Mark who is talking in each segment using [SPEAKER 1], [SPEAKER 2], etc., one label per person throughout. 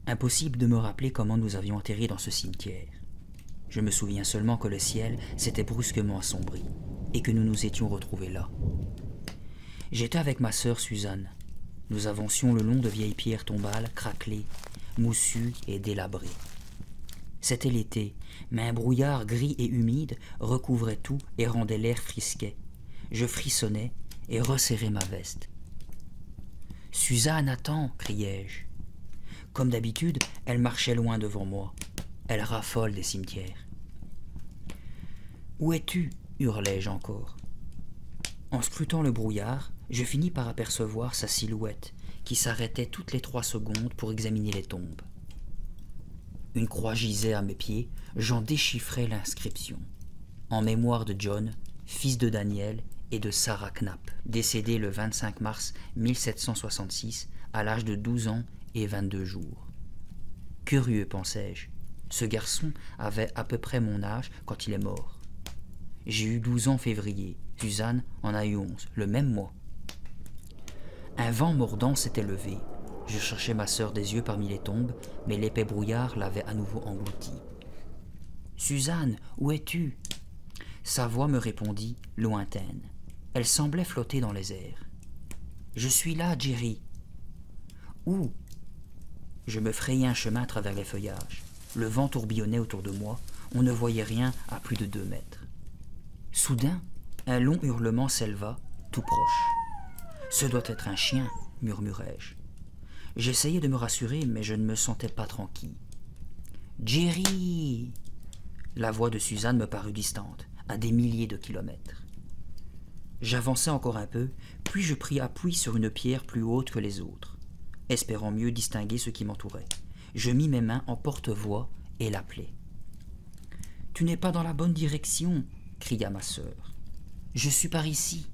[SPEAKER 1] Impossible de me rappeler comment nous avions atterri dans ce cimetière. Je me souviens seulement que le ciel s'était brusquement assombri et que nous nous étions retrouvés là. J'étais avec ma sœur Suzanne. Nous avancions le long de vieilles pierres tombales, craquelées, moussues et délabrées. C'était l'été, mais un brouillard gris et humide recouvrait tout et rendait l'air frisquet. Je frissonnais et resserrais ma veste. « Suzanne, attends !» criai-je. Comme d'habitude, elle marchait loin devant moi. Elle raffole des cimetières. « Où es-tu » hurlai-je encore. En scrutant le brouillard, je finis par apercevoir sa silhouette qui s'arrêtait toutes les 3 secondes pour examiner les tombes. Une croix gisait à mes pieds, j'en déchiffrais l'inscription. En mémoire de John, fils de Daniel et de Sarah Knapp, décédé le 25 mars 1766 à l'âge de 12 ans et 22 jours. Curieux, pensai-je, ce garçon avait à peu près mon âge quand il est mort. J'ai eu 12 ans en février, Suzanne en a eu 11, le même mois. Un vent mordant s'était levé. Je cherchais ma sœur des yeux parmi les tombes, mais l'épais brouillard l'avait à nouveau engloutie. « Suzanne, où es-tu » Sa voix me répondit, lointaine. Elle semblait flotter dans les airs. « Je suis là, Jerry. »« Où » Je me frayai un chemin à travers les feuillages. Le vent tourbillonnait autour de moi. On ne voyait rien à plus de 2 mètres. Soudain, un long hurlement s'éleva, tout proche. « Ce doit être un chien » murmurai-je. J'essayais de me rassurer, mais je ne me sentais pas tranquille. « Jerry !» La voix de Suzanne me parut distante, à des milliers de kilomètres. J'avançai encore un peu, puis je pris appui sur une pierre plus haute que les autres, espérant mieux distinguer ce qui m'entourait. Je mis mes mains en porte-voix et l'appelai. « Tu n'es pas dans la bonne direction !» cria ma sœur. « Je suis par ici. »«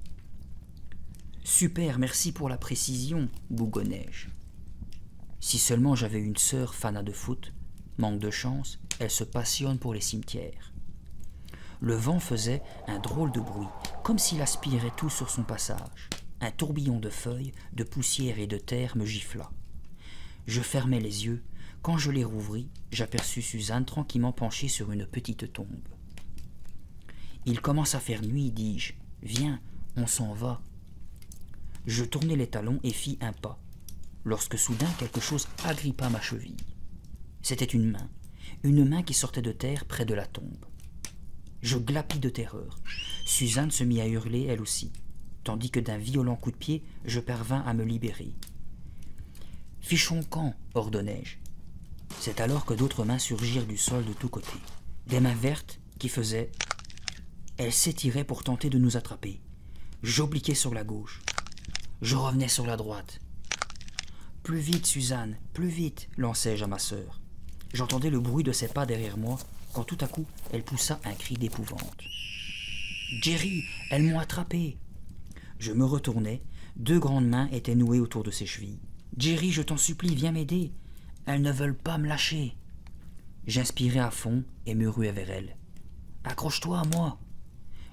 [SPEAKER 1] Super, merci pour la précision !» bougonnai-je. Si seulement j'avais une sœur fanat de foot, manque de chance, elle se passionne pour les cimetières. Le vent faisait un drôle de bruit, comme s'il aspirait tout sur son passage. Un tourbillon de feuilles, de poussière et de terre me gifla. Je fermai les yeux. Quand je les rouvris, j'aperçus Suzanne tranquillement penchée sur une petite tombe. « Il commence à faire nuit, dis-je. Viens, on s'en va. » Je tournai les talons et fis un pas, lorsque soudain quelque chose agrippa ma cheville. C'était une main qui sortait de terre près de la tombe. Je glapis de terreur. Suzanne se mit à hurler elle aussi, tandis que d'un violent coup de pied, je parvins à me libérer. « Fichons camp !» ordonnai-je. C'est alors que d'autres mains surgirent du sol de tous côtés. Des mains vertes qui faisaient... Elles s'étiraient pour tenter de nous attraper. J'obliquai sur la gauche. Je revenais sur la droite. « Plus vite, Suzanne, plus vite !» lançai-je à ma sœur. J'entendais le bruit de ses pas derrière moi, quand tout à coup, elle poussa un cri d'épouvante. « Jerry, elles m'ont attrapé !» Je me retournai. 2 grandes mains étaient nouées autour de ses chevilles. « Jerry, je t'en supplie, viens m'aider. Elles ne veulent pas me lâcher. » J'inspirai à fond et me ruai vers elles. « Accroche-toi à moi !»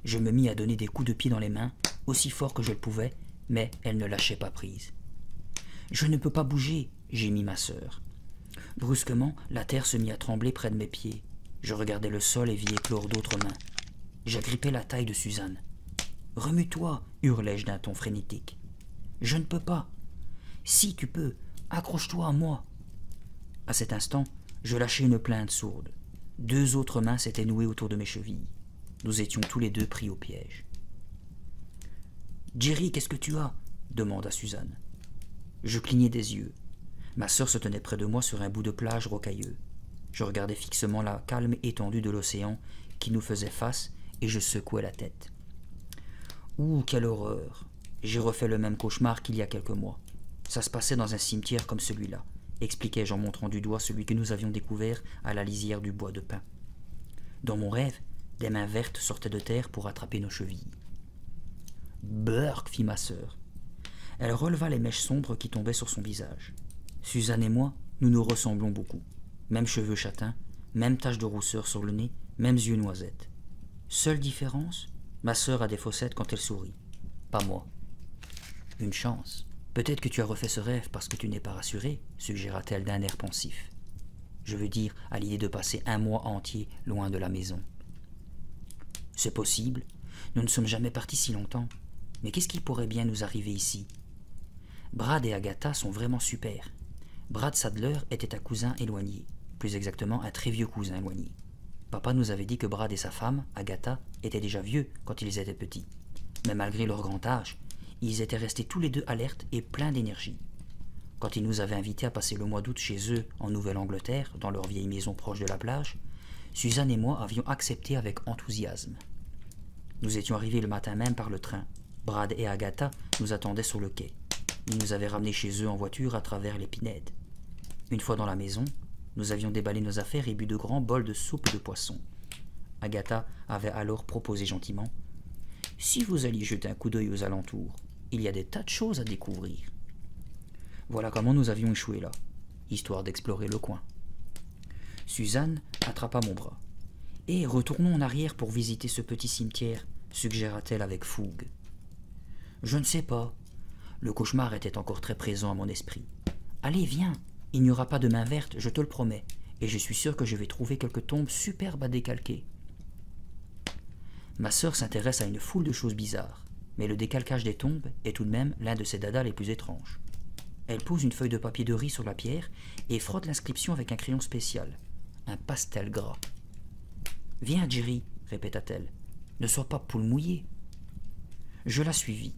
[SPEAKER 1] Je me mis à donner des coups de pied dans les mains, aussi fort que je le pouvais, mais elles ne lâchaient pas prise. « Je ne peux pas bouger !» gémit ma sœur. Brusquement, la terre se mit à trembler près de mes pieds. Je regardai le sol et vis éclore d'autres mains. J'agrippai la taille de Suzanne. « Remue-toi !» hurlai-je d'un ton frénétique. « Je ne peux pas. »« Si, tu peux. Accroche-toi à moi. » À cet instant, je lâchai une plainte sourde. 2 autres mains s'étaient nouées autour de mes chevilles. Nous étions tous les 2 pris au piège. « Jerry, qu'est-ce que tu as ?» demanda Suzanne. Je clignai des yeux. Ma sœur se tenait près de moi sur un bout de plage rocailleux. Je regardais fixement la calme étendue de l'océan qui nous faisait face et je secouais la tête. Ouh, quelle horreur! J'ai refait le même cauchemar qu'il y a quelques mois. Ça se passait dans un cimetière comme celui-là, expliquai-je en montrant du doigt celui que nous avions découvert à la lisière du bois de pin. Dans mon rêve, des mains vertes sortaient de terre pour attraper nos chevilles. « Burk !» fit ma sœur. Elle releva les mèches sombres qui tombaient sur son visage. Suzanne et moi, nous nous ressemblons beaucoup. Même cheveux châtains, même taches de rousseur sur le nez, mêmes yeux noisettes. Seule différence, ma sœur a des fossettes quand elle sourit. Pas moi. Une chance. Peut-être que tu as refait ce rêve parce que tu n'es pas rassuré, suggéra-t-elle d'un air pensif. Je veux dire, à l'idée de passer un mois entier loin de la maison. C'est possible, nous ne sommes jamais partis si longtemps. Mais qu'est-ce qui pourrait bien nous arriver ici? Brad et Agatha sont vraiment super. Brad Sadler était un cousin éloigné, plus exactement un très vieux cousin éloigné. Papa nous avait dit que Brad et sa femme, Agatha, étaient déjà vieux quand ils étaient petits. Mais malgré leur grand âge, ils étaient restés tous les deux alertes et pleins d'énergie. Quand ils nous avaient invités à passer le mois d'août chez eux en Nouvelle-Angleterre, dans leur vieille maison proche de la plage, Suzanne et moi avions accepté avec enthousiasme. Nous étions arrivés le matin même par le train. Brad et Agatha nous attendaient sur le quai. Ils nous avaient ramenés chez eux en voiture à travers les Pinèdes. Une fois dans la maison, nous avions déballé nos affaires et bu de grands bols de soupe de poisson. Agatha avait alors proposé gentiment « Si vous alliez jeter un coup d'œil aux alentours, il y a des tas de choses à découvrir. » Voilà comment nous avions échoué là, histoire d'explorer le coin. Suzanne attrapa mon bras. « Et retournons en arrière pour visiter ce petit cimetière, » suggéra-t-elle avec fougue. Je ne sais pas. Le cauchemar était encore très présent à mon esprit. Allez, viens, il n'y aura pas de main verte, je te le promets, et je suis sûr que je vais trouver quelques tombes superbes à décalquer. Ma sœur s'intéresse à une foule de choses bizarres, mais le décalcage des tombes est tout de même l'un de ses dadas les plus étranges. Elle pose une feuille de papier de riz sur la pierre et frotte l'inscription avec un crayon spécial, un pastel gras. « Viens, Jerry, répéta-t-elle, ne sois pas poule mouillée. » Je la suivis.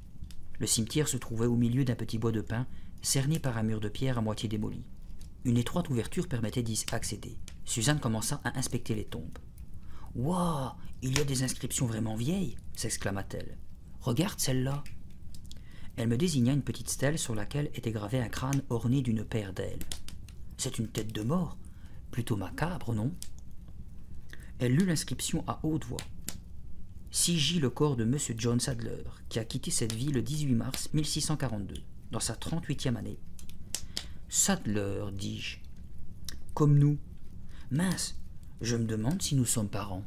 [SPEAKER 1] Le cimetière se trouvait au milieu d'un petit bois de pin, cerné par un mur de pierre à moitié démoli. Une étroite ouverture permettait d'y accéder. Suzanne commença à inspecter les tombes. « Waouh, il y a des inscriptions vraiment vieilles !» s'exclama-t-elle. « Regarde celle-là !» Elle me désigna une petite stèle sur laquelle était gravé un crâne orné d'une paire d'ailes. « C'est une tête de mort, plutôt macabre, non ?» Elle lut l'inscription à haute voix. « Si gît le corps de M. John Sadler, qui a quitté cette vie le 18 mars 1642, dans sa 38e année. »« Sadler, dis-je. Comme nous. Mince, je me demande si nous sommes parents. »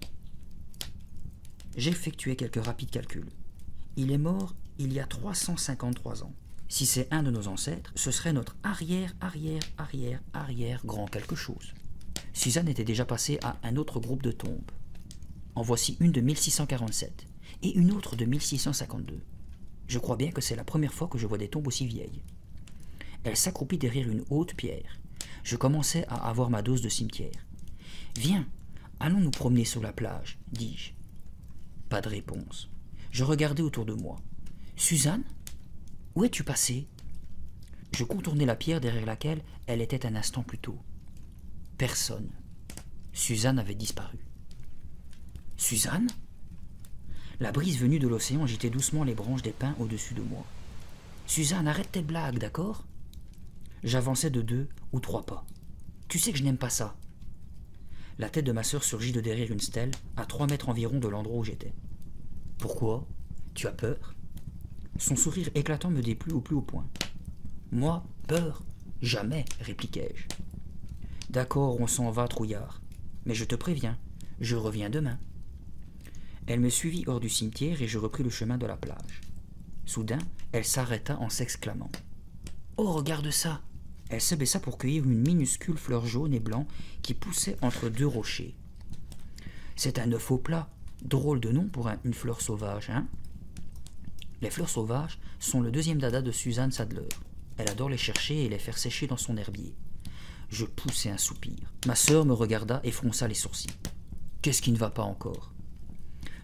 [SPEAKER 1] J'effectuai quelques rapides calculs. Il est mort il y a 353 ans. Si c'est un de nos ancêtres, ce serait notre arrière grand quelque chose. Suzanne était déjà passée à un autre groupe de tombes. En voici une de 1647 et une autre de 1652. Je crois bien que c'est la première fois que je vois des tombes aussi vieilles. Elle s'accroupit derrière une haute pierre. Je commençais à avoir ma dose de cimetière. « Viens, allons nous promener sur la plage, dis-je. » Pas de réponse. Je regardais autour de moi. « Suzanne, où es-tu passée ?» Je contournai la pierre derrière laquelle elle était un instant plus tôt. Personne. Suzanne avait disparu. « Suzanne ?» La brise venue de l'océan agitait doucement les branches des pins au-dessus de moi. « Suzanne, arrête tes blagues, d'accord ?» J'avançai de 2 ou 3 pas. « Tu sais que je n'aime pas ça. » La tête de ma sœur surgit de derrière une stèle, à 3 mètres environ de l'endroit où j'étais. « Pourquoi? Tu as peur ?» Son sourire éclatant me déplut au plus haut point. « Moi, peur? Jamais, répliquai-je. »« D'accord, on s'en va, trouillard. Mais je te préviens, je reviens demain. » Elle me suivit hors du cimetière et je repris le chemin de la plage. Soudain, elle s'arrêta en s'exclamant. « Oh, regarde ça !» Elle se baissa pour cueillir une minuscule fleur jaune et blanc qui poussait entre 2 rochers. « C'est un œuf au plat. Drôle de nom pour une fleur sauvage, hein ?» Les fleurs sauvages sont le deuxième dada de Suzanne Sadler. Elle adore les chercher et les faire sécher dans son herbier. Je poussai un soupir. Ma sœur me regarda et fronça les sourcils. « Qu'est-ce qui ne va pas encore ?»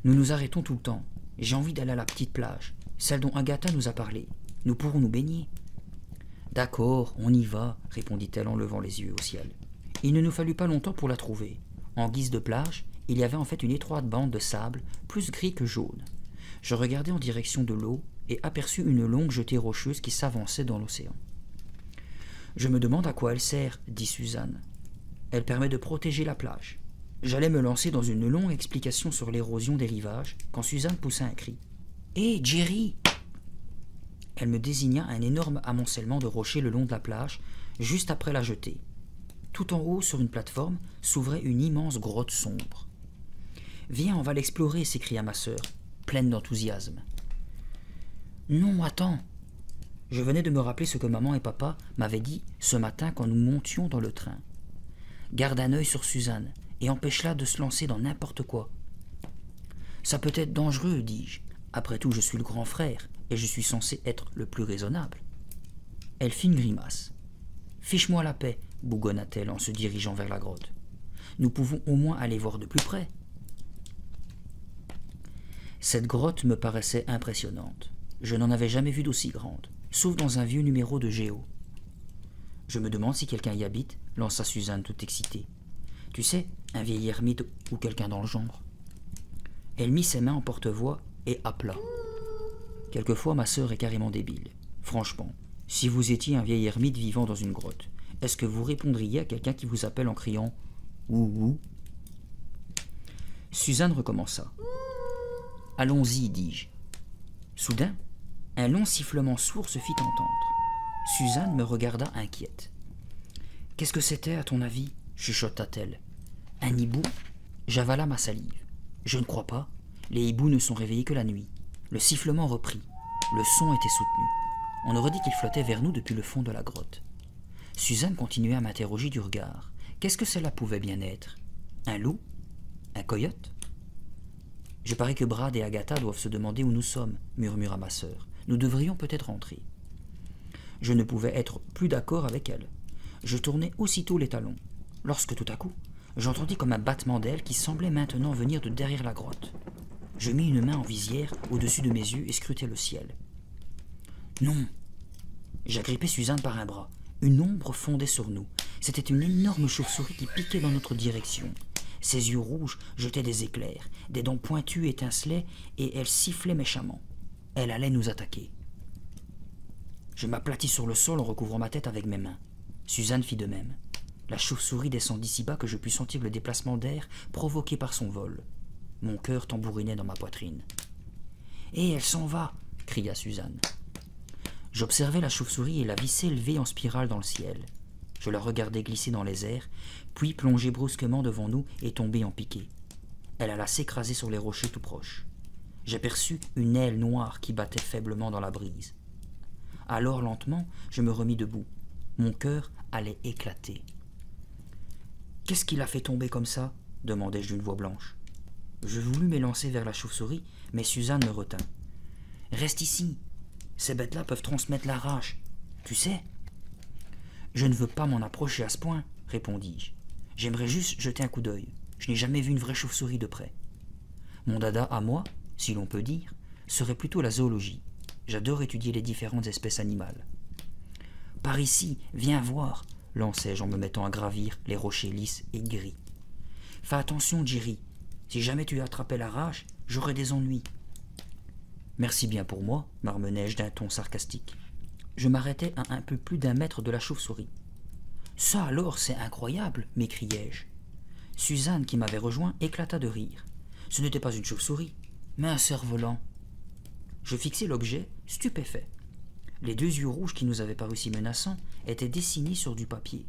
[SPEAKER 1] Nous nous arrêtons tout le temps. J'ai envie d'aller à la petite plage, celle dont Agatha nous a parlé. Nous pourrons nous baigner. D'accord, on y va, répondit-elle en levant les yeux au ciel. Il ne nous fallut pas longtemps pour la trouver. En guise de plage, il y avait en fait une étroite bande de sable, plus gris que jaune. Je regardai en direction de l'eau et aperçus une longue jetée rocheuse qui s'avançait dans l'océan. Je me demande à quoi elle sert, dit Suzanne. Elle permet de protéger la plage. J'allais me lancer dans une longue explication sur l'érosion des rivages quand Suzanne poussa un cri. « Hé, Jerry !» Elle me désigna un énorme amoncellement de rochers le long de la plage, juste après la jetée. Tout en haut, sur une plateforme, s'ouvrait une immense grotte sombre. « Viens, on va l'explorer !» s'écria ma sœur, pleine d'enthousiasme. « Non, attends !» Je venais de me rappeler ce que maman et papa m'avaient dit ce matin quand nous montions dans le train. Garde un œil sur Suzanne et empêche-la de se lancer dans n'importe quoi. Ça peut être dangereux, dis-je. Après tout, je suis le grand frère et je suis censé être le plus raisonnable. Elle fit une grimace. Fiche-moi la paix, bougonna-t-elle en se dirigeant vers la grotte. Nous pouvons au moins aller voir de plus près. Cette grotte me paraissait impressionnante. Je n'en avais jamais vu d'aussi grande, sauf dans un vieux numéro de Géo. Je me demande si quelqu'un y habite, lança Suzanne toute excitée. Tu sais, un vieil ermite ou quelqu'un dans le genre. Elle mit ses mains en porte-voix et appela. Quelquefois, ma sœur est carrément débile. Franchement, si vous étiez un vieil ermite vivant dans une grotte, est-ce que vous répondriez à quelqu'un qui vous appelle en criant « Ouh » Suzanne recommença. « Allons-y, dis-je. » Soudain, un long sifflement sourd se fit entendre. Suzanne me regarda inquiète. « Qu'est-ce que c'était, à ton avis » chuchota-t-elle. « Un hibou ?» J'avala ma salive. « Je ne crois pas. Les hiboux ne sont réveillés que la nuit. » Le sifflement reprit. Le son était soutenu. On aurait dit qu'il flottait vers nous depuis le fond de la grotte. Suzanne continuait à m'interroger du regard. Qu'est-ce que cela pouvait bien être? Un loup? Un coyote? Je parie que Brad et Agatha doivent se demander où nous sommes, murmura ma sœur. Nous devrions peut-être rentrer. Je ne pouvais être plus d'accord avec elle. Je tournai aussitôt les talons, lorsque tout à coup, j'entendis comme un battement d'ailes qui semblait maintenant venir de derrière la grotte. Je mis une main en visière au-dessus de mes yeux et scrutai le ciel. Non! J'agrippai Suzanne par un bras. Une ombre fondait sur nous. C'était une énorme chauve-souris qui piquait dans notre direction. Ses yeux rouges jetaient des éclairs, des dents pointues étincelaient et elle sifflait méchamment. Elle allait nous attaquer. Je m'aplatis sur le sol en recouvrant ma tête avec mes mains. Suzanne fit de même. La chauve-souris descendit si bas que je pus sentir le déplacement d'air provoqué par son vol. Mon cœur tambourinait dans ma poitrine. « Hé, elle s'en va !» cria Suzanne. J'observai la chauve-souris et la vis s'élever en spirale dans le ciel. Je la regardai glisser dans les airs, puis plonger brusquement devant nous et tomber en piqué. Elle alla s'écraser sur les rochers tout proches. J'aperçus une aile noire qui battait faiblement dans la brise. Alors, lentement, je me remis debout. Mon cœur allait éclater. « Qu'est-ce qui l'a fait tomber comme ça ?» demandai-je d'une voix blanche. Je voulus m'élancer vers la chauve-souris, mais Suzanne me retint. « Reste ici. Ces bêtes-là peuvent transmettre la rage. Tu sais ?» « Je ne veux pas m'en approcher à ce point, » répondis-je. « J'aimerais juste jeter un coup d'œil. Je n'ai jamais vu une vraie chauve-souris de près. Mon dada à moi, si l'on peut dire, serait plutôt la zoologie. J'adore étudier les différentes espèces animales. »« Par ici, viens voir, » lançai-je en me mettant à gravir les rochers lisses et gris. « Fais attention, Jerry. Si jamais tu attrapais la rage, j'aurais des ennuis. »« Merci bien pour moi, » marmonnai-je d'un ton sarcastique. Je m'arrêtai à un peu plus d'1 mètre de la chauve-souris. « Ça alors, c'est incroyable !» m'écriai-je. Suzanne, qui m'avait rejoint, éclata de rire. Ce n'était pas une chauve-souris, mais un cerf-volant. Je fixai l'objet, stupéfait. Les 2 yeux rouges qui nous avaient paru si menaçants étaient dessinés sur du papier.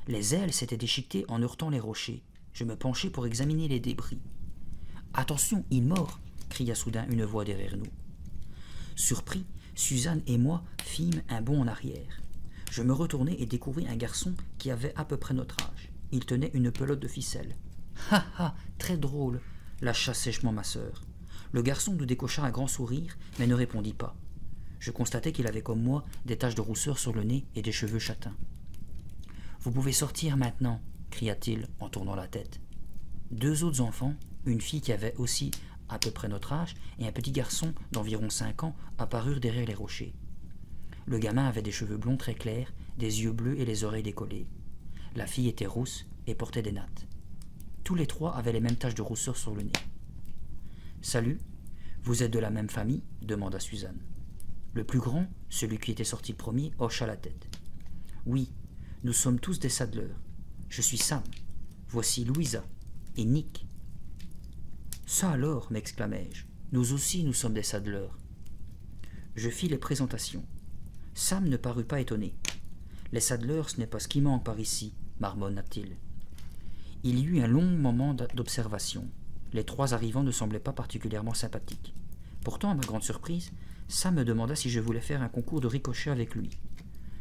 [SPEAKER 1] Les ailes s'étaient déchiquetées en heurtant les rochers. Je me penchai pour examiner les débris. « Attention, il mord !» cria soudain une voix derrière nous. Surpris, Suzanne et moi fîmes un bond en arrière. Je me retournai et découvris un garçon qui avait à peu près notre âge. Il tenait une pelote de ficelle. « Ha ha, très drôle !» lâcha sèchement ma sœur. Le garçon nous décocha un grand sourire, mais ne répondit pas. Je constatai qu'il avait comme moi des taches de rousseur sur le nez et des cheveux châtains. « Vous pouvez sortir maintenant !» cria-t-il en tournant la tête. 2 autres enfants, une fille qui avait aussi à peu près notre âge, et un petit garçon d'environ 5 ans apparurent derrière les rochers. Le gamin avait des cheveux blonds très clairs, des yeux bleus et les oreilles décollées. La fille était rousse et portait des nattes. Tous les 3 avaient les mêmes taches de rousseur sur le nez. « Salut, vous êtes de la même famille ?» demanda Suzanne. Le plus grand, celui qui était sorti le premier, hocha la tête. « Oui, nous sommes tous des Sadlers. Je suis Sam. Voici Louisa et Nick. »« Ça alors !» m'exclamai-je. « Nous aussi, nous sommes des Sadlers. » Je fis les présentations. Sam ne parut pas étonné. « Les Sadlers, ce n'est pas ce qui manque par ici, » marmonna-t-il. Il y eut un long moment d'observation. Les 3 arrivants ne semblaient pas particulièrement sympathiques. Pourtant, à ma grande surprise, Sam me demanda si je voulais faire un concours de ricochet avec lui.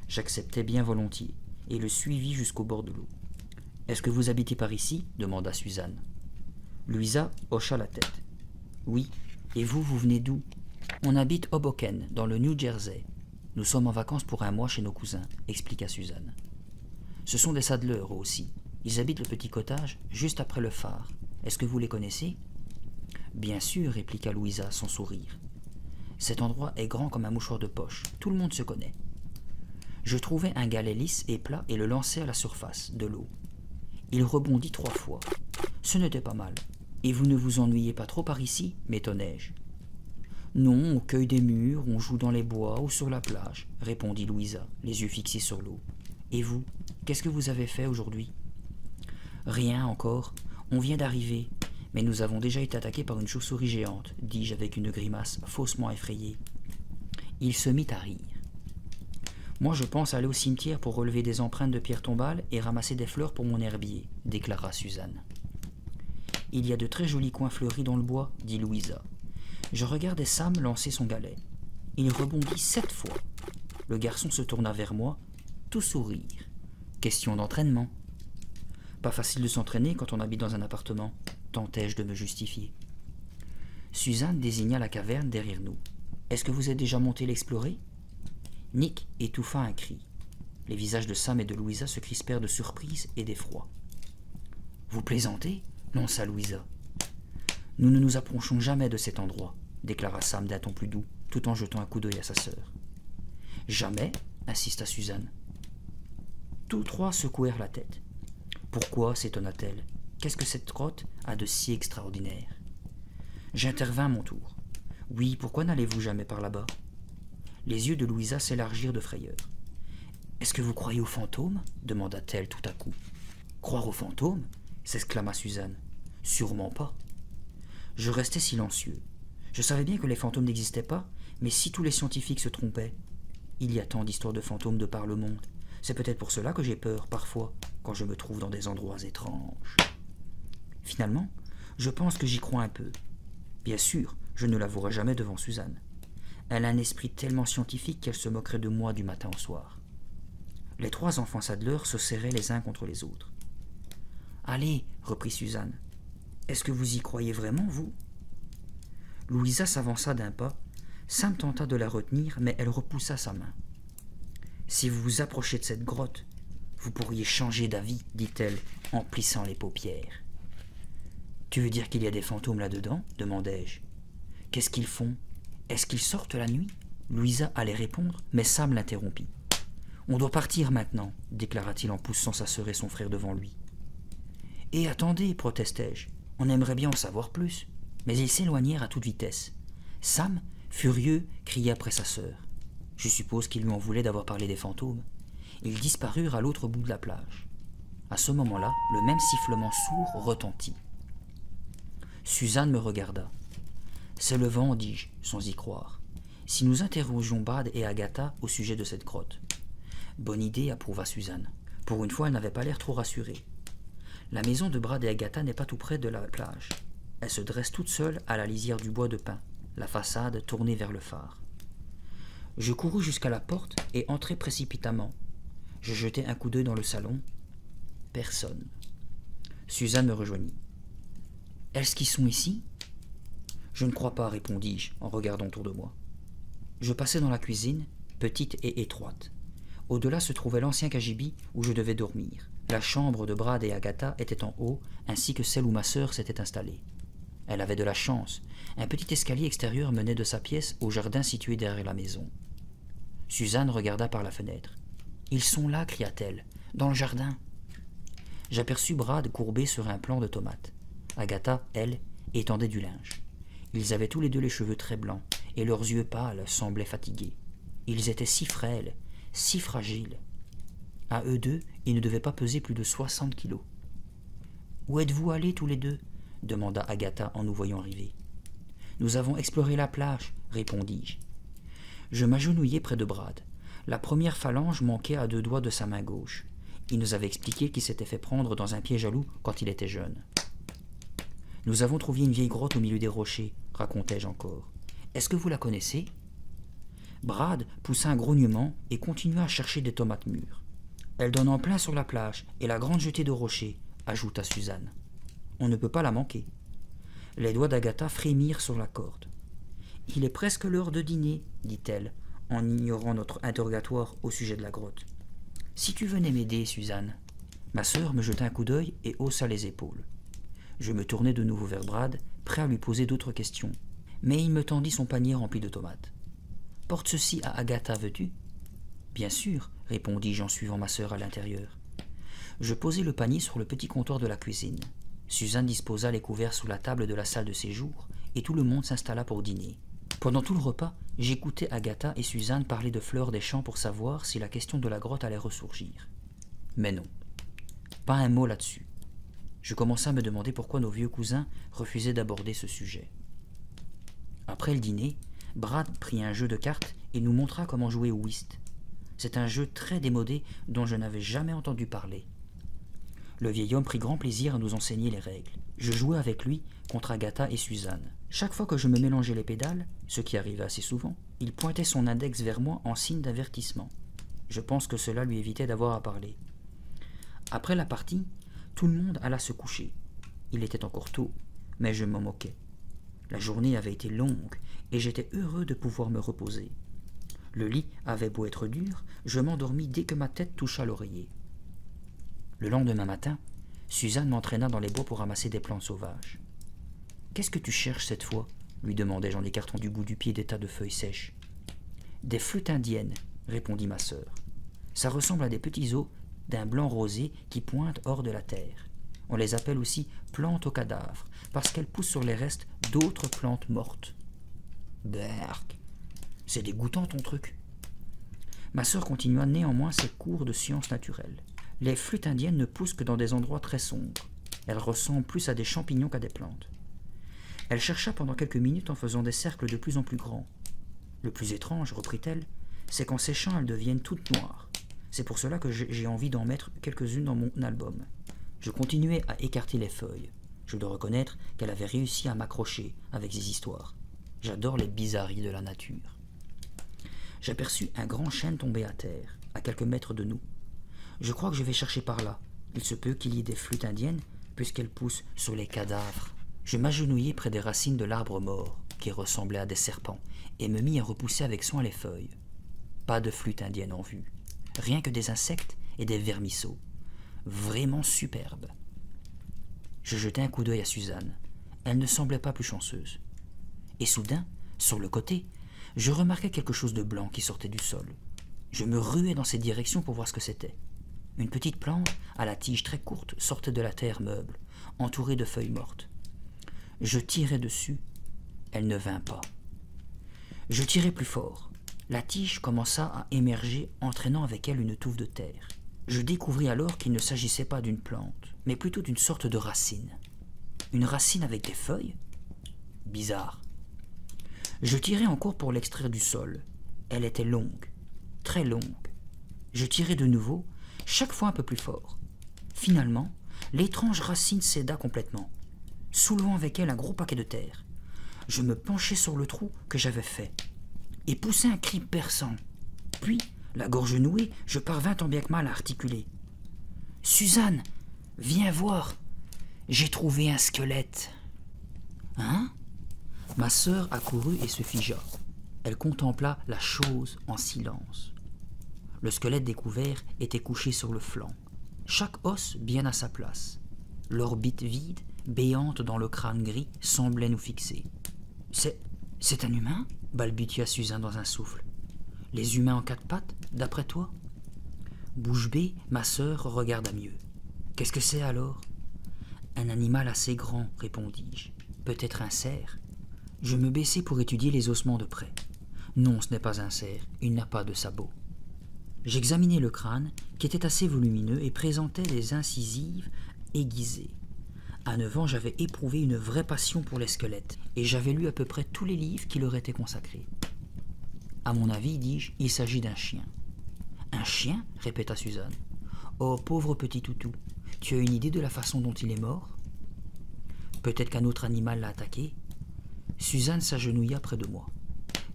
[SPEAKER 1] J'acceptai bien volontiers, et le suivis jusqu'au bord de l'eau. « Est-ce que vous habitez par ici » demanda Suzanne. Louisa hocha la tête. « Oui, et vous, vous venez d'où ?»« On habite Hoboken, dans le New Jersey. Nous sommes en vacances pour un mois chez nos cousins, » expliqua Suzanne. « Ce sont des Sadlers aussi. Ils habitent le petit cottage, juste après le phare. Est-ce que vous les connaissez ?»« Bien sûr, » répliqua Louisa sans sourire. « Cet endroit est grand comme un mouchoir de poche. Tout le monde se connaît. » Je trouvai un galet lisse et plat et le lançai à la surface de l'eau. Il rebondit 3 fois. Ce n'était pas mal. « Et vous ne vous ennuyez pas trop par ici » m'étonnai-je. « Non, on cueille des mûres, on joue dans les bois ou sur la plage » répondit Louisa, les yeux fixés sur l'eau. « Et vous, qu'est-ce que vous avez fait aujourd'hui ?»« Rien encore. On vient d'arriver. Mais nous avons déjà été attaqués par une chauve-souris géante, dis-je avec une grimace faussement effrayée. Il se mit à rire. Moi, je pense aller au cimetière pour relever des empreintes de pierres tombales et ramasser des fleurs pour mon herbier, déclara Suzanne. Il y a de très jolis coins fleuris dans le bois, dit Louisa. Je regardais Sam lancer son galet. Il rebondit 7 fois. Le garçon se tourna vers moi, tout sourire. Question d'entraînement. Pas facile de s'entraîner quand on habite dans un appartement, tentai-je de me justifier. Suzanne désigna la caverne derrière nous. Est-ce que vous êtes déjà monté l'explorer ? Nick étouffa un cri. Les visages de Sam et de Louisa se crispèrent de surprise et d'effroi. Vous plaisantez ? Lança Louisa. Nous ne nous approchons jamais de cet endroit, déclara Sam d'un ton plus doux, tout en jetant un coup d'œil à sa sœur. Jamais, insista Suzanne. Tous 3 secouèrent la tête. Pourquoi, s'étonna-t-elle. Qu'est-ce que cette grotte a de si extraordinaire? J'intervins à mon tour. Oui, pourquoi n'allez-vous jamais par là-bas? Les yeux de Louisa s'élargirent de frayeur. Est-ce que vous croyez aux fantômes? Demanda-t-elle tout à coup. Croire aux fantômes? S'exclama Suzanne. Sûrement pas. Je restai silencieux. Je savais bien que les fantômes n'existaient pas, mais si tous les scientifiques se trompaient? Il y a tant d'histoires de fantômes de par le monde. C'est peut-être pour cela que j'ai peur, parfois, quand je me trouve dans des endroits étranges. Finalement, je pense que j'y crois un peu. Bien sûr, je ne l'avouerai jamais devant Suzanne. Elle a un esprit tellement scientifique qu'elle se moquerait de moi du matin au soir. Les 3 enfants Sadler se serraient les uns contre les autres. « Allez, reprit Suzanne. Est-ce que vous y croyez vraiment, vous ?» Louisa s'avança d'un pas. Sam tenta de la retenir, mais elle repoussa sa main. « Si vous vous approchez de cette grotte, vous pourriez changer d'avis, dit-elle, en plissant les paupières. « Tu veux dire qu'il y a des fantômes là-dedans ?» demandai-je. « Qu'est-ce qu'ils font? Est-ce qu'ils sortent la nuit ?» Louisa allait répondre, mais Sam l'interrompit. « On doit partir maintenant, » déclara-t-il en poussant sa sœur et son frère devant lui. « Et attendez, protestai-je, on aimerait bien en savoir plus. » Mais ils s'éloignèrent à toute vitesse. Sam, furieux, cria après sa sœur. Je suppose qu'il lui en voulait d'avoir parlé des fantômes. Ils disparurent à l'autre bout de la plage. À ce moment-là, le même sifflement sourd retentit. Suzanne me regarda. « C'est le vent, dis-je, sans y croire. Si nous interrogions Brad et Agatha au sujet de cette grotte. » Bonne idée, approuva Suzanne. Pour une fois, elle n'avait pas l'air trop rassurée. La maison de Brad et Agatha n'est pas tout près de la plage. Elle se dresse toute seule à la lisière du bois de pin, la façade tournée vers le phare. Je courus jusqu'à la porte et entrai précipitamment. Je jetai un coup d'œil dans le salon. Personne. Suzanne me rejoignit. « Est-ce qu'ils sont ici ?» « Je ne crois pas, répondis-je en regardant autour de moi. Je passai dans la cuisine, petite et étroite. Au-delà se trouvait l'ancien cagibi où je devais dormir. La chambre de Brad et Agatha était en haut, ainsi que celle où ma sœur s'était installée. Elle avait de la chance. Un petit escalier extérieur menait de sa pièce au jardin situé derrière la maison. Suzanne regarda par la fenêtre. « Ils sont là, cria-t-elle, dans le jardin. » J'aperçus Brad courbé sur un plant de tomates. Agatha, elle, étendait du linge. Ils avaient tous les 2 les cheveux très blancs, et leurs yeux pâles semblaient fatigués. Ils étaient si frêles, si fragiles. À eux 2, ils ne devaient pas peser plus de 60 kilos. « Où êtes-vous allés tous les 2 ?» demanda Agatha en nous voyant arriver. « Nous avons exploré la plage, » répondis-je. Je m'agenouillai près de Brad. La première phalange manquait à 2 doigts de sa main gauche. Il nous avait expliqué qu'il s'était fait prendre dans un piège à loup quand il était jeune. « Nous avons trouvé une vieille grotte au milieu des rochers, » racontai-je encore. « Est-ce que vous la connaissez ?» Brad poussa un grognement et continua à chercher des tomates mûres. Elle donne en plein sur la plage et la grande jetée de rochers, ajouta Suzanne. On ne peut pas la manquer. Les doigts d'Agatha frémirent sur la corde. Il est presque l'heure de dîner, dit-elle, en ignorant notre interrogatoire au sujet de la grotte. Si tu venais m'aider, Suzanne. Ma sœur me jeta un coup d'œil et haussa les épaules. Je me tournai de nouveau vers Brad, prêt à lui poser d'autres questions, mais il me tendit son panier rempli de tomates. Porte ceci à Agatha, veux-tu? Bien sûr, répondis-je en suivant ma sœur à l'intérieur. Je posai le panier sur le petit comptoir de la cuisine. Suzanne disposa les couverts sous la table de la salle de séjour, et tout le monde s'installa pour dîner. Pendant tout le repas, j'écoutais Agatha et Suzanne parler de fleurs des champs pour savoir si la question de la grotte allait ressurgir. Mais non, pas un mot là-dessus. Je commençai à me demander pourquoi nos vieux cousins refusaient d'aborder ce sujet. Après le dîner, Brad prit un jeu de cartes et nous montra comment jouer au whist. C'est un jeu très démodé dont je n'avais jamais entendu parler. Le vieil homme prit grand plaisir à nous enseigner les règles. Je jouais avec lui contre Agatha et Suzanne. Chaque fois que je me mélangeais les pédales, ce qui arrivait assez souvent, il pointait son index vers moi en signe d'avertissement. Je pense que cela lui évitait d'avoir à parler. Après la partie, tout le monde alla se coucher. Il était encore tôt, mais je m'en moquais. La journée avait été longue et j'étais heureux de pouvoir me reposer. Le lit avait beau être dur, je m'endormis dès que ma tête toucha l'oreiller. Le lendemain matin, Suzanne m'entraîna dans les bois pour ramasser des plantes sauvages. « Qu'est-ce que tu cherches cette fois ?» lui demandai-je en écartant du bout du pied des tas de feuilles sèches. « Des flûtes indiennes, » répondit ma sœur. « Ça ressemble à des petits os d'un blanc rosé qui pointent hors de la terre. On les appelle aussi plantes aux cadavres, parce qu'elles poussent sur les restes d'autres plantes mortes. »« Berk, c'est dégoûtant ton truc. » Ma sœur continua néanmoins ses cours de sciences naturelles. Les flûtes indiennes ne poussent que dans des endroits très sombres. Elles ressemblent plus à des champignons qu'à des plantes. Elle chercha pendant quelques minutes en faisant des cercles de plus en plus grands. Le plus étrange, reprit-elle, c'est qu'en séchant, elles deviennent toutes noires. C'est pour cela que j'ai envie d'en mettre quelques-unes dans mon album. Je continuais à écarter les feuilles. Je dois reconnaître qu'elle avait réussi à m'accrocher avec ses histoires. J'adore les bizarreries de la nature. J'aperçus un grand chêne tombé à terre, à quelques mètres de nous. Je crois que je vais chercher par là. Il se peut qu'il y ait des flûtes indiennes, puisqu'elles poussent sur les cadavres. Je m'agenouillai près des racines de l'arbre mort, qui ressemblait à des serpents, et me mis à repousser avec soin les feuilles. Pas de flûte indienne en vue. Rien que des insectes et des vermisseaux. Vraiment superbes. Je jetai un coup d'œil à Suzanne. Elle ne semblait pas plus chanceuse. Et soudain, sur le côté, je remarquai quelque chose de blanc qui sortait du sol. Je me ruai dans cette direction pour voir ce que c'était. Une petite plante, à la tige très courte, sortait de la terre meuble, entourée de feuilles mortes. Je tirai dessus. Elle ne vint pas. Je tirai plus fort. La tige commença à émerger, entraînant avec elle une touffe de terre. Je découvris alors qu'il ne s'agissait pas d'une plante, mais plutôt d'une sorte de racine. Une racine avec des feuilles? Bizarre. Je tirai encore pour l'extraire du sol. Elle était longue, très longue. Je tirai de nouveau, chaque fois un peu plus fort. Finalement, l'étrange racine céda complètement, soulevant avec elle un gros paquet de terre. Je me penchai sur le trou que j'avais fait et poussai un cri perçant. Puis, la gorge nouée, je parvins tant bien que mal à articuler. « Suzanne, viens voir, j'ai trouvé un squelette. »« Hein ?» Ma sœur accourut et se figea. Elle contempla la chose en silence. Le squelette découvert était couché sur le flanc, chaque os bien à sa place. L'orbite vide, béante dans le crâne gris, semblait nous fixer. « C'est un humain ?» balbutia Suzanne dans un souffle. « Les humains en quatre pattes, d'après toi ?» Bouche bée, ma sœur regarda mieux. « Qu'est-ce que c'est alors ?»« Un animal assez grand, répondis-je. Peut-être un cerf. » Je me baissai pour étudier les ossements de près. Non, ce n'est pas un cerf, il n'a pas de sabots. J'examinai le crâne, qui était assez volumineux et présentait des incisives aiguisées. À 9 ans, j'avais éprouvé une vraie passion pour les squelettes, et j'avais lu à peu près tous les livres qui leur étaient consacrés. À mon avis, dis-je, il s'agit d'un chien. Un chien ? Répéta Suzanne. Oh, pauvre petit toutou, tu as une idée de la façon dont il est mort ? Peut-être qu'un autre animal l'a attaqué ? Suzanne s'agenouilla près de moi.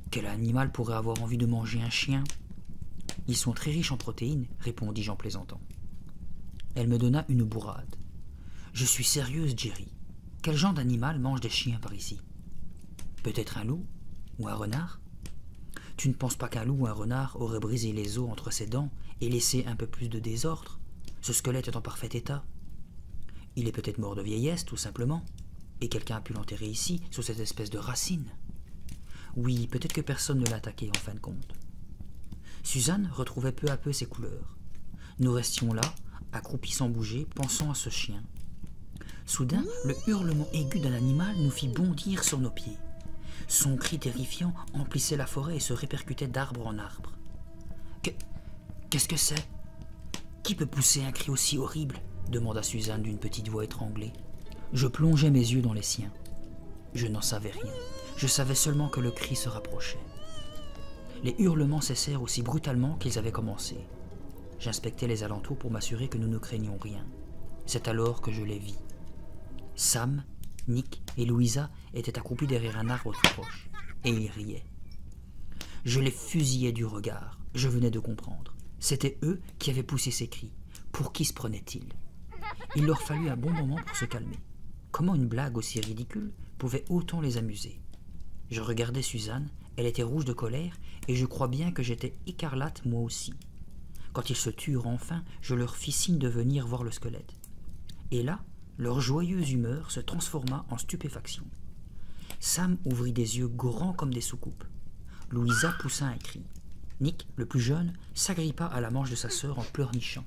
[SPEAKER 1] « Quel animal pourrait avoir envie de manger un chien? Ils sont très riches en protéines, répondis-je en plaisantant. Elle me donna une bourrade. Je suis sérieuse, Jerry. Quel genre d'animal mange des chiens par ici? Peut-être un loup? Ou un renard? Tu ne penses pas qu'un loup ou un renard aurait brisé les os entre ses dents et laissé un peu plus de désordre? Ce squelette est en parfait état. Il est peut-être mort de vieillesse, tout simplement, et quelqu'un a pu l'enterrer ici, sous cette espèce de racine. Oui, peut-être que personne ne l'a attaqué en fin de compte. Suzanne retrouvait peu à peu ses couleurs. Nous restions là, accroupis sans bouger, pensant à ce chien. Soudain, le hurlement aigu d'un animal nous fit bondir sur nos pieds. Son cri terrifiant emplissait la forêt et se répercutait d'arbre en arbre. Qu'est-ce que c'est? Qui peut pousser un cri aussi horrible? Demanda Suzanne d'une petite voix étranglée. Je plongeai mes yeux dans les siens. Je n'en savais rien. Je savais seulement que le cri se rapprochait. Les hurlements cessèrent aussi brutalement qu'ils avaient commencé. J'inspectais les alentours pour m'assurer que nous ne craignions rien. C'est alors que je les vis. Sam, Nick et Louisa étaient accroupis derrière un arbre tout proche, et ils riaient. Je les fusillais du regard. Je venais de comprendre. C'étaient eux qui avaient poussé ces cris. Pour qui se prenaient-ils? Il leur fallut un bon moment pour se calmer. Comment une blague aussi ridicule pouvait autant les amuser? Je regardais Suzanne, elle était rouge de colère, et je crois bien que j'étais écarlate moi aussi. Quand ils se turent enfin, je leur fis signe de venir voir le squelette. Et là, leur joyeuse humeur se transforma en stupéfaction. Sam ouvrit des yeux grands comme des soucoupes. Louisa poussa un cri. Nick, le plus jeune, s'agrippa à la manche de sa sœur en pleurnichant.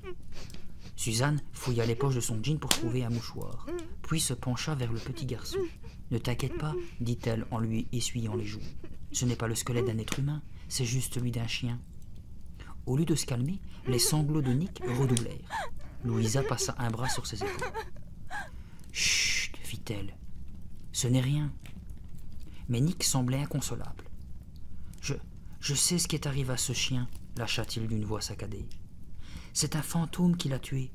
[SPEAKER 1] Suzanne fouilla les poches de son jean pour trouver un mouchoir, puis se pencha vers le petit garçon. « Ne t'inquiète pas, dit-elle en lui essuyant les joues. Ce n'est pas le squelette d'un être humain, c'est juste celui d'un chien. » Au lieu de se calmer, les sanglots de Nick redoublèrent. Louisa passa un bras sur ses épaules. « Chut, fit-elle. Ce n'est rien. » Mais Nick semblait inconsolable. Je sais ce qui est arrivé à ce chien, lâcha-t-il d'une voix saccadée. C'est un fantôme qui l'a tué.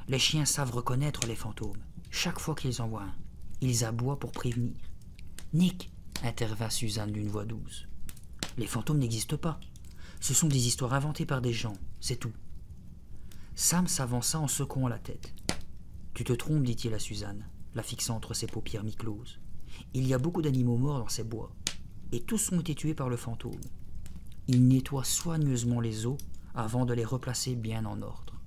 [SPEAKER 1] Les chiens savent reconnaître les fantômes. Chaque fois qu'ils en voient un, ils aboient pour prévenir. Nick, intervint Suzanne d'une voix douce. Les fantômes n'existent pas. Ce sont des histoires inventées par des gens, c'est tout. Sam s'avança en secouant la tête. Tu te trompes, dit-il à Suzanne, la fixant entre ses paupières mi-closes. Il y a beaucoup d'animaux morts dans ces bois, et tous ont été tués par le fantôme. Il nettoie soigneusement les os avant de les replacer bien en ordre.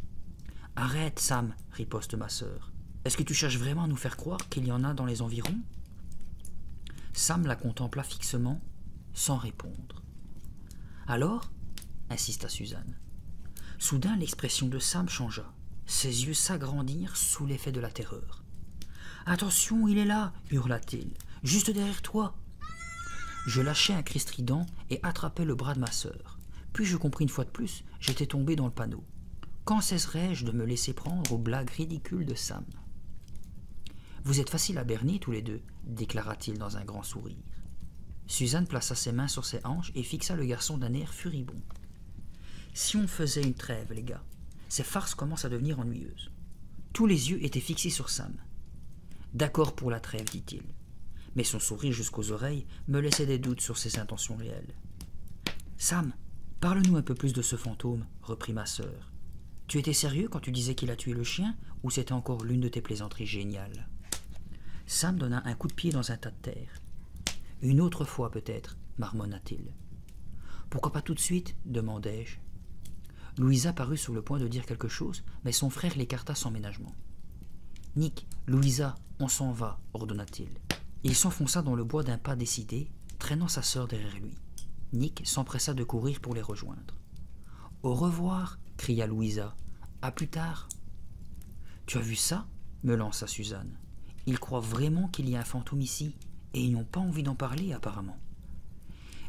[SPEAKER 1] « Arrête, Sam, riposte ma sœur. Est-ce que tu cherches vraiment à nous faire croire qu'il y en a dans les environs ?» Sam la contempla fixement, sans répondre. « Alors ?» insista Suzanne. Soudain, l'expression de Sam changea. Ses yeux s'agrandirent sous l'effet de la terreur. « Attention, il est là !» hurla-t-il. « Juste derrière toi !» Je lâchai un cri strident et attrapai le bras de ma sœur. Puis je compris une fois de plus, j'étais tombé dans le panneau. Quand cesserais-je de me laisser prendre aux blagues ridicules de Sam? « Vous êtes faciles à berner tous les deux, » déclara-t-il dans un grand sourire. Suzanne plaça ses mains sur ses hanches et fixa le garçon d'un air furibond. « Si on faisait une trêve, les gars, ces farces commencent à devenir ennuyeuses. » Tous les yeux étaient fixés sur Sam. « D'accord pour la trêve, dit-il. » Mais son sourire jusqu'aux oreilles me laissait des doutes sur ses intentions réelles. « Sam, parle-nous un peu plus de ce fantôme, » reprit ma sœur. « Tu étais sérieux quand tu disais qu'il a tué le chien, ou c'était encore l'une de tes plaisanteries géniales ?» Sam donna un coup de pied dans un tas de terre. « Une autre fois peut-être, » marmonna-t-il. « Pourquoi pas tout de suite ?» demandai-je. Louisa parut sur le point de dire quelque chose, mais son frère l'écarta sans ménagement. « Nick, Louisa, on s'en va, » ordonna-t-il. Il s'enfonça dans le bois d'un pas décidé, traînant sa sœur derrière lui. Nick s'empressa de courir pour les rejoindre. « Au revoir !» cria Louisa. « À plus tard !»« Tu as vu ça ?» me lança Suzanne. « Ils croient vraiment qu'il y a un fantôme ici, et ils n'ont pas envie d'en parler apparemment. »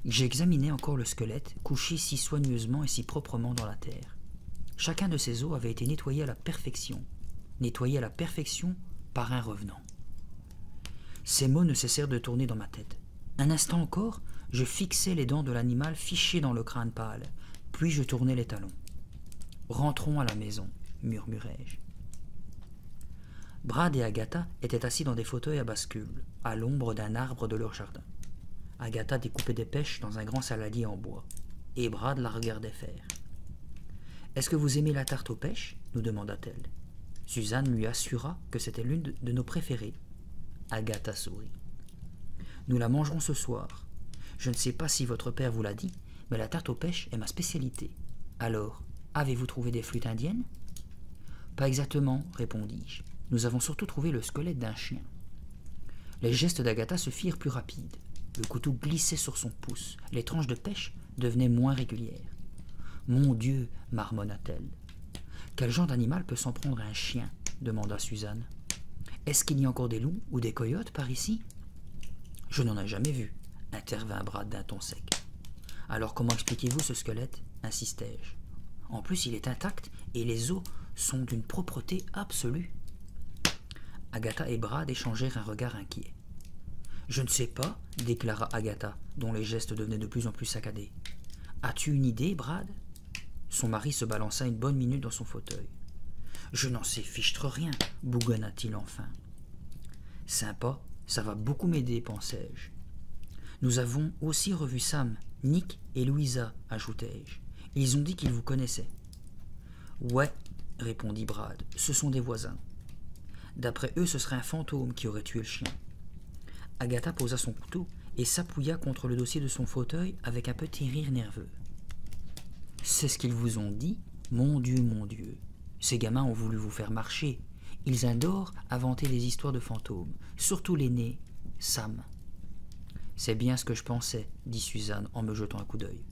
[SPEAKER 1] J'examinais encore le squelette, couché si soigneusement et si proprement dans la terre. Chacun de ses os avait été nettoyé à la perfection par un revenant. Ces mots ne cessèrent de tourner dans ma tête. Un instant encore, je fixais les dents de l'animal fichées dans le crâne pâle, puis je tournai les talons. « Rentrons à la maison, » murmurai-je. Brad et Agatha étaient assis dans des fauteuils à bascule, à l'ombre d'un arbre de leur jardin. Agatha découpait des pêches dans un grand saladier en bois, et Brad la regardait faire. « Est-ce que vous aimez la tarte aux pêches ?» nous demanda-t-elle. Suzanne lui assura que c'était l'une de nos préférées. Agatha sourit. « Nous la mangerons ce soir. Je ne sais pas si votre père vous l'a dit, mais la tarte aux pêches est ma spécialité. Alors, avez-vous trouvé des flûtes indiennes ?»« Pas exactement, répondis-je. Nous avons surtout trouvé le squelette d'un chien. » Les gestes d'Agatha se firent plus rapides. Le couteau glissait sur son pouce. Les tranches de pêche devenaient moins régulières. « Mon Dieu !» marmonna-t-elle. « Quel genre d'animal peut s'en prendre à un chien ?» demanda Suzanne. « Est-ce qu'il y a encore des loups ou des coyotes par ici ?»« Je n'en ai jamais vu, » intervint Brad d'un ton sec. « Alors comment expliquez-vous ce squelette ?» insistai-je. « En plus, il est intact et les os sont d'une propreté absolue. » Agatha et Brad échangèrent un regard inquiet. « Je ne sais pas, » déclara Agatha, dont les gestes devenaient de plus en plus saccadés. « As-tu une idée, Brad ?» Son mari se balança une bonne minute dans son fauteuil. « Je n'en sais fichtre rien, bougonna-t-il enfin. « Sympa, ça va beaucoup m'aider, pensai-je. Nous avons aussi revu Sam, Nick et Louisa, ajoutai-je. Ils ont dit qu'ils vous connaissaient. »« Ouais, » répondit Brad, ce sont des voisins. D'après eux, ce serait un fantôme qui aurait tué le chien. Agatha posa son couteau et s'appuya contre le dossier de son fauteuil avec un petit rire nerveux. « C'est ce qu'ils vous ont dit ? Mon Dieu, mon Dieu. Ces gamins ont voulu vous faire marcher. Ils adorent inventer des histoires de fantômes, surtout l'aîné, Sam. »« C'est bien ce que je pensais, » dit Suzanne en me jetant un coup d'œil.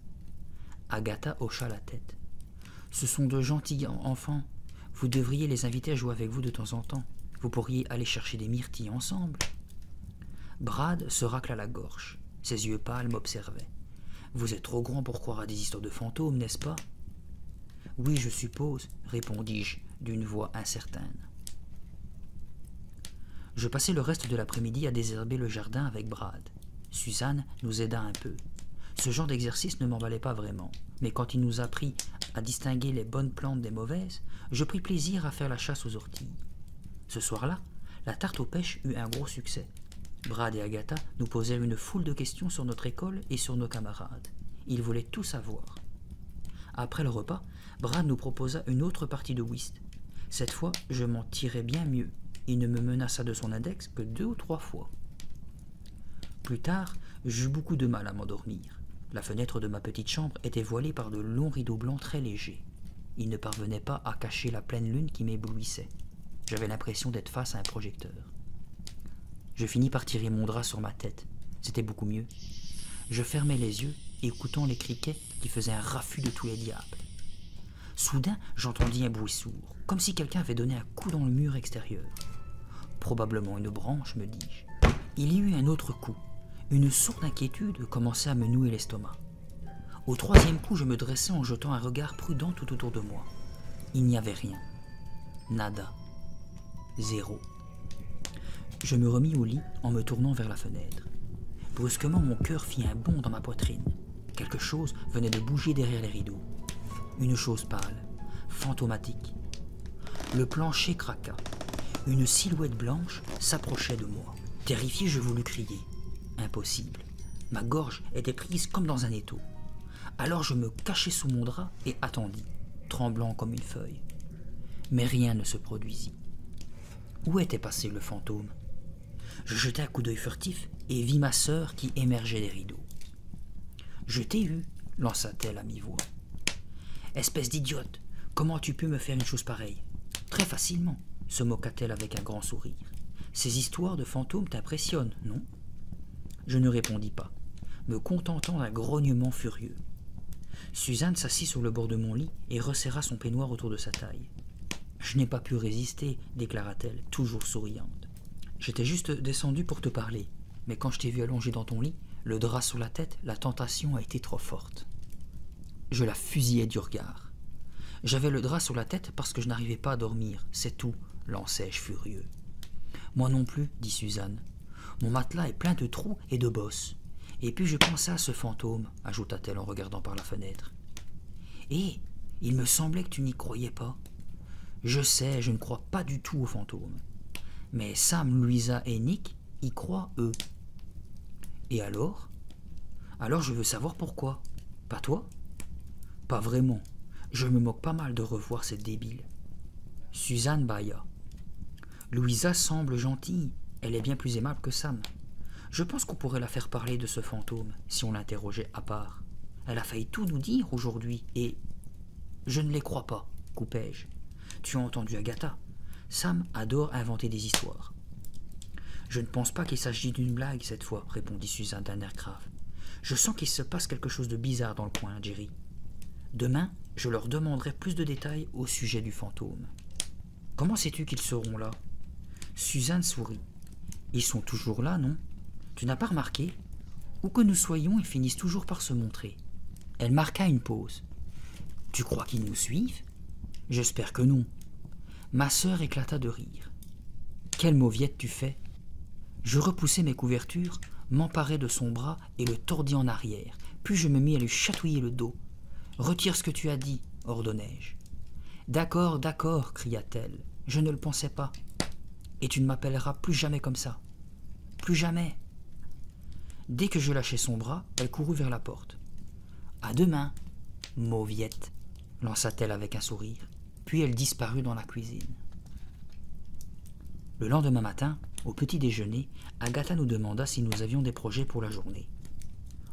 [SPEAKER 1] Agatha hocha la tête. « Ce sont de gentils enfants. Vous devriez les inviter à jouer avec vous de temps en temps. Vous pourriez aller chercher des myrtilles ensemble. » Brad se racla la gorge. Ses yeux pâles m'observaient. « Vous êtes trop grand pour croire à des histoires de fantômes, n'est-ce pas ?»« Oui, je suppose, » répondis-je d'une voix incertaine. Je passai le reste de l'après-midi à désherber le jardin avec Brad. Suzanne nous aida un peu. Ce genre d'exercice ne m'emballait pas vraiment, mais quand il nous apprit à distinguer les bonnes plantes des mauvaises, je pris plaisir à faire la chasse aux orties. Ce soir-là, la tarte aux pêches eut un gros succès. Brad et Agatha nous posèrent une foule de questions sur notre école et sur nos camarades. Ils voulaient tout savoir. Après le repas, Brad nous proposa une autre partie de whist. Cette fois, je m'en tirais bien mieux. Il ne me menaça de son index que 2 ou 3 fois. Plus tard, j'eus beaucoup de mal à m'endormir. La fenêtre de ma petite chambre était voilée par de longs rideaux blancs très légers. Ils ne parvenaient pas à cacher la pleine lune qui m'éblouissait. J'avais l'impression d'être face à un projecteur. Je finis par tirer mon drap sur ma tête. C'était beaucoup mieux. Je fermai les yeux, écoutant les criquets qui faisaient un raffut de tous les diables. Soudain, j'entendis un bruit sourd, comme si quelqu'un avait donné un coup dans le mur extérieur. Probablement une branche, me dis-je. Il y eut un autre coup. Une sourde inquiétude commençait à me nouer l'estomac. Au 3e coup, je me dressai en jetant un regard prudent tout autour de moi. Il n'y avait rien. Nada. Zéro. Je me remis au lit en me tournant vers la fenêtre. Brusquement, mon cœur fit un bond dans ma poitrine. Quelque chose venait de bouger derrière les rideaux. Une chose pâle, fantomatique. Le plancher craqua. Une silhouette blanche s'approchait de moi. Terrifié, je voulus crier. Impossible. Ma gorge était prise comme dans un étau. Alors je me cachai sous mon drap et attendis, tremblant comme une feuille. Mais rien ne se produisit. Où était passé le fantôme? Je jetai un coup d'œil furtif et vis ma sœur qui émergeait des rideaux. « Je t'ai eu, » lança-t-elle à mi-voix. « Espèce d'idiote, comment tu peux me faire une chose pareille? »« Très facilement, » se moqua-t-elle avec un grand sourire. « Ces histoires de fantômes t'impressionnent, non ?» Je ne répondis pas, me contentant d'un grognement furieux. Suzanne s'assit sur le bord de mon lit et resserra son peignoir autour de sa taille. « Je n'ai pas pu résister, » déclara-t-elle, toujours souriante. « J'étais juste descendue pour te parler, mais quand je t'ai vu allongé dans ton lit, le drap sur la tête, la tentation a été trop forte. » Je la fusillai du regard. « J'avais le drap sur la tête parce que je n'arrivais pas à dormir, c'est tout, » lançai-je furieux. « Moi non plus, » dit Suzanne. « Mon matelas est plein de trous et de bosses. Et puis je pensais à ce fantôme, » ajouta-t-elle en regardant par la fenêtre. « Et il me semblait que tu n'y croyais pas. Je sais, je ne crois pas du tout aux fantômes. Mais Sam, Louisa et Nick y croient, eux. » « Et alors ?» Alors je veux savoir pourquoi. Pas toi? Pas vraiment. Je me moque pas mal de revoir cette débile. Suzanne bâilla. Louisa semble gentille. Elle est bien plus aimable que Sam. Je pense qu'on pourrait la faire parler de ce fantôme si on l'interrogeait à part. Elle a failli tout nous dire aujourd'hui et... Je ne les crois pas, coupai-je. Tu as entendu Agatha? Sam adore inventer des histoires. Je ne pense pas qu'il s'agit d'une blague cette fois, répondit Suzanne d'un air grave. Je sens qu'il se passe quelque chose de bizarre dans le coin, Jerry. Demain, je leur demanderai plus de détails au sujet du fantôme. Comment sais-tu qu'ils seront là? Suzanne sourit. Ils sont toujours là, non? Tu n'as pas remarqué? Où que nous soyons, ils finissent toujours par se montrer. Elle marqua une pause. Tu crois qu'ils nous suivent? J'espère que non. Ma sœur éclata de rire. Quelle mauviette tu fais? Je repoussai mes couvertures, m'emparai de son bras et le tordis en arrière, puis je me mis à lui chatouiller le dos. Retire ce que tu as dit, ordonnai-je. D'accord, d'accord, cria-t-elle. Je ne le pensais pas. Et tu ne m'appelleras plus jamais comme ça. Plus jamais. Dès que je lâchai son bras, elle courut vers la porte. À demain, mauviette, lança-t-elle avec un sourire, puis elle disparut dans la cuisine. Le lendemain matin, au petit déjeuner, Agatha nous demanda si nous avions des projets pour la journée.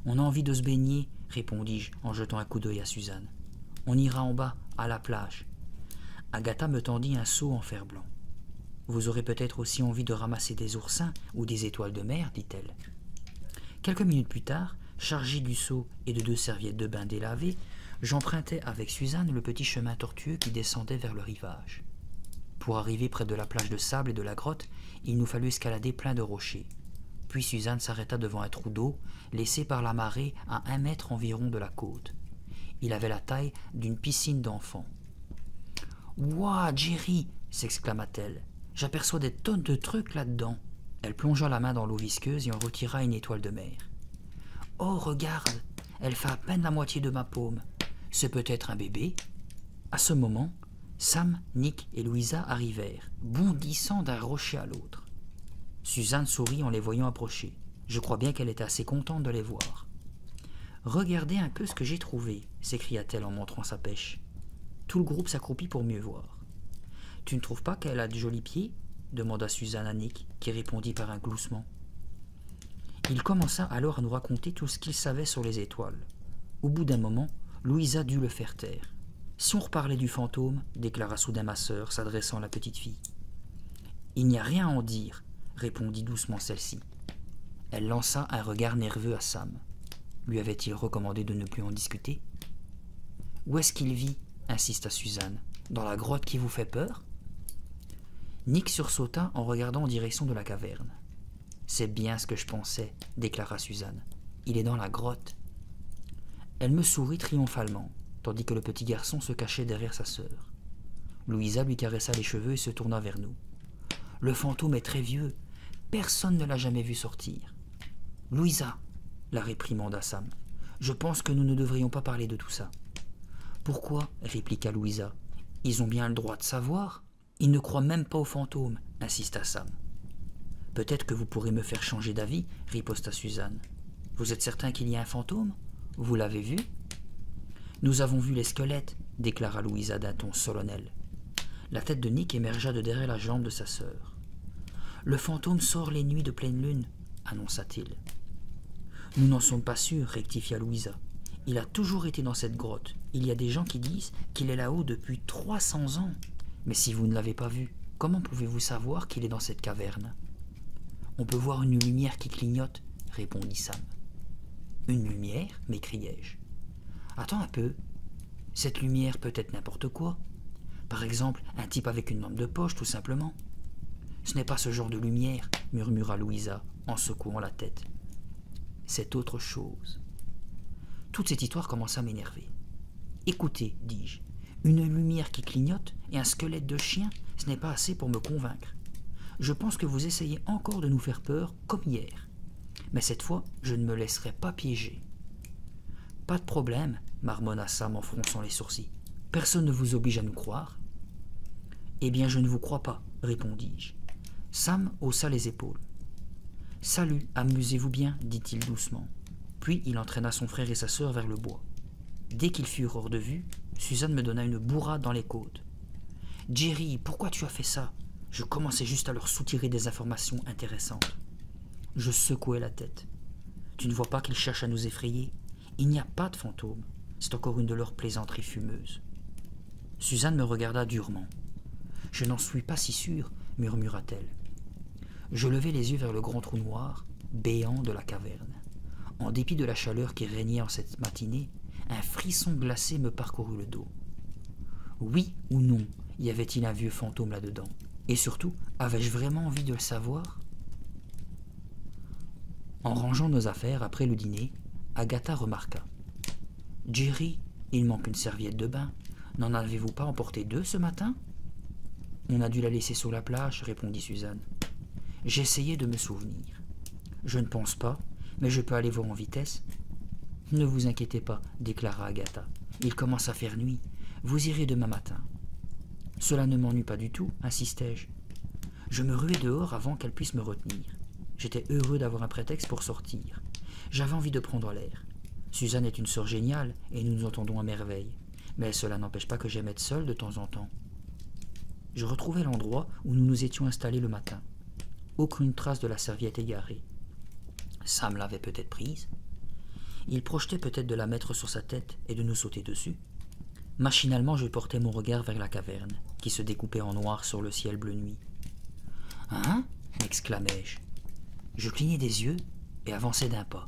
[SPEAKER 1] On a envie de se baigner, répondis-je en jetant un coup d'œil à Suzanne. On ira en bas, à la plage. Agatha me tendit un seau en fer blanc. Vous aurez peut-être aussi envie de ramasser des oursins ou des étoiles de mer, dit-elle. Quelques minutes plus tard, chargé du seau et de 2 serviettes de bain délavées, j'empruntai avec Suzanne le petit chemin tortueux qui descendait vers le rivage. Pour arriver près de la plage de sable et de la grotte, il nous fallut escalader plein de rochers. Puis Suzanne s'arrêta devant un trou d'eau, laissé par la marée à 1 mètre environ de la côte. Il avait la taille d'une piscine d'enfants. « Ouah, Jerry !» s'exclama-t-elle. « J'aperçois des tonnes de trucs là-dedans. » Elle plongea la main dans l'eau visqueuse et en retira une étoile de mer. « Oh, regarde, elle fait à peine la moitié de ma paume. C'est peut-être un bébé ?» À ce moment, Sam, Nick et Louisa arrivèrent, bondissant d'un rocher à l'autre. Suzanne sourit en les voyant approcher. Je crois bien qu'elle était assez contente de les voir. « Regardez un peu ce que j'ai trouvé !» s'écria-t-elle en montrant sa pêche. Tout le groupe s'accroupit pour mieux voir. « Tu ne trouves pas qu'elle a de jolis pieds ?» demanda Suzanne à Nick, qui répondit par un gloussement. Il commença alors à nous raconter tout ce qu'il savait sur les étoiles. Au bout d'un moment, Louisa dut le faire taire. « Si on reparlait du fantôme, déclara soudain ma sœur, s'adressant à la petite fille. « Il n'y a rien à en dire, répondit doucement celle-ci. Elle lança un regard nerveux à Sam. Lui avait-il recommandé de ne plus en discuter? Où est-ce qu'il vit? Insista Suzanne. Dans la grotte qui vous fait peur? Nick sursauta en regardant en direction de la caverne. C'est bien ce que je pensais, déclara Suzanne. Il est dans la grotte. Elle me sourit triomphalement, tandis que le petit garçon se cachait derrière sa sœur. Louisa lui caressa les cheveux et se tourna vers nous. Le fantôme est très vieux. Personne ne l'a jamais vu sortir. Louisa, la réprimanda Sam. Je pense que nous ne devrions pas parler de tout ça. Pourquoi? Répliqua Louisa. Ils ont bien le droit de savoir. Ils ne croient même pas au fantôme, insista Sam. Peut-être que vous pourrez me faire changer d'avis, riposta Suzanne. Vous êtes certain qu'il y a un fantôme? Vous l'avez vu? Nous avons vu les squelettes, déclara Louisa d'un ton solennel. La tête de Nick émergea de derrière la jambe de sa sœur. Le fantôme sort les nuits de pleine lune, annonça-t-il. Nous n'en sommes pas sûrs, rectifia Louisa. Il a toujours été dans cette grotte. Il y a des gens qui disent qu'il est là-haut depuis 300 ans. Mais si vous ne l'avez pas vu, comment pouvez-vous savoir qu'il est dans cette caverne? On peut voir une lumière qui clignote, répondit Sam. Une lumière? M'écriai-je. Attends un peu. Cette lumière peut être n'importe quoi. Par exemple, un type avec une lampe de poche, tout simplement. Ce n'est pas ce genre de lumière, murmura Louisa en secouant la tête. C'est autre chose. Toute cette histoire commença à m'énerver. Écoutez, dis-je, une lumière qui clignote et un squelette de chien, ce n'est pas assez pour me convaincre. Je pense que vous essayez encore de nous faire peur, comme hier. Mais cette fois, je ne me laisserai pas piéger. Pas de problème, marmonna Sam en fronçant les sourcils. Personne ne vous oblige à nous croire. Eh bien, je ne vous crois pas, répondis-je. Sam haussa les épaules. Salut, amusez-vous bien, dit-il doucement. Puis il entraîna son frère et sa sœur vers le bois. Dès qu'ils furent hors de vue, Suzanne me donna une bourrade dans les côtes. « Jerry, pourquoi tu as fait ça ?» Je commençais juste à leur soutirer des informations intéressantes. Je secouais la tête. « Tu ne vois pas qu'ils cherchent à nous effrayer? Il n'y a pas de fantômes. C'est encore une de leurs plaisanteries fumeuses. » Suzanne me regarda durement. « Je n'en suis pas si sûre, murmura-t-elle. » Je levai les yeux vers le grand trou noir, béant de la caverne. En dépit de la chaleur qui régnait en cette matinée, un frisson glacé me parcourut le dos. Oui ou non, y avait-il un vieux fantôme là-dedans? Et surtout, avais-je vraiment envie de le savoir? En rangeant nos affaires après le dîner, Agatha remarqua. « Jerry, il manque une serviette de bain. N'en avez-vous pas emporté 2 ce matin ?»« On a dû la laisser sur la plage, » répondit Suzanne. J'essayais de me souvenir. « Je ne pense pas, mais je peux aller voir en vitesse. »« Ne vous inquiétez pas, » déclara Agatha. « Il commence à faire nuit. Vous irez demain matin. » Cela ne m'ennuie pas du tout, insistai-je. Je me ruai dehors avant qu'elle puisse me retenir. J'étais heureux d'avoir un prétexte pour sortir. J'avais envie de prendre l'air. Suzanne est une sœur géniale et nous nous entendons à merveille. Mais cela n'empêche pas que j'aime être seul de temps en temps. Je retrouvai l'endroit où nous nous étions installés le matin. Aucune trace de la serviette égarée. Sam l'avait peut-être prise. Il projetait peut-être de la mettre sur sa tête et de nous sauter dessus. Machinalement, je portai mon regard vers la caverne, qui se découpait en noir sur le ciel bleu nuit. « Hein » m'exclamai-je. Je clignai des yeux et avançai d'un pas.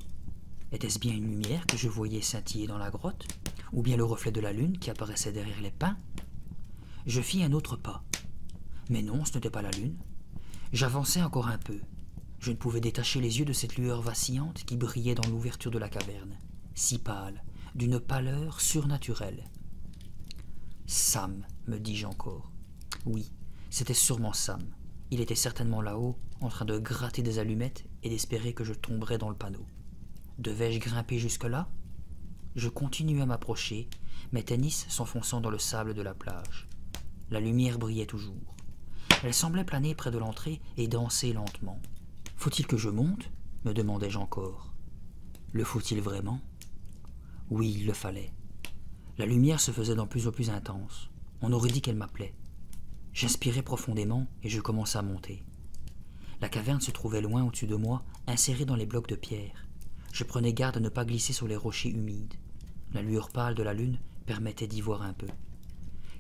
[SPEAKER 1] Était-ce bien une lumière que je voyais scintiller dans la grotte, ou bien le reflet de la lune qui apparaissait derrière les pins? Je fis un autre pas. Mais non, ce n'était pas la lune. J'avançai encore un peu. Je ne pouvais détacher les yeux de cette lueur vacillante qui brillait dans l'ouverture de la caverne, si pâle, d'une pâleur surnaturelle. « Sam, me dis-je encore. Oui, c'était sûrement Sam. Il était certainement là-haut, en train de gratter des allumettes et d'espérer que je tomberais dans le panneau. Devais-je grimper jusque-là? Je continuai à m'approcher, mes tennis s'enfonçant dans le sable de la plage. La lumière brillait toujours. Elle semblait planer près de l'entrée et danser lentement. « Faut-il que je monte ?» me demandai-je encore. Le faut-il vraiment? Oui, il le fallait. La lumière se faisait de plus en plus intense. On aurait dit qu'elle m'appelait. J'inspirai profondément et je commençai à monter. La caverne se trouvait loin au-dessus de moi, insérée dans les blocs de pierre. Je prenais garde à ne pas glisser sur les rochers humides. La lueur pâle de la lune permettait d'y voir un peu.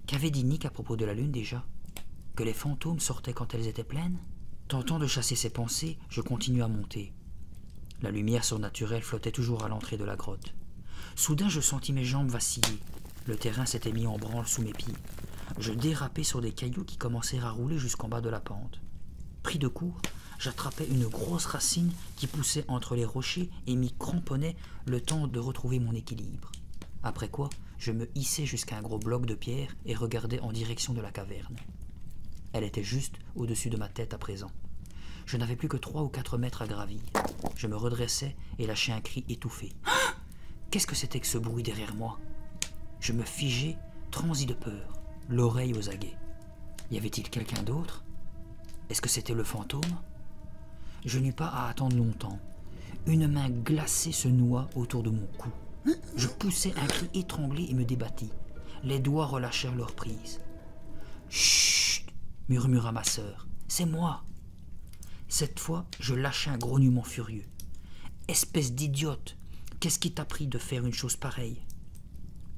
[SPEAKER 1] Qu'avait dit Nick à propos de la lune déjà? Que les fantômes sortaient quand elles étaient pleines? Tentant de chasser ces pensées, je continuai à monter. La lumière surnaturelle flottait toujours à l'entrée de la grotte. Soudain, je sentis mes jambes vaciller. Le terrain s'était mis en branle sous mes pieds. Je dérapai sur des cailloux qui commencèrent à rouler jusqu'en bas de la pente. Pris de court, j'attrapai une grosse racine qui poussait entre les rochers et m'y cramponnait le temps de retrouver mon équilibre. Après quoi, je me hissai jusqu'à un gros bloc de pierre et regardai en direction de la caverne. Elle était juste au-dessus de ma tête à présent. Je n'avais plus que 3 ou 4 mètres à gravir. Je me redressai et lâchai un cri étouffé. Qu'est-ce que c'était que ce bruit derrière moi? Je me figeai, transi de peur, l'oreille aux aguets. Y avait-il quelqu'un d'autre? Est-ce que c'était le fantôme? Je n'eus pas à attendre longtemps. Une main glacée se noua autour de mon cou. Je poussai un cri étranglé et me débattis. Les doigts relâchèrent leur prise. « Chut !» murmura ma sœur. « C'est moi !» Cette fois, je lâchai un grognement furieux. « Espèce d'idiote! Qu'est-ce qui t'a pris de faire une chose pareille? »«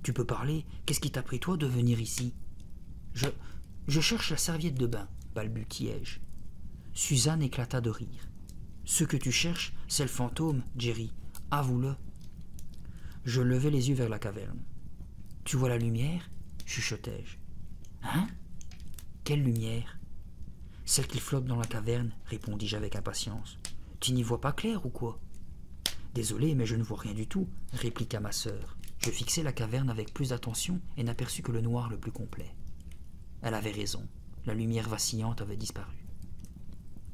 [SPEAKER 1] Tu peux parler? Qu'est-ce qui t'a pris toi de venir ici ?»« Je cherche la serviette de bain, » balbutiai-je. Suzanne éclata de rire. « Ce que tu cherches, c'est le fantôme, Jerry. Avoue-le. » Je levai les yeux vers la caverne. « Tu vois la lumière ?» chuchotai-je. « Hein? Quelle lumière? »« Celle qui flotte dans la caverne, » répondis-je avec impatience. « Tu n'y vois pas clair ou quoi? »« Désolé, mais je ne vois rien du tout, » répliqua ma sœur. Je fixai la caverne avec plus d'attention et n'aperçus que le noir le plus complet. Elle avait raison, la lumière vacillante avait disparu.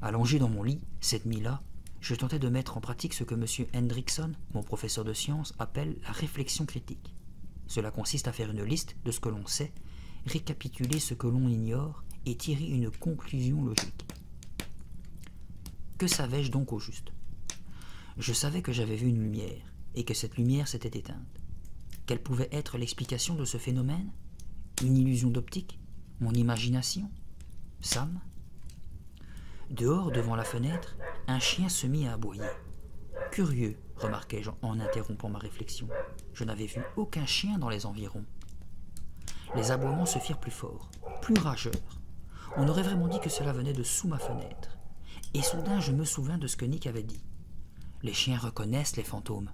[SPEAKER 1] Allongé dans mon lit, cette nuit-là, je tentais de mettre en pratique ce que M. Hendrickson, mon professeur de sciences, appelle la réflexion critique. Cela consiste à faire une liste de ce que l'on sait, récapituler ce que l'on ignore et tirer une conclusion logique. Que savais-je donc au juste? Je savais que j'avais vu une lumière, et que cette lumière s'était éteinte. Quelle pouvait être l'explication de ce phénomène? Une illusion d'optique? Mon imagination? Sam? Dehors, devant la fenêtre, un chien se mit à aboyer. Curieux, remarquai-je en interrompant ma réflexion. Je n'avais vu aucun chien dans les environs. Les aboiements se firent plus forts, plus rageurs. On aurait vraiment dit que cela venait de sous ma fenêtre. Et soudain, je me souvins de ce que Nick avait dit. Les chiens reconnaissent les fantômes.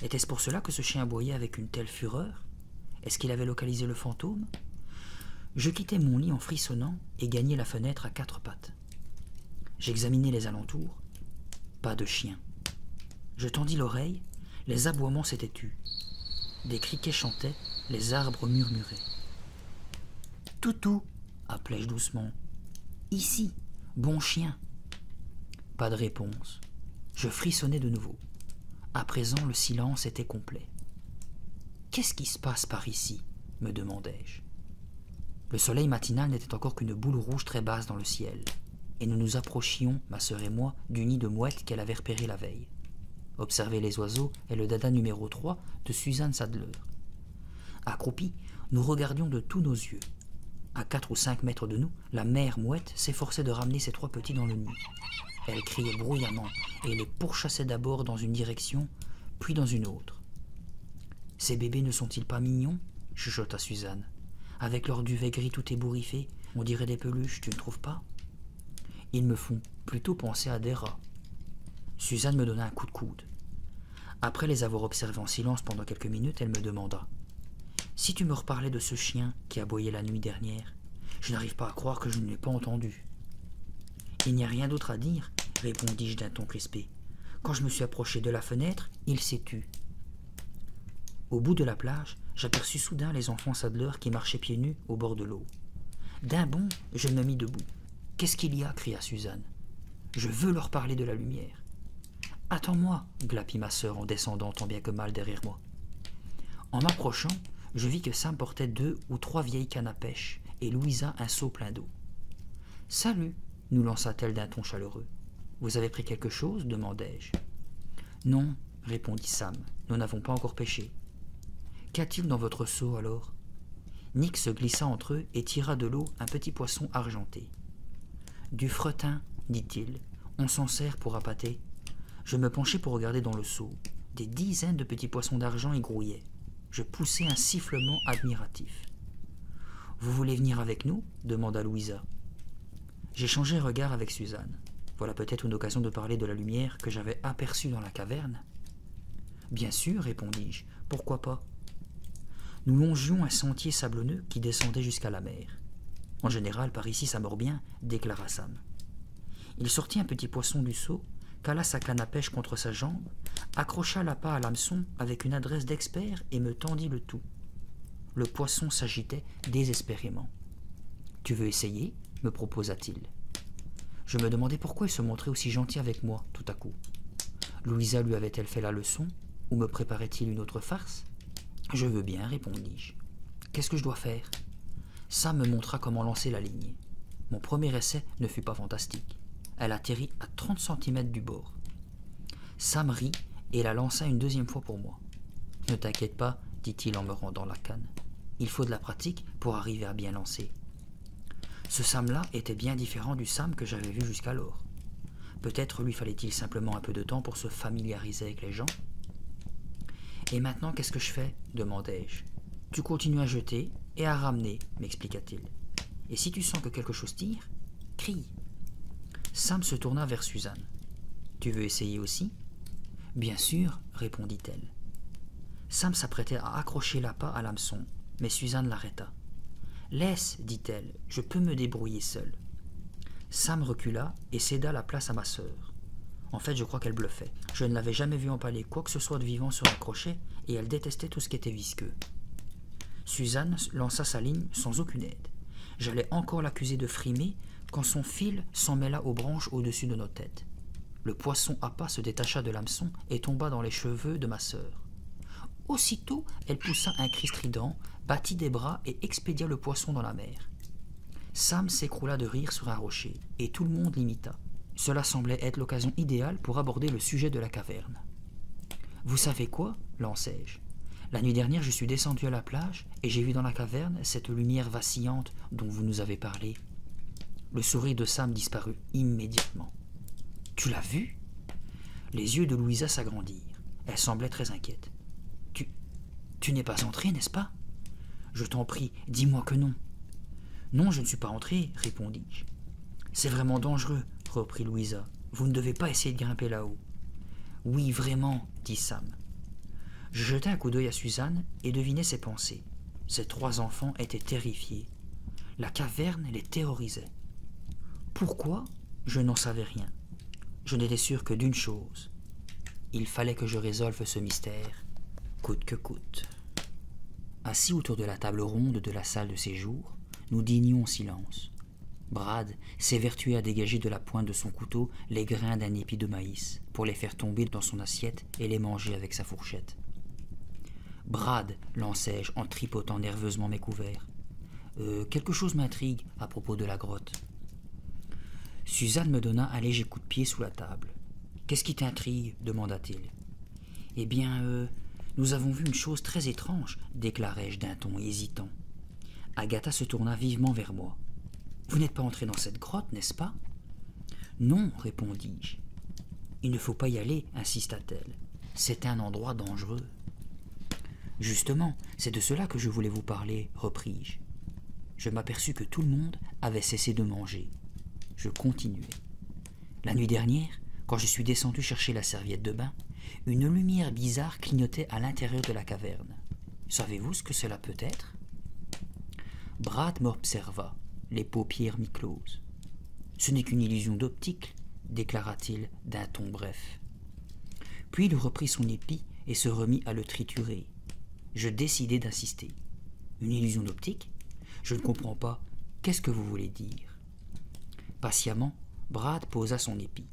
[SPEAKER 1] Était-ce pour cela que ce chien aboyait avec une telle fureur? Est-ce qu'il avait localisé le fantôme? Je quittai mon lit en frissonnant et gagnai la fenêtre à 4 pattes. J'examinai les alentours. Pas de chien. Je tendis l'oreille, les aboiements s'étaient tus. Des criquets chantaient, les arbres murmuraient. « Toutou !» appelai-je doucement. « Ici, bon chien !» Pas de réponse. Je frissonnai de nouveau. À présent, le silence était complet. « Qu'est-ce qui se passe par ici ?» me demandai-je. Le soleil matinal n'était encore qu'une boule rouge très basse dans le ciel, et nous nous approchions, ma sœur et moi, du nid de mouettes qu'elle avait repéré la veille. Observer les oiseaux est le dada numéro 3 de Suzanne Sadler. Accroupis, nous regardions de tous nos yeux. À 4 ou 5 mètres de nous, la mère mouette s'efforçait de ramener ses 3 petits dans le nid. Elle criait bruyamment et les pourchassait d'abord dans une direction, puis dans une autre. « Ces bébés ne sont-ils pas mignons ?» chuchota Suzanne. « Avec leur duvet gris tout ébouriffé, on dirait des peluches, tu ne trouves pas ? Ils me font plutôt penser à des rats. » Suzanne me donna un coup de coude. Après les avoir observés en silence pendant quelques minutes, elle me demanda « Si tu me reparlais de ce chien qui aboyait la nuit dernière, je n'arrive pas à croire que je ne l'ai pas entendu. » « Il n'y a rien d'autre à dire, répondis-je d'un ton crispé. Quand je me suis approché de la fenêtre, il s'est tu. Au bout de la plage, j'aperçus soudain les enfants Sadler qui marchaient pieds nus au bord de l'eau. D'un bond, je me mis debout. « Qu'est-ce qu'il y a » cria Suzanne. « Je veux leur parler de la lumière. »« Attends-moi » glapit ma sœur en descendant tant bien que mal derrière moi. En m'approchant, je vis que Sam portait 2 ou 3 vieilles cannes à pêche et Louisa un seau plein d'eau. « Salut » nous lança-t-elle d'un ton chaleureux. « Vous avez pris quelque chose » demandai-je. « Non » répondit Sam, « nous n'avons pas encore pêché. »« Qu'a-t-il dans votre seau alors ?» Nick se glissa entre eux et tira de l'eau un petit poisson argenté. « Du fretin, dit-il, on s'en sert pour appâter. » Je me penchai pour regarder dans le seau. Des dizaines de petits poissons d'argent y grouillaient. Je poussai un sifflement admiratif. « Vous voulez venir avec nous » demanda Louisa. J'échangeai regard avec Suzanne. Voilà peut-être une occasion de parler de la lumière que j'avais aperçue dans la caverne. « Bien sûr, répondis-je, pourquoi pas ?» Nous longions un sentier sablonneux qui descendait jusqu'à la mer. « En général, par ici ça mord bien, » déclara Sam. Il sortit un petit poisson du seau, cala sa canne à pêche contre sa jambe, accrocha l'appât à l'hameçon avec une adresse d'expert et me tendit le tout. Le poisson s'agitait désespérément. « Tu veux essayer ?» me proposa-t-il. Je me demandais pourquoi il se montrait aussi gentil avec moi, tout à coup. Louisa lui avait-elle fait la leçon, ou me préparait-il une autre farce? Je veux bien, répondis-je. Qu'est-ce que je dois faire? Sam me montra comment lancer la ligne. Mon premier essai ne fut pas fantastique. Elle atterrit à 30 cm du bord. Sam rit et la lança une deuxième fois pour moi. Ne t'inquiète pas, dit-il en me rendant la canne. Il faut de la pratique pour arriver à bien lancer. Ce Sam-là était bien différent du Sam que j'avais vu jusqu'alors. Peut-être lui fallait-il simplement un peu de temps pour se familiariser avec les gens. « Et maintenant, qu'est-ce que je fais ?» demandai-je. « Tu continues à jeter et à ramener, » m'expliqua-t-il. « Et si tu sens que quelque chose tire, crie. » Sam se tourna vers Suzanne. « Tu veux essayer aussi ?»« Bien sûr, » répondit-elle. Sam s'apprêtait à accrocher l'appât à l'hameçon, mais Suzanne l'arrêta. « Laisse, dit-elle, je peux me débrouiller seule. » Sam recula et céda la place à ma sœur. En fait, je crois qu'elle bluffait. Je ne l'avais jamais vue empaler quoi que ce soit de vivant sur un crochet et elle détestait tout ce qui était visqueux. Suzanne lança sa ligne sans aucune aide. J'allais encore l'accuser de frimer quand son fil s'en mêla aux branches au-dessus de nos têtes. Le poisson appât se détacha de l'hameçon et tomba dans les cheveux de ma sœur. Aussitôt, elle poussa un cri strident, battit des bras et expédia le poisson dans la mer. Sam s'écroula de rire sur un rocher, et tout le monde l'imita. Cela semblait être l'occasion idéale pour aborder le sujet de la caverne. « Vous savez quoi, lançai-je. La nuit dernière, je suis descendu à la plage et j'ai vu dans la caverne cette lumière vacillante dont vous nous avez parlé. Le sourire de Sam disparut immédiatement. Tu l'as vu? Les yeux de Louisa s'agrandirent. Elle semblait très inquiète. Tu n'es pas entré, n'est-ce pas? Je t'en prie, dis-moi que non. Non, je ne suis pas entré, répondis-je. C'est vraiment dangereux, reprit Louisa. Vous ne devez pas essayer de grimper là-haut. Oui, vraiment, dit Sam. Je jetai un coup d'œil à Suzanne et devinai ses pensées. Ces 3 enfants étaient terrifiés. La caverne les terrorisait. Pourquoi? Je n'en savais rien. Je n'étais sûr que d'une chose. Il fallait que je résolve ce mystère, coûte que coûte. Assis autour de la table ronde de la salle de séjour, nous dînions en silence. Brad s'évertuait à dégager de la pointe de son couteau les grains d'un épi de maïs pour les faire tomber dans son assiette et les manger avec sa fourchette. Brad, lançai-je en tripotant nerveusement mes couverts. Quelque chose m'intrigue à propos de la grotte. Suzanne me donna un léger coup de pied sous la table. Qu'est-ce qui t'intrigue? Demanda-t-il. Eh bien, nous avons vu une chose très étrange, déclarai-je d'un ton hésitant. Agatha se tourna vivement vers moi. Vous n'êtes pas entré dans cette grotte, n'est-ce pas? Non, répondis-je. Il ne faut pas y aller, insista-t-elle. C'est un endroit dangereux. Justement, c'est de cela que je voulais vous parler, repris-je. Je m'aperçus que tout le monde avait cessé de manger. Je continuai. La nuit dernière, quand je suis descendu chercher la serviette de bain, une lumière bizarre clignotait à l'intérieur de la caverne. Savez-vous ce que cela peut être? Brad m'observa, les paupières mi-closes. Ce n'est qu'une illusion d'optique, déclara-t-il d'un ton bref. Puis il reprit son épi et se remit à le triturer. Je décidai d'insister. Une illusion d'optique? Je ne comprends pas. Qu'est-ce que vous voulez dire? Patiemment, Brad posa son épi.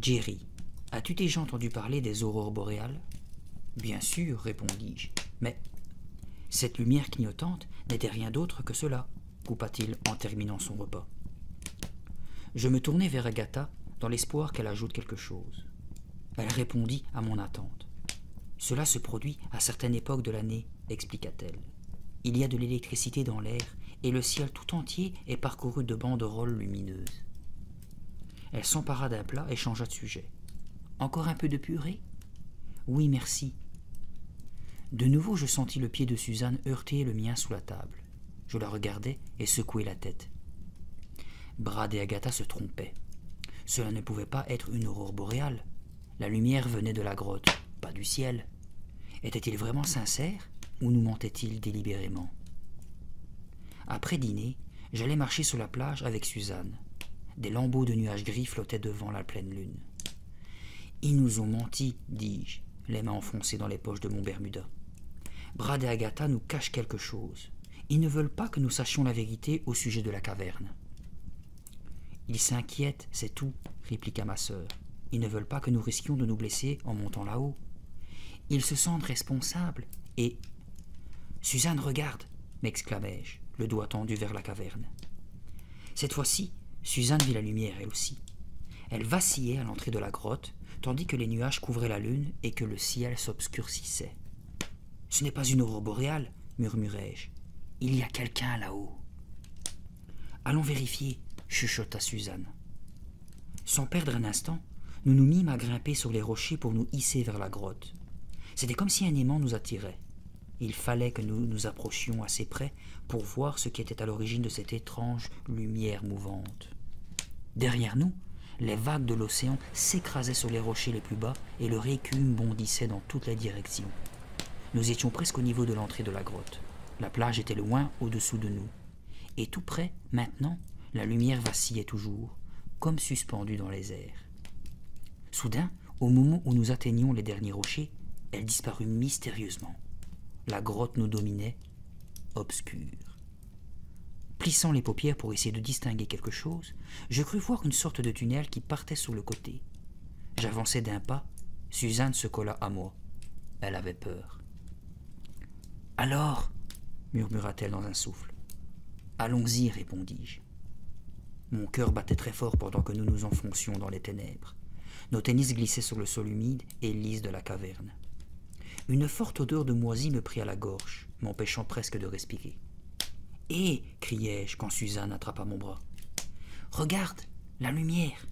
[SPEAKER 1] Jerry, as-tu déjà entendu parler des aurores boréales? Bien sûr, répondis-je, mais cette lumière clignotante n'était rien d'autre que cela, coupa-t-il en terminant son repas. Je me tournai vers Agatha dans l'espoir qu'elle ajoute quelque chose. Elle répondit à mon attente. Cela se produit à certaines époques de l'année, expliqua-t-elle. Il y a de l'électricité dans l'air et le ciel tout entier est parcouru de banderoles lumineuses. Elle s'empara d'un plat et changea de sujet. Encore un peu de purée? Oui, merci. De nouveau, je sentis le pied de Suzanne heurter le mien sous la table. Je la regardai et secouai la tête. Brad et Agatha se trompaient. Cela ne pouvait pas être une aurore boréale. La lumière venait de la grotte, pas du ciel. Était-il vraiment sincère ou nous mentait-il délibérément? Après dîner, j'allais marcher sur la plage avec Suzanne. Des lambeaux de nuages gris flottaient devant la pleine lune. « Ils nous ont menti, dis-je, les mains enfoncées dans les poches de mon Bermuda. Brad et Agatha nous cachent quelque chose. Ils ne veulent pas que nous sachions la vérité au sujet de la caverne. »« Ils s'inquiètent, c'est tout, » répliqua ma sœur. « Ils ne veulent pas que nous risquions de nous blesser en montant là-haut. Ils se sentent responsables et... »« Suzanne, regarde !» m'exclamai-je, le doigt tendu vers la caverne. Cette fois-ci, Suzanne vit la lumière, elle aussi. Elle vacillait à l'entrée de la grotte, tandis que les nuages couvraient la lune et que le ciel s'obscurcissait. « Ce n'est pas une aurore boréale, murmurai-je. Il y a quelqu'un là-haut. »« Allons vérifier, » chuchota Suzanne. Sans perdre un instant, nous nous mîmes à grimper sur les rochers pour nous hisser vers la grotte. C'était comme si un aimant nous attirait. Il fallait que nous nous approchions assez près pour voir ce qui était à l'origine de cette étrange lumière mouvante. Derrière nous, les vagues de l'océan s'écrasaient sur les rochers les plus bas et leur écume bondissait dans toutes les directions. Nous étions presque au niveau de l'entrée de la grotte. La plage était loin au-dessous de nous. Et tout près, maintenant, la lumière vacillait toujours, comme suspendue dans les airs. Soudain, au moment où nous atteignions les derniers rochers, elle disparut mystérieusement. La grotte nous dominait, obscure. Plissant les paupières pour essayer de distinguer quelque chose, je crus voir une sorte de tunnel qui partait sur le côté. J'avançai d'un pas, Suzanne se colla à moi. Elle avait peur. « Alors » murmura-t-elle dans un souffle. « Allons-y, répondis-je. Mon cœur battait très fort pendant que nous nous enfoncions dans les ténèbres. Nos tennis glissaient sur le sol humide et lisse de la caverne. Une forte odeur de moisi me prit à la gorge, m'empêchant presque de respirer. « Hé !» criai-je quand Suzanne attrapa mon bras. « Regarde, la lumière !»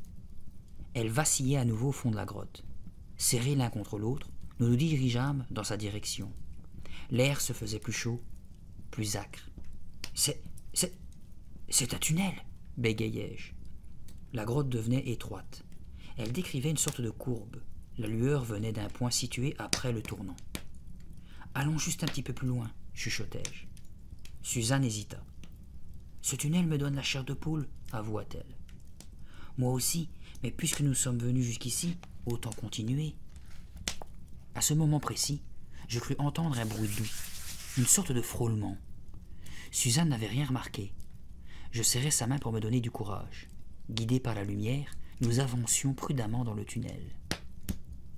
[SPEAKER 1] Elle vacillait à nouveau au fond de la grotte. Serrés l'un contre l'autre, nous nous dirigeâmes dans sa direction. L'air se faisait plus chaud, plus acre. « C'est un tunnel !» bégayai-je. La grotte devenait étroite. Elle décrivait une sorte de courbe. La lueur venait d'un point situé après le tournant. « Allons juste un petit peu plus loin, » chuchotai-je. Suzanne hésita. « Ce tunnel me donne la chair de poule, » avoua-t-elle. « Moi aussi, mais puisque nous sommes venus jusqu'ici, autant continuer. » À ce moment précis, je crus entendre un bruit doux, une sorte de frôlement. Suzanne n'avait rien remarqué. Je serrai sa main pour me donner du courage. Guidés par la lumière, nous avancions prudemment dans le tunnel.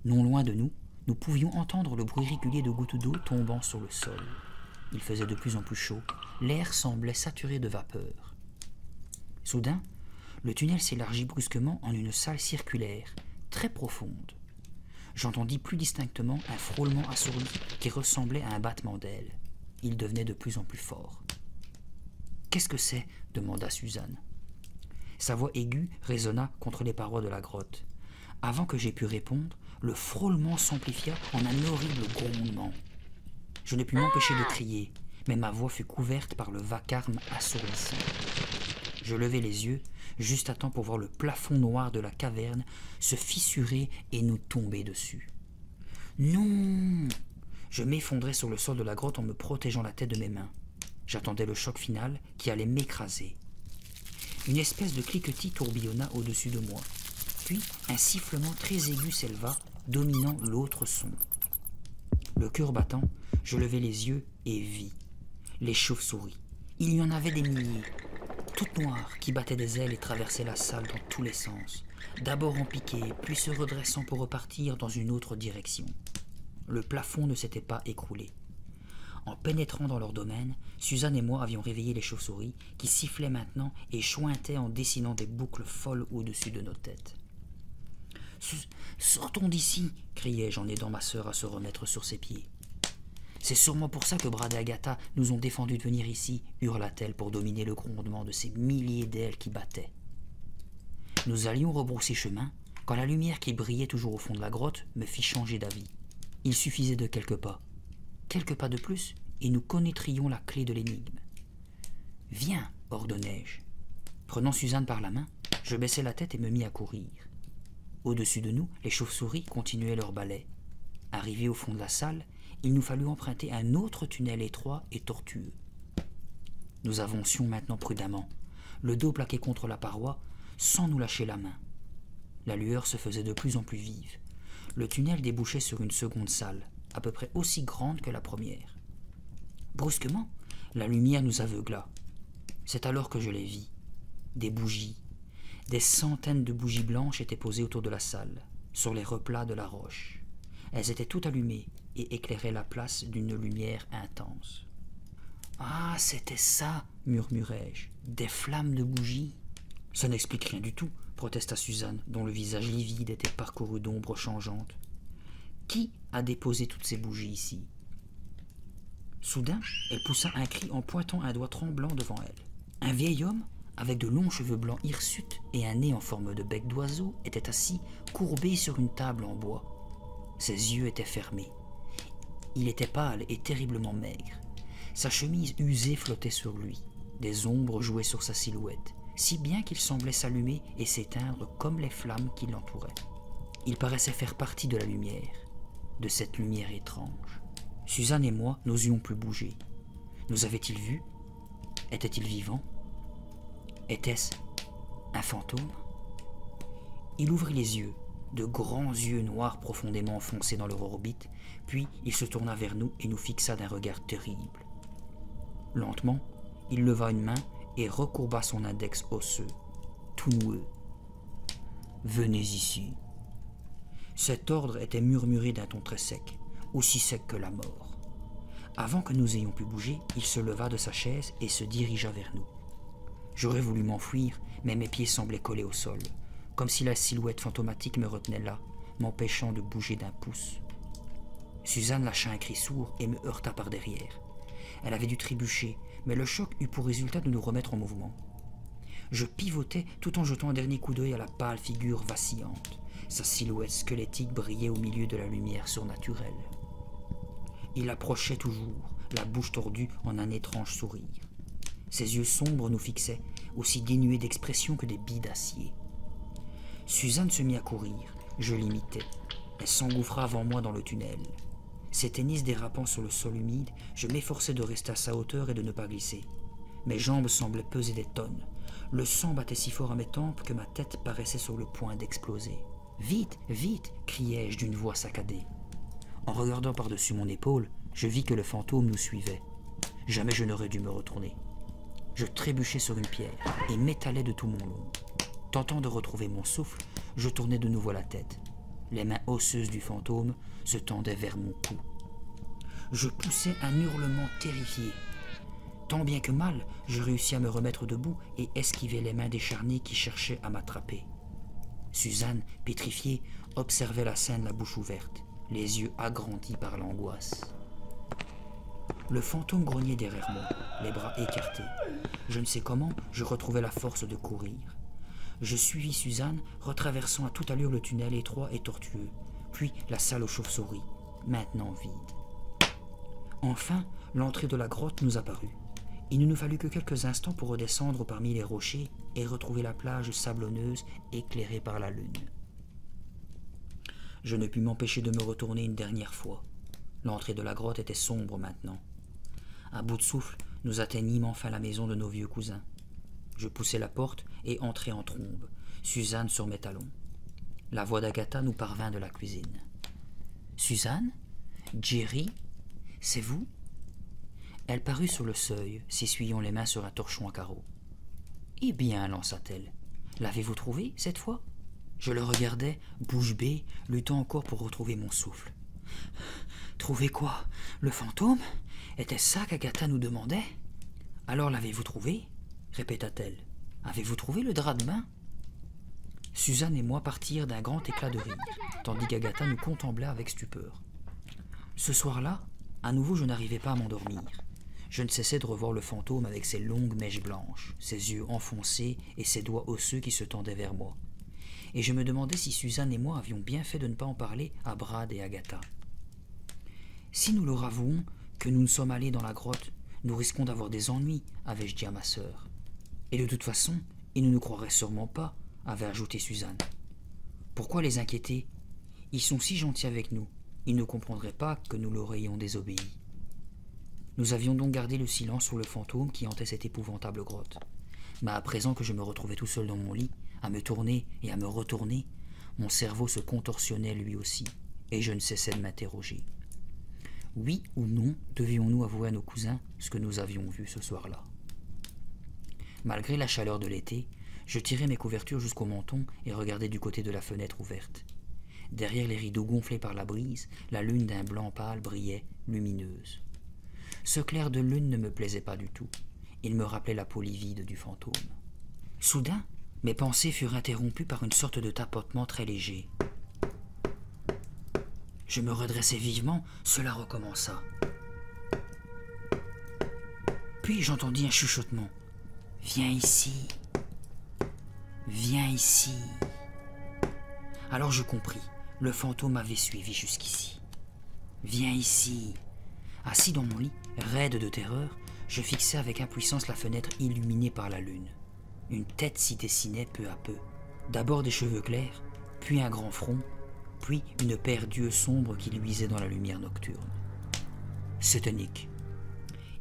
[SPEAKER 1] Non loin de nous, nous pouvions entendre le bruit régulier de gouttes d'eau tombant sur le sol. Il faisait de plus en plus chaud, l'air semblait saturé de vapeur. Soudain, le tunnel s'élargit brusquement en une salle circulaire, très profonde. J'entendis plus distinctement un frôlement assourdi qui ressemblait à un battement d'ailes. Il devenait de plus en plus fort. « Qu'est-ce que c'est » demanda Suzanne. Sa voix aiguë résonna contre les parois de la grotte. Avant que j'aie pu répondre, le frôlement s'amplifia en un horrible grondement. Je ne pus m'empêcher de crier, mais ma voix fut couverte par le vacarme assourdissant. Je levai les yeux, juste à temps pour voir le plafond noir de la caverne se fissurer et nous tomber dessus. Non ! Je m'effondrai sur le sol de la grotte en me protégeant la tête de mes mains. J'attendais le choc final qui allait m'écraser. Une espèce de cliquetis tourbillonna au-dessus de moi. Puis un sifflement très aigu s'éleva, dominant l'autre son. Le cœur battant, je levai les yeux et vis les chauves-souris. Il y en avait des milliers, toutes noires, qui battaient des ailes et traversaient la salle dans tous les sens, d'abord en piqué, puis se redressant pour repartir dans une autre direction. Le plafond ne s'était pas écroulé. En pénétrant dans leur domaine, Suzanne et moi avions réveillé les chauves-souris qui sifflaient maintenant et chointaient en dessinant des boucles folles au-dessus de nos têtes. « Sortons d'ici !» criai-je en aidant ma sœur à se remettre sur ses pieds. « C'est sûrement pour ça que Brad et Agatha nous ont défendu de venir ici » hurla-t-elle pour dominer le grondement de ces milliers d'ailes qui battaient. Nous allions rebrousser chemin quand la lumière qui brillait toujours au fond de la grotte me fit changer d'avis. Il suffisait de quelques pas de plus, et nous connaîtrions la clé de l'énigme. « Viens !» ordonnai-je. Prenant Suzanne par la main, je baissai la tête et me mis à courir. Au-dessus de nous, les chauves-souris continuaient leur balai. Arrivés au fond de la salle, il nous fallut emprunter un autre tunnel étroit et tortueux. Nous avancions maintenant prudemment, le dos plaqué contre la paroi, sans nous lâcher la main. La lueur se faisait de plus en plus vive. Le tunnel débouchait sur une seconde salle, à peu près aussi grande que la première. Brusquement, la lumière nous aveugla. C'est alors que je les vis. Des bougies. Des centaines de bougies blanches étaient posées autour de la salle, sur les replats de la roche. Elles étaient toutes allumées et éclairaient la place d'une lumière intense. « Ah, c'était ça !» murmurai-je. « Des flammes de bougies !»« Ça n'explique rien du tout !» protesta Suzanne, dont le visage livide était parcouru d'ombres changeantes. « Qui a déposé toutes ces bougies ici ?» Soudain, elle poussa un cri en pointant un doigt tremblant devant elle. Un vieil homme, avec de longs cheveux blancs hirsutes et un nez en forme de bec d'oiseau, était assis, courbé sur une table en bois. Ses yeux étaient fermés. Il était pâle et terriblement maigre. Sa chemise usée flottait sur lui. Des ombres jouaient sur sa silhouette, si bien qu'il semblait s'allumer et s'éteindre comme les flammes qui l'entouraient. Il paraissait faire partie de la lumière, de cette lumière étrange. Suzanne et moi n'osions plus bouger. Nous avait-il vus? Était-il vivant? Était-ce un fantôme? Il ouvrit les yeux, de grands yeux noirs profondément enfoncés dans leur orbite, puis il se tourna vers nous et nous fixa d'un regard terrible. Lentement, il leva une main et recourba son index osseux, tout noueux. « Venez ici. » Cet ordre était murmuré d'un ton très sec, aussi sec que la mort. Avant que nous ayons pu bouger, il se leva de sa chaise et se dirigea vers nous. J'aurais voulu m'enfuir, mais mes pieds semblaient collés au sol. comme si la silhouette fantomatique me retenait là, m'empêchant de bouger d'un pouce. Suzanne lâcha un cri sourd et me heurta par derrière. Elle avait dû trébucher, mais le choc eut pour résultat de nous remettre en mouvement. Je pivotais tout en jetant un dernier coup d'œil à la pâle figure vacillante. Sa silhouette squelettique brillait au milieu de la lumière surnaturelle. Il approchait toujours, la bouche tordue en un étrange sourire. Ses yeux sombres nous fixaient, aussi dénués d'expression que des billes d'acier. Suzanne se mit à courir, je l'imitais. Elle s'engouffra avant moi dans le tunnel. Ses tennis dérapant sur le sol humide, je m'efforçais de rester à sa hauteur et de ne pas glisser. Mes jambes semblaient peser des tonnes. Le sang battait si fort à mes tempes que ma tête paraissait sur le point d'exploser. « Vite, vite !» criai-je d'une voix saccadée. En regardant par-dessus mon épaule, je vis que le fantôme nous suivait. Jamais je n'aurais dû me retourner. Je trébuchai sur une pierre et m'étalai de tout mon long. Tentant de retrouver mon souffle, je tournai de nouveau la tête. Les mains osseuses du fantôme se tendaient vers mon cou. Je poussai un hurlement terrifié. Tant bien que mal, je réussis à me remettre debout et esquiver les mains décharnées qui cherchaient à m'attraper. Suzanne, pétrifiée, observait la scène la bouche ouverte, les yeux agrandis par l'angoisse. Le fantôme grognait derrière moi, les bras écartés. Je ne sais comment, je retrouvai la force de courir. Je suivis Suzanne, retraversant à toute allure le tunnel étroit et tortueux, puis la salle aux chauves-souris, maintenant vide. Enfin, l'entrée de la grotte nous apparut. Il ne nous fallut que quelques instants pour redescendre parmi les rochers et retrouver la plage sablonneuse éclairée par la lune. Je ne pus m'empêcher de me retourner une dernière fois. L'entrée de la grotte était sombre maintenant. À bout de souffle, nous atteignîmes enfin la maison de nos vieux cousins. Je poussai la porte et entrai en trombe, Suzanne sur mes talons. La voix d'Agatha nous parvint de la cuisine. « Suzanne ? Jerry ? C'est vous ?» Elle parut sur le seuil, s'essuyant les mains sur un torchon à carreaux. « Eh bien, lança-t-elle, l'avez-vous trouvé, cette fois ?» Je le regardais, bouche bée, luttant encore pour retrouver mon souffle. « Trouver quoi? Le fantôme? Était-ce ça qu'Agatha nous demandait? »« Alors l'avez-vous trouvé ?» répéta-t-elle. « Avez-vous trouvé le drap de bain ?» Suzanne et moi partirent d'un grand éclat de rire, tandis qu'Agatha nous contemplait avec stupeur. Ce soir-là, à nouveau je n'arrivais pas à m'endormir. Je ne cessais de revoir le fantôme avec ses longues mèches blanches, ses yeux enfoncés et ses doigts osseux qui se tendaient vers moi. Et je me demandais si Suzanne et moi avions bien fait de ne pas en parler à Brad et Agatha. « Si nous leur avouons que nous ne sommes allés dans la grotte, nous risquons d'avoir des ennuis, avais-je dit à ma sœur. Et de toute façon, ils ne nous croiraient sûrement pas, avait ajouté Suzanne. Pourquoi les inquiéter? Ils sont si gentils avec nous, ils ne comprendraient pas que nous leur ayons désobéi. Nous avions donc gardé le silence sur le fantôme qui hantait cette épouvantable grotte. Mais à présent que je me retrouvais tout seul dans mon lit, à me tourner et à me retourner, mon cerveau se contorsionnait lui aussi, et je ne cessais de m'interroger. Oui ou non devions-nous avouer à nos cousins ce que nous avions vu ce soir-là? Malgré la chaleur de l'été, je tirai mes couvertures jusqu'au menton et regardai du côté de la fenêtre ouverte. Derrière les rideaux gonflés par la brise, la lune d'un blanc pâle brillait, lumineuse. Ce clair de lune ne me plaisait pas du tout. Il me rappelait la peau livide du fantôme. Soudain, mes pensées furent interrompues par une sorte de tapotement très léger. Je me redressai vivement, cela recommença. Puis j'entendis un chuchotement. « Viens ici. Viens ici. » Alors je compris, le fantôme m'avait suivi jusqu'ici. « Viens ici. » Assis dans mon lit, raide de terreur, je fixais avec impuissance la fenêtre illuminée par la lune. Une tête s'y dessinait peu à peu. D'abord des cheveux clairs, puis un grand front, puis une paire d'yeux sombres qui luisaient dans la lumière nocturne. C'était Nick.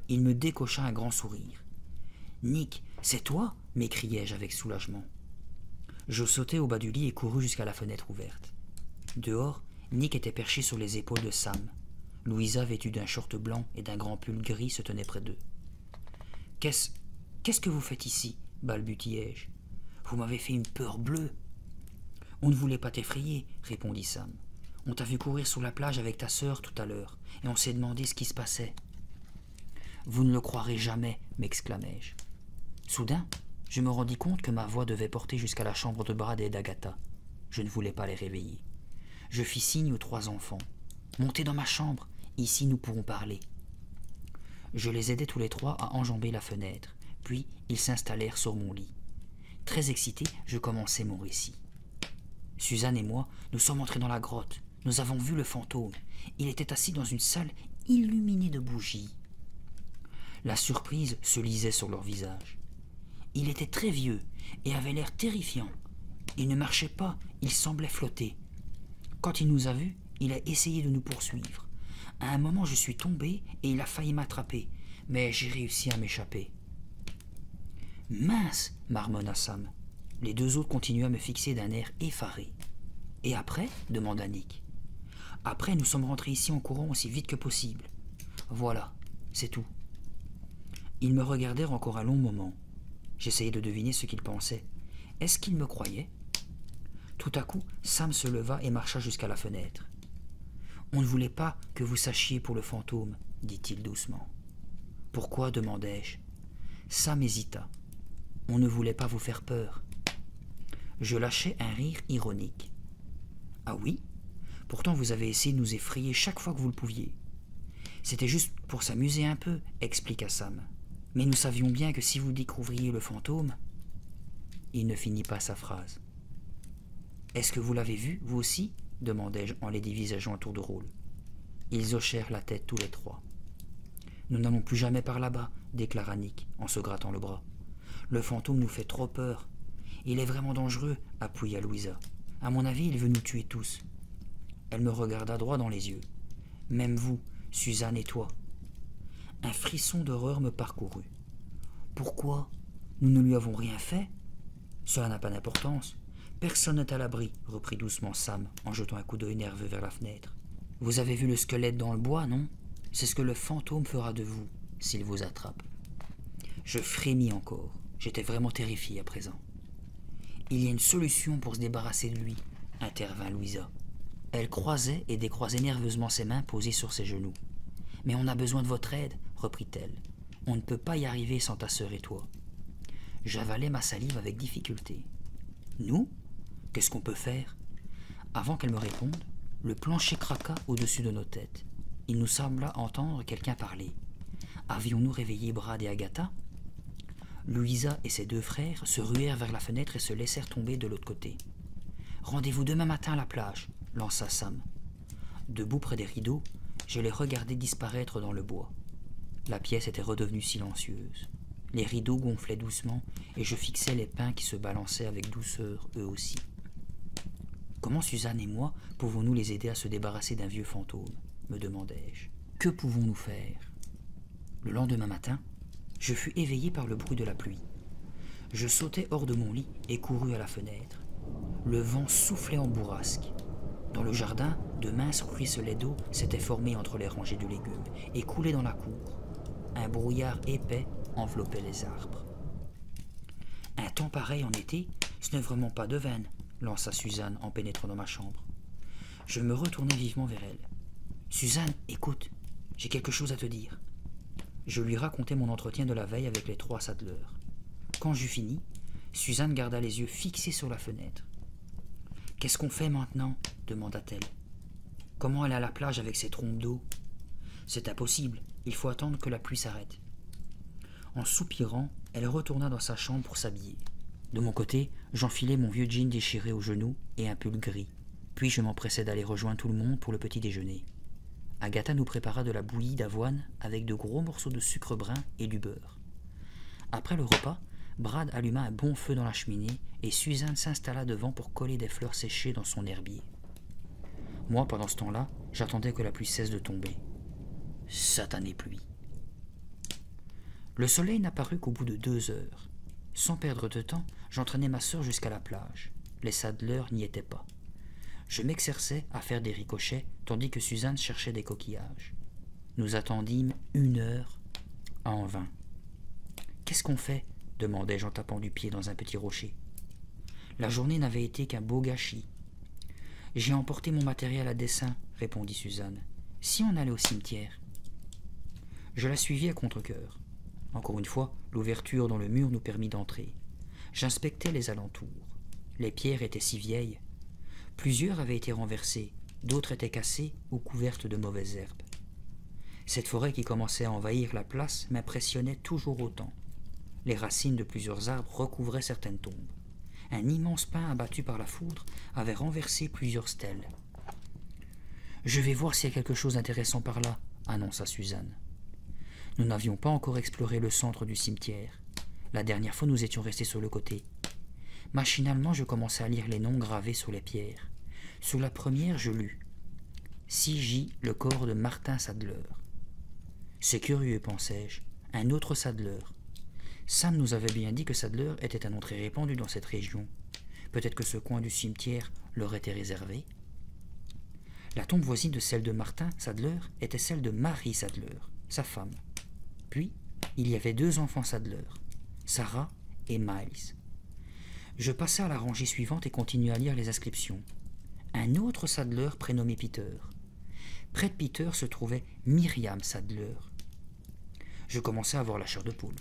[SPEAKER 1] Il me décocha un grand sourire. « Nick, c'est toi ?» m'écriai-je avec soulagement. Je sautai au bas du lit et courus jusqu'à la fenêtre ouverte. Dehors, Nick était perché sur les épaules de Sam. Louisa, vêtue d'un short blanc et d'un grand pull gris, se tenait près d'eux. « Qu'est-ce que vous faites ici ?» balbutiai-je. « Vous m'avez fait une peur bleue. »« On ne voulait pas t'effrayer, » répondit Sam. « On t'a vu courir sur la plage avec ta sœur tout à l'heure, et on s'est demandé ce qui se passait. »« Vous ne le croirez jamais, » m'exclamai-je. Soudain, Je me rendis compte que ma voix devait porter jusqu'à la chambre de Brad et d'Agatha. Je ne voulais pas les réveiller. Je fis signe aux 3 enfants. « Montez dans ma chambre, ici nous pourrons parler. » Je les aidai tous les 3 à enjamber la fenêtre, puis ils s'installèrent sur mon lit. Très excité, je commençai mon récit. Suzanne et moi, nous sommes entrés dans la grotte. Nous avons vu le fantôme. Il était assis dans une salle illuminée de bougies. La surprise se lisait sur leur visage. Il était très vieux et avait l'air terrifiant. Il ne marchait pas, il semblait flotter. Quand il nous a vus, il a essayé de nous poursuivre. À un moment, je suis tombé et il a failli m'attraper, mais j'ai réussi à m'échapper. « Mince !» marmonna Sam. Les 2 autres continuaient à me fixer d'un air effaré. « Et après ?» demanda Nick. « Après, nous sommes rentrés ici en courant aussi vite que possible. Voilà, c'est tout. » Ils me regardèrent encore un long moment. J'essayais de deviner ce qu'ils pensaient. Est-ce qu'ils me croyaient? Tout à coup, Sam se leva et marcha jusqu'à la fenêtre. « On ne voulait pas que vous sachiez pour le fantôme, » dit-il doucement. « Pourquoi » demandai-je. Sam hésita. « On ne voulait pas vous faire peur. » Je lâchai un rire ironique. « Ah oui? Pourtant vous avez essayé de nous effrayer chaque fois que vous le pouviez. »« C'était juste pour s'amuser un peu, » expliqua Sam. « Mais nous savions bien que si vous découvriez le fantôme... » Il ne finit pas sa phrase. « Est-ce que vous l'avez vu, vous aussi ?» demandai-je en les dévisageant à tour de rôle. Ils hochèrent la tête tous les 3. « Nous n'allons plus jamais par là-bas, » déclara Nick en se grattant le bras. « Le fantôme nous fait trop peur. Il est vraiment dangereux, » appuya Louisa. « À mon avis, il veut nous tuer tous. » Elle me regarda droit dans les yeux. « Même vous, Suzanne et toi. » Un frisson d'horreur me parcourut. « Pourquoi? Nous ne lui avons rien fait? » Cela n'a pas d'importance. Personne n'est à l'abri, reprit doucement Sam en jetant un coup d'œil nerveux vers la fenêtre. Vous avez vu le squelette dans le bois, non? C'est ce que le fantôme fera de vous, s'il vous attrape. Je frémis encore. J'étais vraiment terrifié à présent. Il y a une solution pour se débarrasser de lui, intervint Louisa. Elle croisait et décroisait nerveusement ses mains posées sur ses genoux. Mais on a besoin de votre aide, reprit-elle. On ne peut pas y arriver sans ta sœur et toi. J'avalai ma salive avec difficulté. Nous? Qu'est-ce qu'on peut faire? Avant qu'elle me réponde, le plancher craqua au-dessus de nos têtes. Il nous sembla entendre quelqu'un parler. Avions-nous réveillé Brad et Agatha? Louisa et ses 2 frères se ruèrent vers la fenêtre et se laissèrent tomber de l'autre côté. « Rendez-vous demain matin à la plage, » lança Sam. Debout près des rideaux, je les regardais disparaître dans le bois. La pièce était redevenue silencieuse. Les rideaux gonflaient doucement et je fixais les pins qui se balançaient avec douceur eux aussi. Comment Suzanne et moi pouvons-nous les aider à se débarrasser d'un vieux fantôme? Me demandai-je. Que pouvons-nous faire? Le lendemain matin, je fus éveillé par le bruit de la pluie. Je sautai hors de mon lit et courus à la fenêtre. Le vent soufflait en bourrasque. Dans le jardin, de minces ruisselets d'eau s'étaient formés entre les rangées de légumes et coulaient dans la cour. Un brouillard épais enveloppait les arbres. « Un temps pareil en été, ce n'est vraiment pas de veine, » lança Suzanne en pénétrant dans ma chambre. Je me retournai vivement vers elle. « Suzanne, écoute, j'ai quelque chose à te dire. » Je lui racontai mon entretien de la veille avec les 3 Sadler. Quand j'eus fini, Suzanne garda les yeux fixés sur la fenêtre. « Qu'est-ce qu'on fait maintenant ?» demanda-t-elle. « Comment aller à la plage avec ces trompes d'eau ?»« C'est impossible, il faut attendre que la pluie s'arrête. » En soupirant, elle retourna dans sa chambre pour s'habiller. De mon côté, j'enfilai mon vieux jean déchiré aux genoux et un pull gris. Puis je m'empressai d'aller rejoindre tout le monde pour le petit déjeuner. Agatha nous prépara de la bouillie d'avoine avec de gros morceaux de sucre brun et du beurre. Après le repas, Brad alluma un bon feu dans la cheminée et Suzanne s'installa devant pour coller des fleurs séchées dans son herbier. Moi, pendant ce temps-là, j'attendais que la pluie cesse de tomber. Satanée pluie. Le soleil n'apparut qu'au bout de 2 heures. Sans perdre de temps, j'entraînai ma sœur jusqu'à la plage. Les Sadler n'y étaient pas. Je m'exerçais à faire des ricochets, tandis que Suzanne cherchait des coquillages. Nous attendîmes 1 heure, en vain. « Qu'est-ce qu'on fait ?» demandai-je en tapant du pied dans un petit rocher. La journée n'avait été qu'un beau gâchis. « J'ai emporté mon matériel à dessin, » répondit Suzanne. « Si on allait au cimetière ?» Je la suivis à contre-cœur. Encore une fois, l'ouverture dans le mur nous permit d'entrer. J'inspectais les alentours. Les pierres étaient si vieilles. Plusieurs avaient été renversées, d'autres étaient cassées ou couvertes de mauvaises herbes. Cette forêt qui commençait à envahir la place m'impressionnait toujours autant. Les racines de plusieurs arbres recouvraient certaines tombes. Un immense pin abattu par la foudre avait renversé plusieurs stèles. « Je vais voir s'il y a quelque chose d'intéressant par là », annonça Suzanne. Nous n'avions pas encore exploré le centre du cimetière. La dernière fois, nous étions restés sur le côté. Machinalement, je commençai à lire les noms gravés sur les pierres. Sur la première, je lus « 6J, le corps de Martin Sadler ». C'est curieux, pensai-je, un autre Sadler. Sam nous avait bien dit que Sadler était un nom très répandu dans cette région. Peut-être que ce coin du cimetière leur était réservé. La tombe voisine de celle de Martin Sadler était celle de Mary Sadler, sa femme. Puis, il y avait 2 enfants Sadler, Sarah et Miles. Je passai à la rangée suivante et continuai à lire les inscriptions. Un autre Sadler prénommé Peter. Près de Peter se trouvait Myriam Sadler. Je commençai à avoir la chair de poule.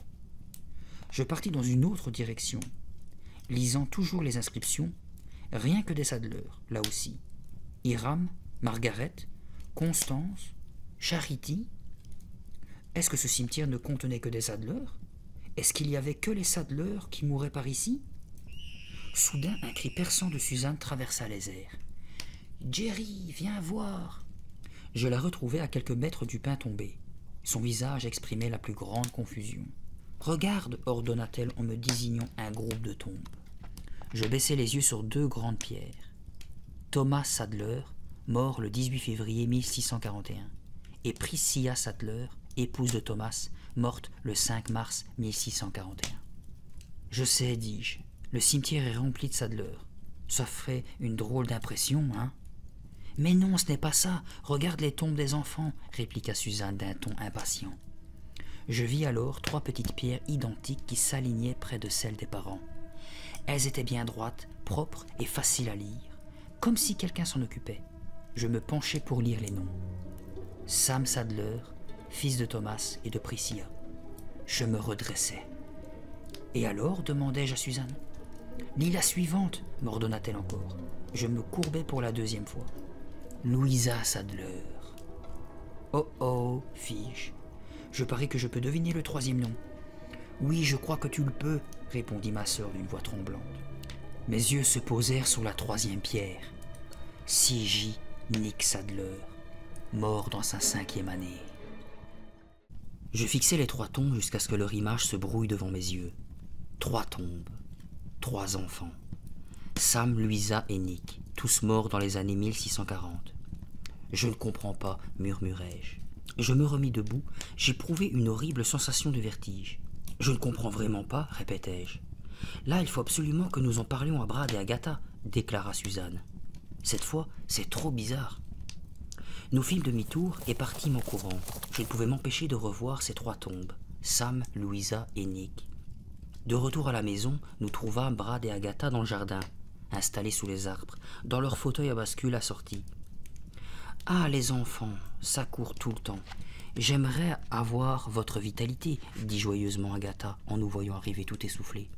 [SPEAKER 1] Je partis dans une autre direction, lisant toujours les inscriptions, rien que des Sadler, là aussi. Hiram, Margaret, Constance, Charity. Est-ce que ce cimetière ne contenait que des Sadler? Est-ce qu'il y avait que les Sadler qui mouraient par ici? Soudain, un cri perçant de Suzanne traversa les airs. « Jerry, viens voir !» Je la retrouvai à quelques mètres du pin tombé. Son visage exprimait la plus grande confusion. « Regarde !» ordonna-t-elle en me désignant un groupe de tombes. Je baissai les yeux sur 2 grandes pierres. Thomas Sadler, mort le 18 février 1641, et Priscilla Sadler, épouse de Thomas, morte le 5 mars 1641. « Je sais, dis-je, le cimetière est rempli de Sadler. Ça ferait une drôle d'impression, hein ?»« Mais non, ce n'est pas ça. Regarde les tombes des enfants, » répliqua Suzanne d'un ton impatient. Je vis alors 3 petites pierres identiques qui s'alignaient près de celles des parents. Elles étaient bien droites, propres et faciles à lire, comme si quelqu'un s'en occupait. Je me penchai pour lire les noms. Sam Sadler, fils de Thomas et de Priscilla. Je me redressai. « Et alors ?» demandai-je à Suzanne. « Lis la suivante » m'ordonna-t-elle encore. Je me courbai pour la 2e fois. Louisa Sadler. « Oh oh » fis-je. Je parie que je peux deviner le 3e nom. « Oui, je crois que tu le peux » répondit ma sœur d'une voix tremblante. Mes yeux se posèrent sur la 3e pierre. 6J Nick Sadler, mort dans sa 5e année. Je fixai les 3 tombes jusqu'à ce que leur image se brouille devant mes yeux. 3 tombes, 3 enfants. Sam, Louisa et Nick, tous morts dans les années 1640. Je ne comprends pas, murmurai-je. Je me remis debout, j'éprouvai une horrible sensation de vertige. Je ne comprends vraiment pas, répétai-je. Là, il faut absolument que nous en parlions à Brad et Agatha, déclara Suzanne. Cette fois, c'est trop bizarre. Nous fîmes demi-tour et partîmes en courant. Je ne pouvais m'empêcher de revoir ces 3 tombes, Sam, Louisa et Nick. De retour à la maison, nous trouvâmes Brad et Agatha dans le jardin, installés sous les arbres, dans leur fauteuil à bascule assorti. « Ah, les enfants, ça court tout le temps. J'aimerais avoir votre vitalité, » dit joyeusement Agatha en nous voyant arriver tout essoufflés.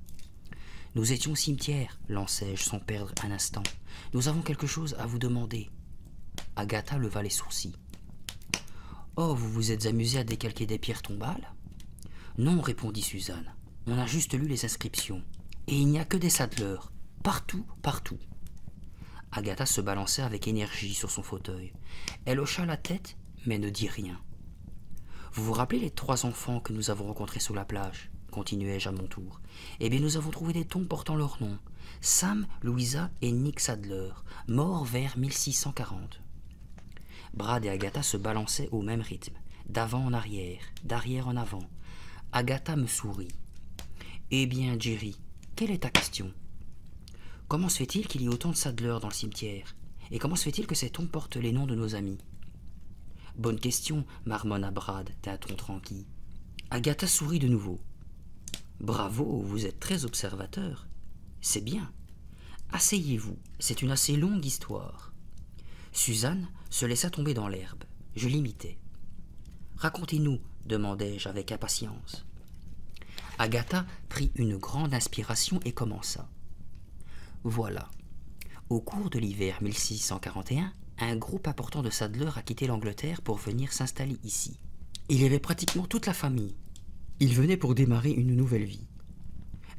[SPEAKER 1] « Nous étions au cimetière, lançai-je sans perdre un instant. Nous avons quelque chose à vous demander. » Agatha leva les sourcils. « Oh, vous vous êtes amusé à décalquer des pierres tombales ?»« Non, » répondit Suzanne. « On a juste lu les inscriptions. Et il n'y a que des Sadler. Partout, partout. » Agatha se balançait avec énergie sur son fauteuil. Elle hocha la tête, mais ne dit rien. « Vous vous rappelez les 3 enfants que nous avons rencontrés sur la plage ?» continuai-je à mon tour. « Eh bien, nous avons trouvé des tombes portant leur nom. Sam, Louisa et Nick Sadler, morts vers 1640. » Brad et Agatha se balançaient au même rythme, d'avant en arrière, d'arrière en avant. Agatha me sourit. « Eh bien, Jerry, quelle est ta question ? Comment se fait-il qu'il y ait autant de Sadler dans le cimetière? Et comment se fait-il que ces tombes portent les noms de nos amis ?» Bonne question, marmonna Brad d'un ton tranquille. Agatha sourit de nouveau. Bravo, vous êtes très observateur. C'est bien. Asseyez-vous, c'est une assez longue histoire. Suzanne se laissa tomber dans l'herbe. Je l'imitais. Racontez-nous, demandai-je avec impatience. Agatha prit une grande inspiration et commença. Voilà. Au cours de l'hiver 1641, un groupe important de saddleurs a quitté l'Angleterre pour venir s'installer ici. Il y avait pratiquement toute la famille. Ils venaient pour démarrer une nouvelle vie.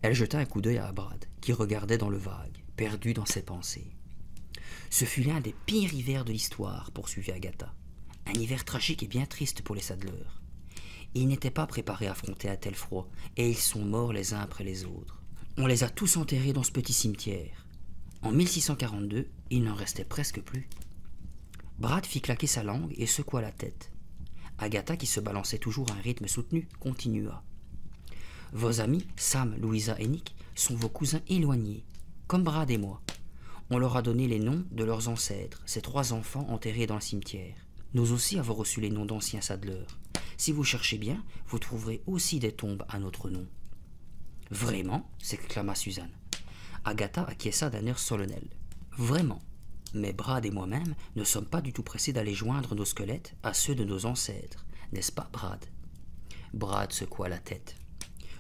[SPEAKER 1] Elle jeta un coup d'œil à Brad, qui regardait dans le vague, perdu dans ses pensées. Ce fut l'un des pires hivers de l'histoire, poursuivit Agatha. Un hiver tragique et bien triste pour les saddleurs. Ils n'étaient pas préparés à affronter un tel froid, et ils sont morts les uns après les autres. On les a tous enterrés dans ce petit cimetière. En 1642, il n'en restait presque plus. Brad fit claquer sa langue et secoua la tête. Agatha, qui se balançait toujours à un rythme soutenu, continua. Vos amis, Sam, Louisa et Nick, sont vos cousins éloignés, comme Brad et moi. On leur a donné les noms de leurs ancêtres, ces 3 enfants enterrés dans le cimetière. Nous aussi avons reçu les noms d'anciens saddleurs. Si vous cherchez bien, vous trouverez aussi des tombes à notre nom. Vraiment, s'exclama Suzanne. Agatha acquiesça d'un air solennel. Vraiment. Mais Brad et moi-même ne sommes pas du tout pressés d'aller joindre nos squelettes à ceux de nos ancêtres, n'est-ce pas, Brad? Brad secoua la tête.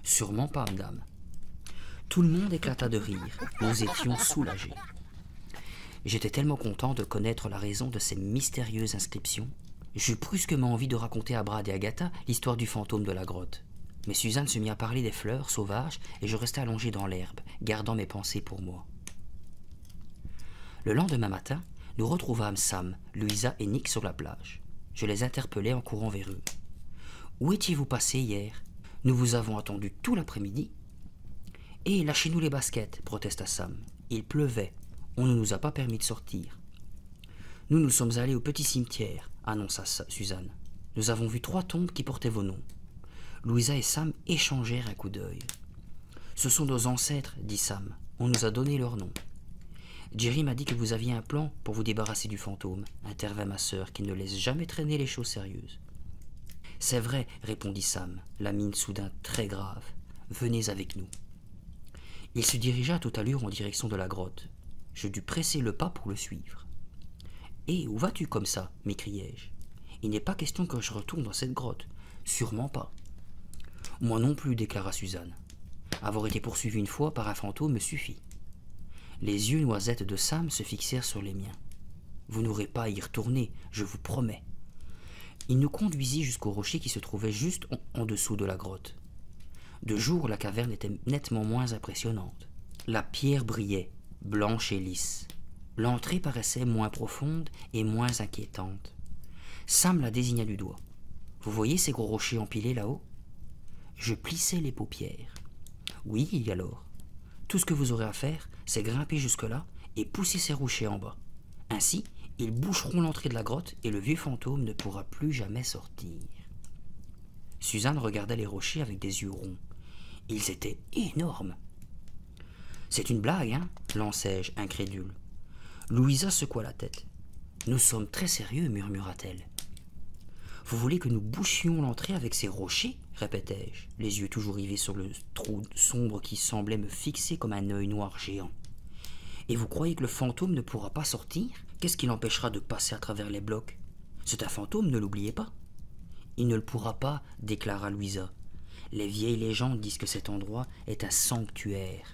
[SPEAKER 1] Sûrement pas, madame. Tout le monde éclata de rire. Nous étions soulagés. J'étais tellement content de connaître la raison de ces mystérieuses inscriptions. J'eus brusquement envie de raconter à Brad et Agatha l'histoire du fantôme de la grotte. Mais Suzanne se mit à parler des fleurs sauvages et je restai allongé dans l'herbe, gardant mes pensées pour moi. Le lendemain matin, nous retrouvâmes Sam, Louisa et Nick sur la plage. Je les interpellai en courant vers eux. « Où étiez-vous passé hier? Nous vous avons attendu tout l'après-midi. »« Eh, lâchez-nous les baskets, protesta Sam. Il pleuvait. On ne nous a pas permis de sortir. »« Nous nous sommes allés au petit cimetière, annonça Suzanne. Nous avons vu 3 tombes qui portaient vos noms. » Louisa et Sam échangèrent un coup d'œil. « Ce sont nos ancêtres, dit Sam. On nous a donné leur nom. »« Jerry m'a dit que vous aviez un plan pour vous débarrasser du fantôme, intervint ma sœur, qui ne laisse jamais traîner les choses sérieuses. »« C'est vrai, répondit Sam, la mine soudain très grave. Venez avec nous. » Il se dirigea à toute allure en direction de la grotte. Je dus presser le pas pour le suivre. « Hé, où vas-tu comme ça » m'écriai-je. « Il n'est pas question que je retourne dans cette grotte. Sûrement pas. » Moi non plus, déclara Suzanne. Avoir été poursuivi une fois par un fantôme me suffit. Les yeux noisettes de Sam se fixèrent sur les miens. Vous n'aurez pas à y retourner, je vous promets. Il nous conduisit jusqu'au rocher qui se trouvait juste en dessous de la grotte. De jour, la caverne était nettement moins impressionnante. La pierre brillait, blanche et lisse. L'entrée paraissait moins profonde et moins inquiétante. Sam la désigna du doigt. Vous voyez ces gros rochers empilés là-haut? Je plissai les paupières. Oui, alors. Tout ce que vous aurez à faire, c'est grimper jusque-là et pousser ces rochers en bas. Ainsi, ils boucheront l'entrée de la grotte et le vieux fantôme ne pourra plus jamais sortir. Suzanne regardait les rochers avec des yeux ronds. Ils étaient énormes. C'est une blague, hein, lançai-je, incrédule. Louisa secoua la tête. Nous sommes très sérieux, murmura-t-elle. Vous voulez que nous bouchions l'entrée avec ces rochers? Répétai-je, les yeux toujours rivés sur le trou sombre qui semblait me fixer comme un œil noir géant. Et vous croyez que le fantôme ne pourra pas sortir? Qu'est-ce qui l'empêchera de passer à travers les blocs? C'est un fantôme, ne l'oubliez pas. Il ne le pourra pas, déclara Louisa. Les vieilles légendes disent que cet endroit est un sanctuaire.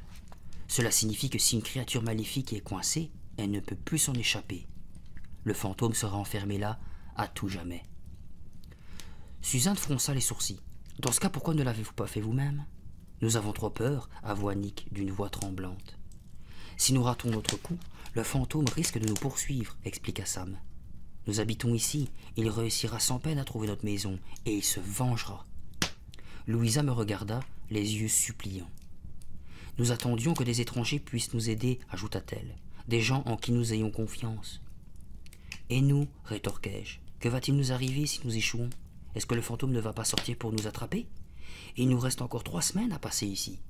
[SPEAKER 1] Cela signifie que si une créature maléfique est coincée, elle ne peut plus s'en échapper. Le fantôme sera enfermé là à tout jamais. Suzanne fronça les sourcils. Dans ce cas, pourquoi ne l'avez-vous pas fait vous-même? Nous avons trop peur, avoua Nick d'une voix tremblante. Si nous ratons notre coup, le fantôme risque de nous poursuivre, expliqua Sam. Nous habitons ici, il réussira sans peine à trouver notre maison, et il se vengera. Louisa me regarda, les yeux suppliants. Nous attendions que des étrangers puissent nous aider, ajouta-t-elle, des gens en qui nous ayons confiance. Et nous, rétorquai-je, que va-t-il nous arriver si nous échouons? Est-ce que le fantôme ne va pas sortir pour nous attraper? Il nous reste encore 3 semaines à passer ici.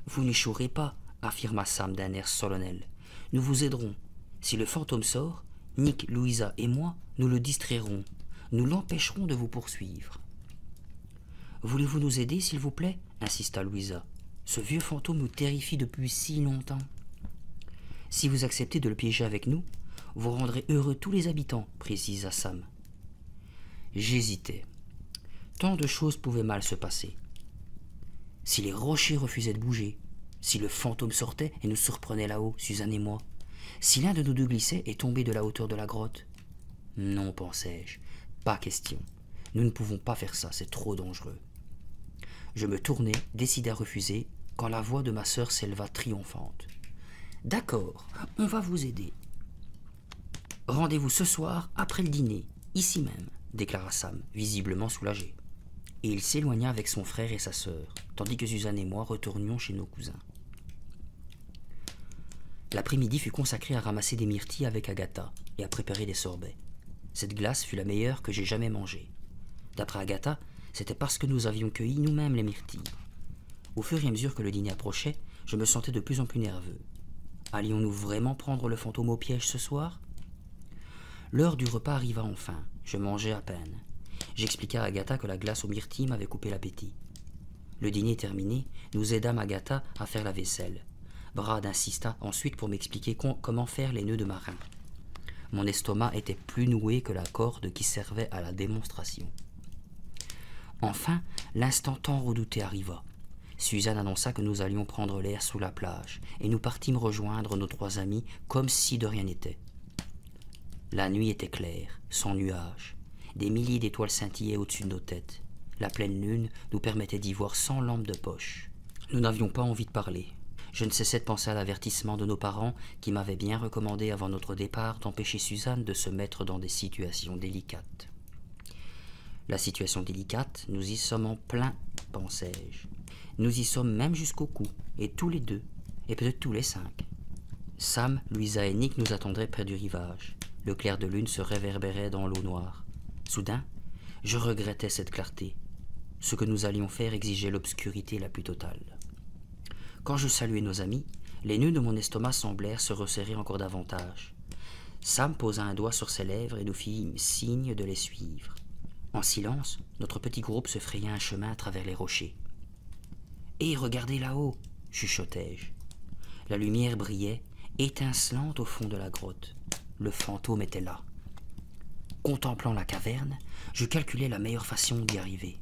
[SPEAKER 1] Vous n'échouerez pas, affirma Sam d'un air solennel. Nous vous aiderons. Si le fantôme sort, Nick, Louisa et moi, nous le distrairons. Nous l'empêcherons de vous poursuivre. Voulez-vous nous aider, s'il vous plaît? Insista Louisa. Ce vieux fantôme nous terrifie depuis si longtemps. Si vous acceptez de le piéger avec nous, vous rendrez heureux tous les habitants, précisa Sam. J'hésitais. Tant de choses pouvaient mal se passer. Si les rochers refusaient de bouger, si le fantôme sortait et nous surprenait là-haut, Suzanne et moi, si l'un de nous deux glissait et tombait de la hauteur de la grotte? Non, pensais-je, pas question. Nous ne pouvons pas faire ça, c'est trop dangereux. Je me tournai, décidé à refuser, quand la voix de ma sœur s'éleva triomphante. D'accord, on va vous aider. Rendez-vous ce soir après le dîner, ici même, déclara Sam, visiblement soulagé. Et il s'éloigna avec son frère et sa sœur, tandis que Suzanne et moi retournions chez nos cousins. L'après-midi fut consacré à ramasser des myrtilles avec Agatha et à préparer des sorbets. Cette glace fut la meilleure que j'ai jamais mangée. D'après Agatha, c'était parce que nous avions cueilli nous-mêmes les myrtilles. Au fur et à mesure que le dîner approchait, je me sentais de plus en plus nerveux. Allions-nous vraiment prendre le fantôme au piège ce soir? L'heure du repas arriva enfin. Je mangeais à peine. J'expliquai à Agatha que la glace aux myrtilles m'avait coupé l'appétit. Le dîner terminé, nous aidâmes Agatha à faire la vaisselle. Brad insista ensuite pour m'expliquer comment faire les nœuds de marin. Mon estomac était plus noué que la corde qui servait à la démonstration. Enfin, l'instant tant redouté arriva. Suzanne annonça que nous allions prendre l'air sous la plage, et nous partîmes rejoindre nos 3 amis comme si de rien n'était. La nuit était claire, sans nuages. Des milliers d'étoiles scintillaient au-dessus de nos têtes. La pleine lune nous permettait d'y voir sans lampe de poche. Nous n'avions pas envie de parler. Je ne cessais de penser à l'avertissement de nos parents qui m'avaient bien recommandé avant notre départ d'empêcher Suzanne de se mettre dans des situations délicates. La situation délicate, nous y sommes en plein, pensais-je. Nous y sommes même jusqu'au cou, et tous les 2, et peut-être tous les 5. Sam, Louisa et Nick nous attendraient près du rivage. Le clair de lune se réverbérait dans l'eau noire. Soudain, je regrettais cette clarté. Ce que nous allions faire exigeait l'obscurité la plus totale. Quand je saluai nos amis, les nœuds de mon estomac semblèrent se resserrer encore davantage. Sam posa un doigt sur ses lèvres et nous fit signe de les suivre. En silence, notre petit groupe se fraya un chemin à travers les rochers. « Hé, regardez là-haut !» chuchotai-je. La lumière brillait, étincelante au fond de la grotte. Le fantôme était là. Contemplant la caverne, je calculais la meilleure façon d'y arriver.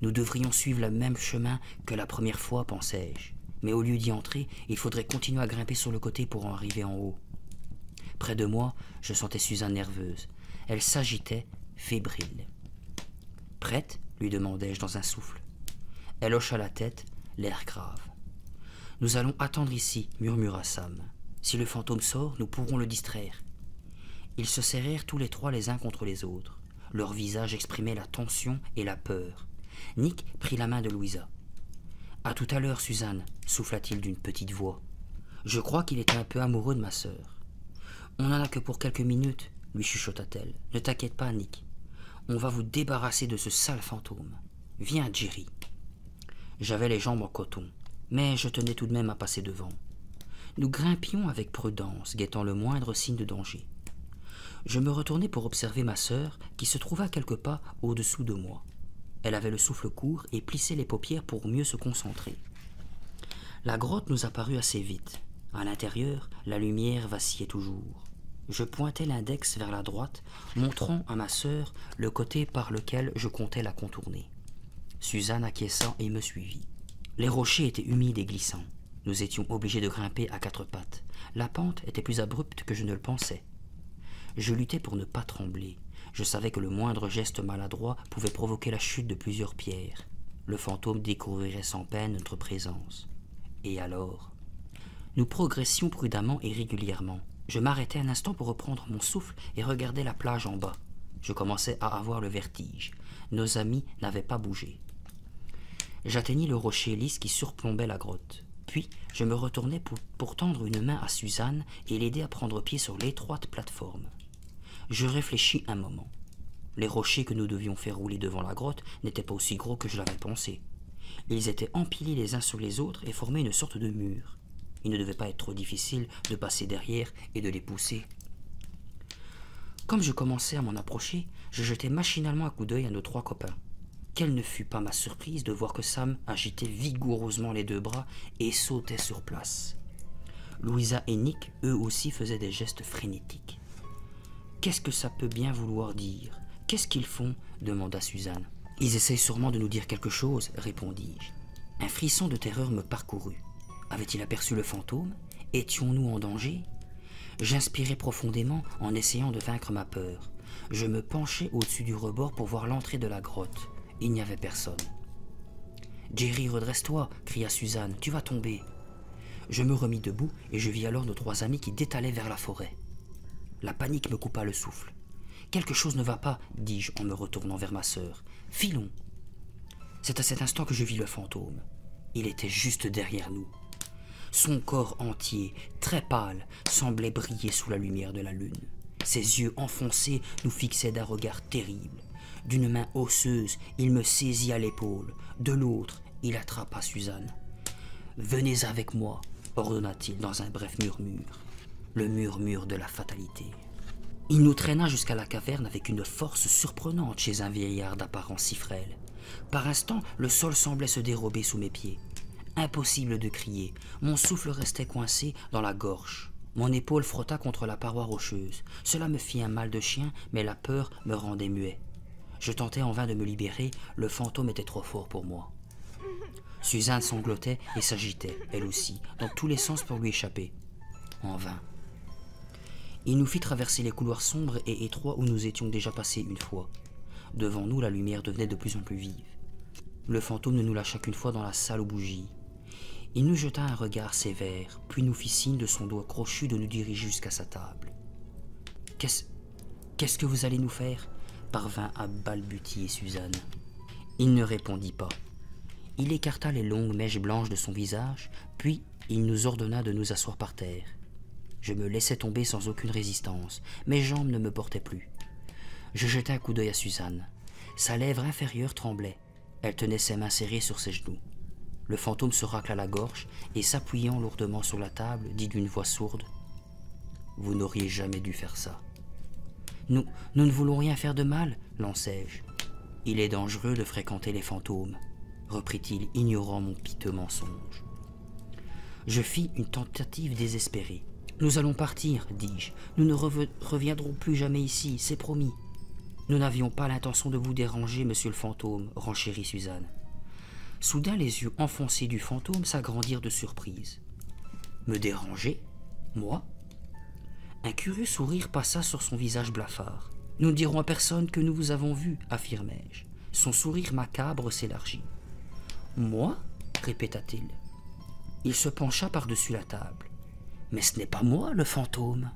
[SPEAKER 1] Nous devrions suivre le même chemin que la première fois, pensais-je. Mais au lieu d'y entrer, il faudrait continuer à grimper sur le côté pour en arriver en haut. Près de moi, je sentais Suzanne nerveuse. Elle s'agitait, fébrile. « Prête ?» lui demandai-je dans un souffle. Elle hocha la tête, l'air grave. « Nous allons attendre ici, » murmura Sam. « Si le fantôme sort, nous pourrons le distraire. » Ils se serrèrent tous les 3 les uns contre les autres. Leurs visages exprimaient la tension et la peur. Nick prit la main de Louisa. « À tout à l'heure, Suzanne, » souffla-t-il d'une petite voix. Je crois qu'il était un peu amoureux de ma sœur. « On n'en a que pour quelques minutes, » lui chuchota-t-elle. « Ne t'inquiète pas, Nick. On va vous débarrasser de ce sale fantôme. Viens, Jerry. » J'avais les jambes en coton, mais je tenais tout de même à passer devant. Nous grimpions avec prudence, guettant le moindre signe de danger. Je me retournai pour observer ma sœur, qui se trouva quelques pas au-dessous de moi. Elle avait le souffle court et plissait les paupières pour mieux se concentrer. La grotte nous apparut assez vite. À l'intérieur, la lumière vacillait toujours. Je pointai l'index vers la droite, montrant à ma sœur le côté par lequel je comptais la contourner. Suzanne acquiesça et me suivit. Les rochers étaient humides et glissants. Nous étions obligés de grimper à 4 pattes. La pente était plus abrupte que je ne le pensais. Je luttais pour ne pas trembler. Je savais que le moindre geste maladroit pouvait provoquer la chute de plusieurs pierres. Le fantôme découvrirait sans peine notre présence. Et alors? Nous progressions prudemment et régulièrement. Je m'arrêtai un instant pour reprendre mon souffle et regardai la plage en bas. Je commençais à avoir le vertige. Nos amis n'avaient pas bougé. J'atteignis le rocher lisse qui surplombait la grotte. Puis, je me retournai pour tendre une main à Suzanne et l'aider à prendre pied sur l'étroite plateforme. Je réfléchis un moment. Les rochers que nous devions faire rouler devant la grotte n'étaient pas aussi gros que je l'avais pensé. Ils étaient empilés les uns sur les autres et formaient une sorte de mur. Il ne devait pas être trop difficile de passer derrière et de les pousser. Comme je commençais à m'en approcher, je jetai machinalement un coup d'œil à nos 3 copains. Quelle ne fut pas ma surprise de voir que Sam agitait vigoureusement les 2 bras et sautait sur place. Louisa et Nick, eux aussi, faisaient des gestes frénétiques. « Qu'est-ce que ça peut bien vouloir dire? Qu'est-ce qu'ils font » demanda Suzanne. « Ils essayent sûrement de nous dire quelque chose, répondis-je. Un frisson de terreur me parcourut. Avait-il aperçu le fantôme? Étions-nous en danger? J'inspirais profondément en essayant de vaincre ma peur. Je me penchai au-dessus du rebord pour voir l'entrée de la grotte. Il n'y avait personne. « Jerry, redresse-toi » cria Suzanne, « tu vas tomber !» Je me remis debout et je vis alors nos 3 amis qui détalaient vers la forêt. La panique me coupa le souffle. « Quelque chose ne va pas » dis-je en me retournant vers ma sœur. « Filons !» C'est à cet instant que je vis le fantôme. Il était juste derrière nous. Son corps entier, très pâle, semblait briller sous la lumière de la lune. Ses yeux enfoncés nous fixaient d'un regard terrible. D'une main osseuse, il me saisit à l'épaule. De l'autre, il attrapa Suzanne. « Venez avec moi » ordonna-t-il dans un bref murmure. Le murmure de la fatalité. Il nous traîna jusqu'à la caverne avec une force surprenante chez un vieillard d'apparence si frêle. Par instants, le sol semblait se dérober sous mes pieds. Impossible de crier, mon souffle restait coincé dans la gorge. Mon épaule frotta contre la paroi rocheuse. Cela me fit un mal de chien, mais la peur me rendait muet. Je tentais en vain de me libérer, le fantôme était trop fort pour moi. Suzanne sanglotait et s'agitait, elle aussi, dans tous les sens pour lui échapper. En vain. Il nous fit traverser les couloirs sombres et étroits où nous étions déjà passés une fois. Devant nous, la lumière devenait de plus en plus vive. Le fantôme nous lâcha qu'une fois dans la salle aux bougies. Il nous jeta un regard sévère, puis nous fit signe de son doigt crochu de nous diriger jusqu'à sa table. « Qu'est-ce que vous allez nous faire ?» parvint à balbutier Suzanne. Il ne répondit pas. Il écarta les longues mèches blanches de son visage, puis il nous ordonna de nous asseoir par terre. Je me laissai tomber sans aucune résistance. Mes jambes ne me portaient plus. Je jetai un coup d'œil à Suzanne. Sa lèvre inférieure tremblait. Elle tenait ses mains serrées sur ses genoux. Le fantôme se racla la gorge et, s'appuyant lourdement sur la table, dit d'une voix sourde « Vous n'auriez jamais dû faire ça. »« Nous ne voulons rien faire de mal, lançai-je. »« Il est dangereux de fréquenter les fantômes, » reprit-il, ignorant mon piteux mensonge. Je fis une tentative désespérée. « Nous allons partir, dis-je. Nous ne reviendrons plus jamais ici, c'est promis. »« Nous n'avions pas l'intention de vous déranger, monsieur le fantôme, » renchérit Suzanne. Soudain, les yeux enfoncés du fantôme s'agrandirent de surprise. « Me déranger? Moi ?» Un curieux sourire passa sur son visage blafard. « Nous ne dirons à personne que nous vous avons vu, » affirmai-je. Son sourire macabre s'élargit. « Moi ?» répéta-t-il. Il se pencha par-dessus la table. « Mais ce n'est pas moi, le fantôme. »«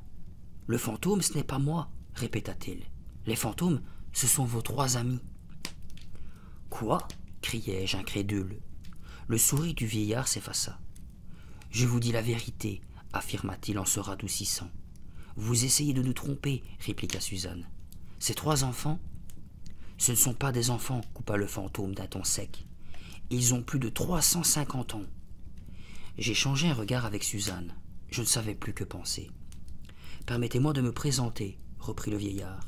[SPEAKER 1] Le fantôme, ce n'est pas moi, » répéta-t-il. « Les fantômes, ce sont vos 3 amis. »« Quoi ?» criai-je incrédule. Le sourire du vieillard s'effaça. « Je vous dis la vérité, » affirma-t-il en se radoucissant. « Vous essayez de nous tromper, » répliqua Suzanne. « Ces 3 enfants ?»« Ce ne sont pas des enfants, » coupa le fantôme d'un ton sec. « Ils ont plus de 350 ans. » J'échangeai un regard avec Suzanne. Je ne savais plus que penser. « Permettez-moi de me présenter, » reprit le vieillard.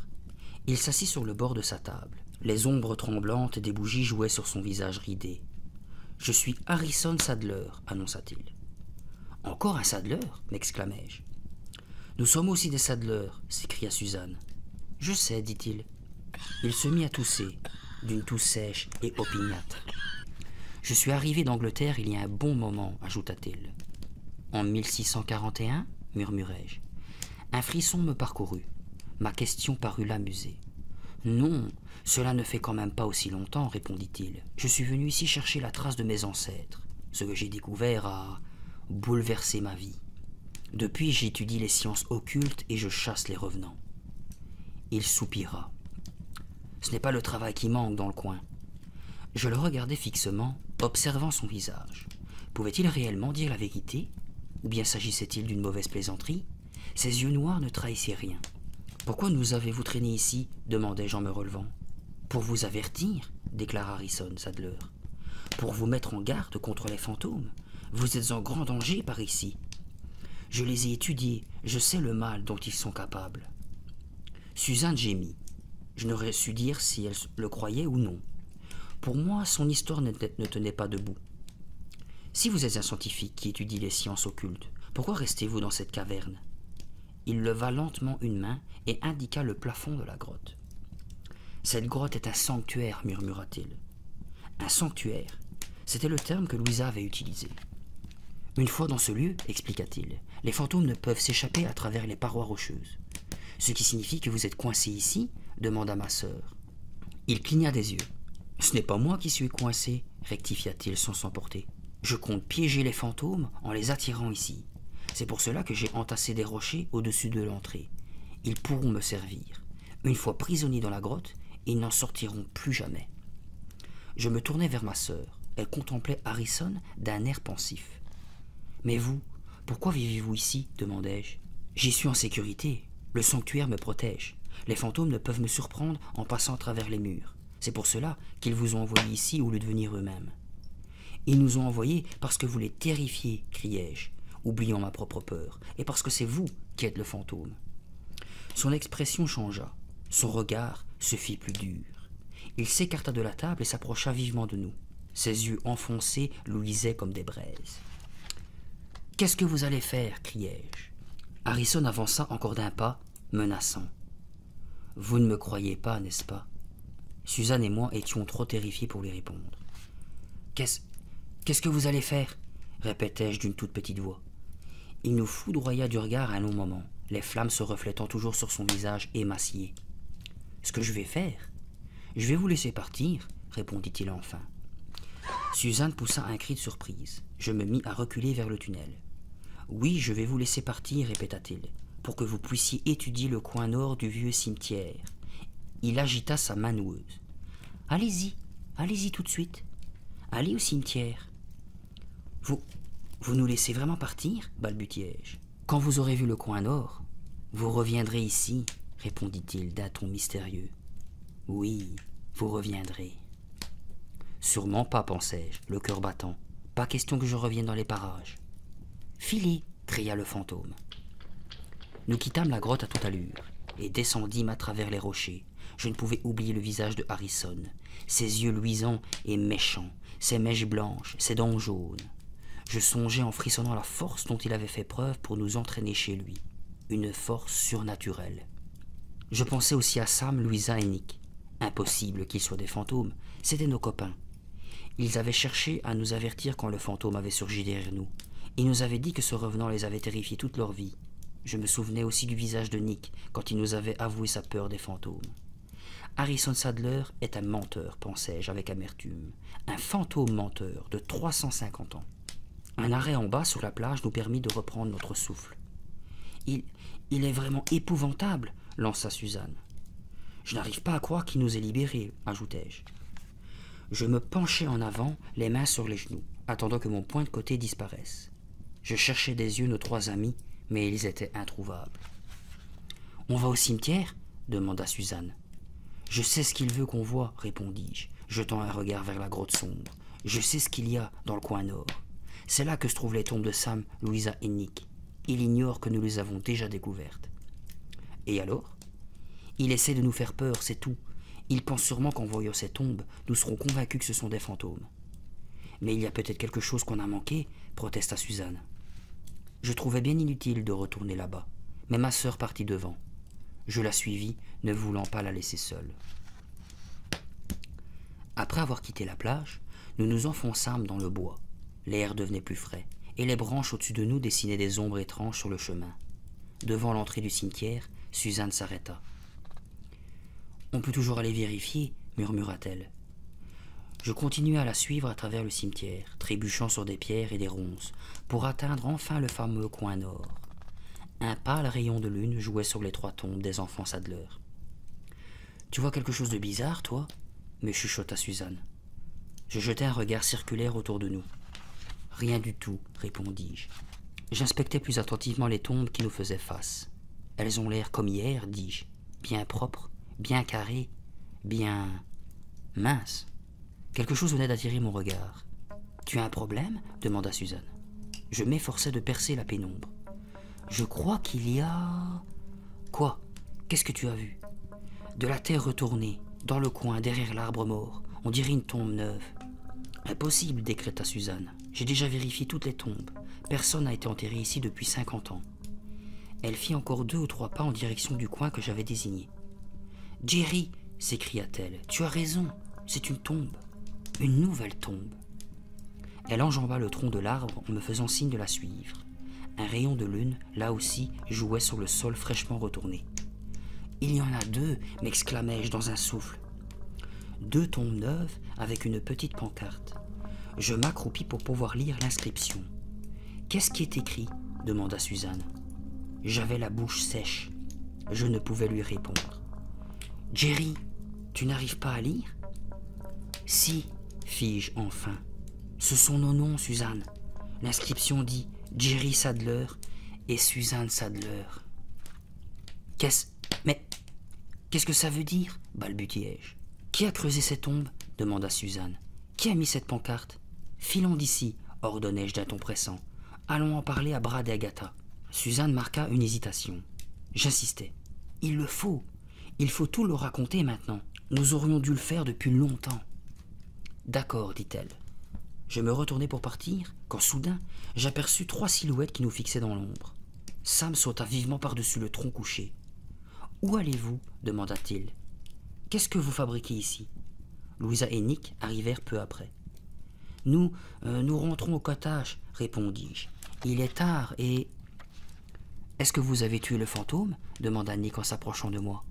[SPEAKER 1] Il s'assit sur le bord de sa table. Les ombres tremblantes des bougies jouaient sur son visage ridé. « Je suis Harrison Sadler, » annonça-t-il. « Encore un Sadler » m'exclamai-je. « Nous sommes aussi des Sadler, » s'écria Suzanne. « Je sais, dit-il. » Il se mit à tousser, d'une toux sèche et opiniâtre. « Je suis arrivé d'Angleterre il y a un bon moment, » ajouta-t-il. « En 1641 » murmurai-je. Un frisson me parcourut. Ma question parut l'amuser. « Non, cela ne fait quand même pas aussi longtemps, » répondit-il. « Je suis venu ici chercher la trace de mes ancêtres. Ce que j'ai découvert a bouleversé ma vie. Depuis, j'étudie les sciences occultes et je chasse les revenants. » Il soupira. « Ce n'est pas le travail qui manque dans le coin. » Je le regardai fixement, observant son visage. Pouvait-il réellement dire la vérité? Ou bien s'agissait-il d'une mauvaise plaisanterie? Ses yeux noirs ne trahissaient rien. « Pourquoi nous avez-vous traîné ici ?» demandai-je en me relevant. « Pour vous avertir, » déclara Harrison Sadler. « Pour vous mettre en garde contre les fantômes. Vous êtes en grand danger par ici. Je les ai étudiés, je sais le mal dont ils sont capables. » Suzanne gémit. Je n'aurais su dire si elle le croyait ou non. Pour moi, son histoire ne tenait pas debout. « Si vous êtes un scientifique qui étudie les sciences occultes, pourquoi restez-vous dans cette caverne ?» Il leva lentement une main et indiqua le plafond de la grotte. « Cette grotte est un sanctuaire, » murmura-t-il. « Un sanctuaire? C'était le terme que Louisa avait utilisé. Une fois dans ce lieu, expliqua-t-il, les fantômes ne peuvent s'échapper à travers les parois rocheuses. Ce qui signifie que vous êtes coincé ici, demanda ma sœur. Il cligna des yeux. Ce n'est pas moi qui suis coincé, rectifia-t-il sans s'emporter. Je compte piéger les fantômes en les attirant ici. C'est pour cela que j'ai entassé des rochers au-dessus de l'entrée. Ils pourront me servir. Une fois prisonniers dans la grotte, ils n'en sortiront plus jamais. Je me tournai vers ma sœur. Elle contemplait Harrison d'un air pensif. « Mais vous, pourquoi vivez-vous ici » demandai-je. « J'y suis en sécurité. Le sanctuaire me protège. Les fantômes ne peuvent me surprendre en passant à travers les murs. C'est pour cela qu'ils vous ont envoyé ici au lieu de venir eux-mêmes. »« Ils nous ont envoyés parce que vous les terrifiez, criai-je, oubliant ma propre peur, et parce que c'est vous qui êtes le fantôme. » Son expression changea. Son regard se fit plus dur. Il s'écarta de la table et s'approcha vivement de nous. Ses yeux enfoncés luisaient comme des braises. « Qu'est-ce que vous allez faire » criai-je. Harrison avança encore d'un pas, menaçant. « Vous ne me croyez pas, n'est-ce pas ?» Suzanne et moi étions trop terrifiés pour lui répondre. « Qu'est-ce que vous allez faire » répétai-je d'une toute petite voix. Il nous foudroya du regard un long moment, les flammes se reflétant toujours sur son visage émacié. « Ce que je vais faire ? Je vais vous laisser partir, » répondit-il enfin. Suzanne poussa un cri de surprise. Je me mis à reculer vers le tunnel. « Oui, je vais vous laisser partir, » répéta-t-il, « pour que vous puissiez étudier le coin nord du vieux cimetière. » Il agita sa main noueuse. « Allez-y tout de suite. Allez au cimetière. »« Vous nous laissez vraiment partir ?» balbutiai-je. « Quand vous aurez vu le coin nord, vous reviendrez ici, » répondit-il d'un ton mystérieux. « Oui, vous reviendrez. » Sûrement pas, pensai-je, le cœur battant. Pas question que je revienne dans les parages. « Filez !» cria le fantôme. Nous quittâmes la grotte à toute allure et descendîmes à travers les rochers. Je ne pouvais oublier le visage de Harrison, ses yeux luisants et méchants, ses mèches blanches, ses dents jaunes. Je songeais en frissonnant à la force dont il avait fait preuve pour nous entraîner chez lui, une force surnaturelle. Je pensais aussi à Sam, Louisa et Nick. Impossible qu'ils soient des fantômes, c'étaient nos copains. Ils avaient cherché à nous avertir quand le fantôme avait surgi derrière nous. Ils nous avaient dit que ce revenant les avait terrifiés toute leur vie. Je me souvenais aussi du visage de Nick quand il nous avait avoué sa peur des fantômes. Harrison Sadler est un menteur, pensai-je avec amertume. Un fantôme menteur de 350 ans. Un arrêt en bas sur la plage nous permit de reprendre notre souffle. Il est vraiment épouvantable, lança Suzanne. Je n'arrive pas à croire qu'il nous ait libérés, ajoutai-je. Je me penchai en avant, les mains sur les genoux, attendant que mon poing de côté disparaisse. Je cherchais des yeux nos trois amis, mais ils étaient introuvables. « On va au cimetière » demanda Suzanne. « Je sais ce qu'il veut qu'on voie, » répondis-je, jetant un regard vers la grotte sombre. « Je sais ce qu'il y a dans le coin nord. C'est là que se trouvent les tombes de Sam, Louisa et Nick. Il ignore que nous les avons déjà découvertes. » « Et alors ?»« Il essaie de nous faire peur, c'est tout. Il pense sûrement qu'en voyant ces tombes, nous serons convaincus que ce sont des fantômes. »« Mais il y a peut-être quelque chose qu'on a manqué, » protesta Suzanne. Je trouvais bien inutile de retourner là-bas, mais ma sœur partit devant. Je la suivis, ne voulant pas la laisser seule. Après avoir quitté la plage, nous nous enfonçâmes dans le bois. L'air devenait plus frais, et les branches au-dessus de nous dessinaient des ombres étranges sur le chemin. Devant l'entrée du cimetière, Suzanne s'arrêta. « On peut toujours aller vérifier, » murmura-t-elle. Je continuai à la suivre à travers le cimetière, trébuchant sur des pierres et des ronces, pour atteindre enfin le fameux coin nord. Un pâle rayon de lune jouait sur les trois tombes des enfants Sadler. « Tu vois quelque chose de bizarre, toi » me chuchota Suzanne. Je jetai un regard circulaire autour de nous. « Rien du tout, » répondis-je. J'inspectais plus attentivement les tombes qui nous faisaient face. « Elles ont l'air comme hier, dis-je, bien propres, bien carrées, bien minces. » Quelque chose venait d'attirer mon regard. « Tu as un problème » demanda Suzanne. Je m'efforçai de percer la pénombre. « Je crois qu'il y a... » « Quoi ? Qu'est-ce que tu as vu ?»« De la terre retournée, dans le coin, derrière l'arbre mort. On dirait une tombe neuve. »« Impossible, » décréta Suzanne. « J'ai déjà vérifié toutes les tombes. Personne n'a été enterré ici depuis 50 ans. » Elle fit encore 2 ou 3 pas en direction du coin que j'avais désigné. « Jerry !» s'écria-t-elle. « Tu as raison, c'est une tombe. Une nouvelle tombe. » Elle enjamba le tronc de l'arbre en me faisant signe de la suivre. Un rayon de lune, là aussi, jouait sur le sol fraîchement retourné. « Il y en a 2 !» m'exclamai-je dans un souffle. 2 tombes neuves avec une petite pancarte. Je m'accroupis pour pouvoir lire l'inscription. « Qu'est-ce qui est écrit ?» demanda Suzanne. J'avais la bouche sèche. Je ne pouvais lui répondre. « Jerry, tu n'arrives pas à lire ?»« Si, fis-je enfin. Ce sont nos noms, Suzanne. L'inscription dit Jerry Sadler et Suzanne Sadler. »« Mais qu'est-ce que ça veut dire ?» balbutiai-je. « Qui a creusé cette tombe ?» demanda Suzanne. « Qui a mis cette pancarte ?»« Filons d'ici, ordonnai-je d'un ton pressant. Allons en parler à Brad et Agatha. » Suzanne marqua une hésitation. J'insistai. « Il le faut. Il faut tout leur raconter maintenant. Nous aurions dû le faire depuis longtemps. »« D'accord, dit-elle. » Je me retournai pour partir, quand soudain, j'aperçus 3 silhouettes qui nous fixaient dans l'ombre. Sam sauta vivement par-dessus le tronc couché. « Où allez-vous » demanda-t-il. « Qu'est-ce que vous fabriquez ici ?» Louisa et Nick arrivèrent peu après. « Nous rentrons au cottage, répondis-je. Il est tard et... »« Est-ce que vous avez tué le fantôme ?» demanda Nick en s'approchant de moi.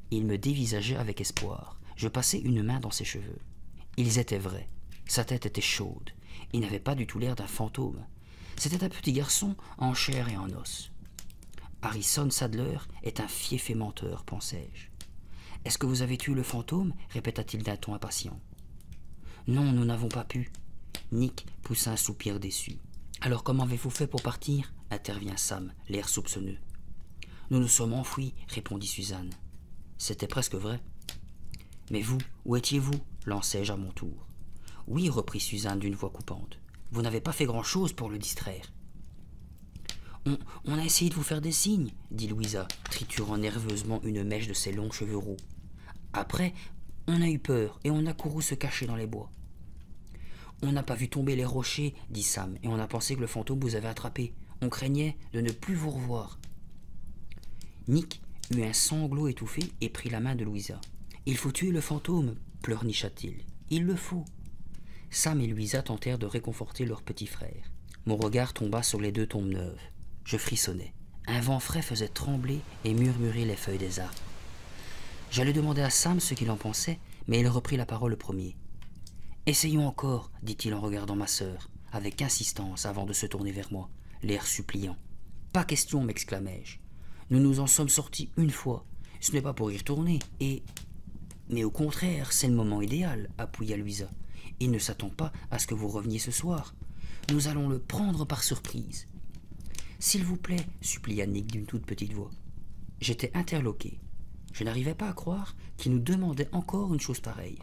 [SPEAKER 1] Il me dévisageait avec espoir. Je passai une main dans ses cheveux. Ils étaient vrais. Sa tête était chaude. Il n'avait pas du tout l'air d'un fantôme. C'était un petit garçon en chair et en os. Harrison Sadler est un fieffé menteur, pensai-je. « Est-ce que vous avez tué le fantôme ?» répéta-t-il d'un ton impatient. « Non, nous n'avons pas pu. » Nick poussa un soupir déçu. « Alors comment avez-vous fait pour partir ?» intervint Sam, l'air soupçonneux. « Nous nous sommes enfuis, » répondit Suzanne. C'était presque vrai. « Mais vous, où étiez-vous » lançai-je à mon tour. « Oui, » reprit Suzanne d'une voix coupante. « Vous n'avez pas fait grand-chose pour le distraire. »« On a essayé de vous faire des signes, » dit Louisa, triturant nerveusement une mèche de ses longs cheveux roux. « Après, on a eu peur et on a couru se cacher dans les bois. »« On n'a pas vu tomber les rochers, » dit Sam, « et on a pensé que le fantôme vous avait attrapé. On craignait de ne plus vous revoir. » Nick eut un sanglot étouffé et prit la main de Louisa. « Il faut tuer le fantôme, » pleurnicha-t-il. « Il le faut. » Sam et Louisa tentèrent de réconforter leur petit frère. Mon regard tomba sur les 2 tombes neuves. Je frissonnais. Un vent frais faisait trembler et murmurer les feuilles des arbres. J'allais demander à Sam ce qu'il en pensait, mais il reprit la parole le premier. « Essayons encore, » dit-il en regardant ma sœur, avec insistance avant de se tourner vers moi, l'air suppliant. « Pas question, » m'exclamai-je. « Nous nous en sommes sortis une fois. Ce n'est pas pour y retourner, et... » « Mais au contraire, c'est le moment idéal, » appuya Louisa. « Il ne s'attend pas à ce que vous reveniez ce soir. Nous allons le prendre par surprise. »« S'il vous plaît, » supplia Nick d'une toute petite voix. J'étais interloqué. Je n'arrivais pas à croire qu'il nous demandait encore une chose pareille.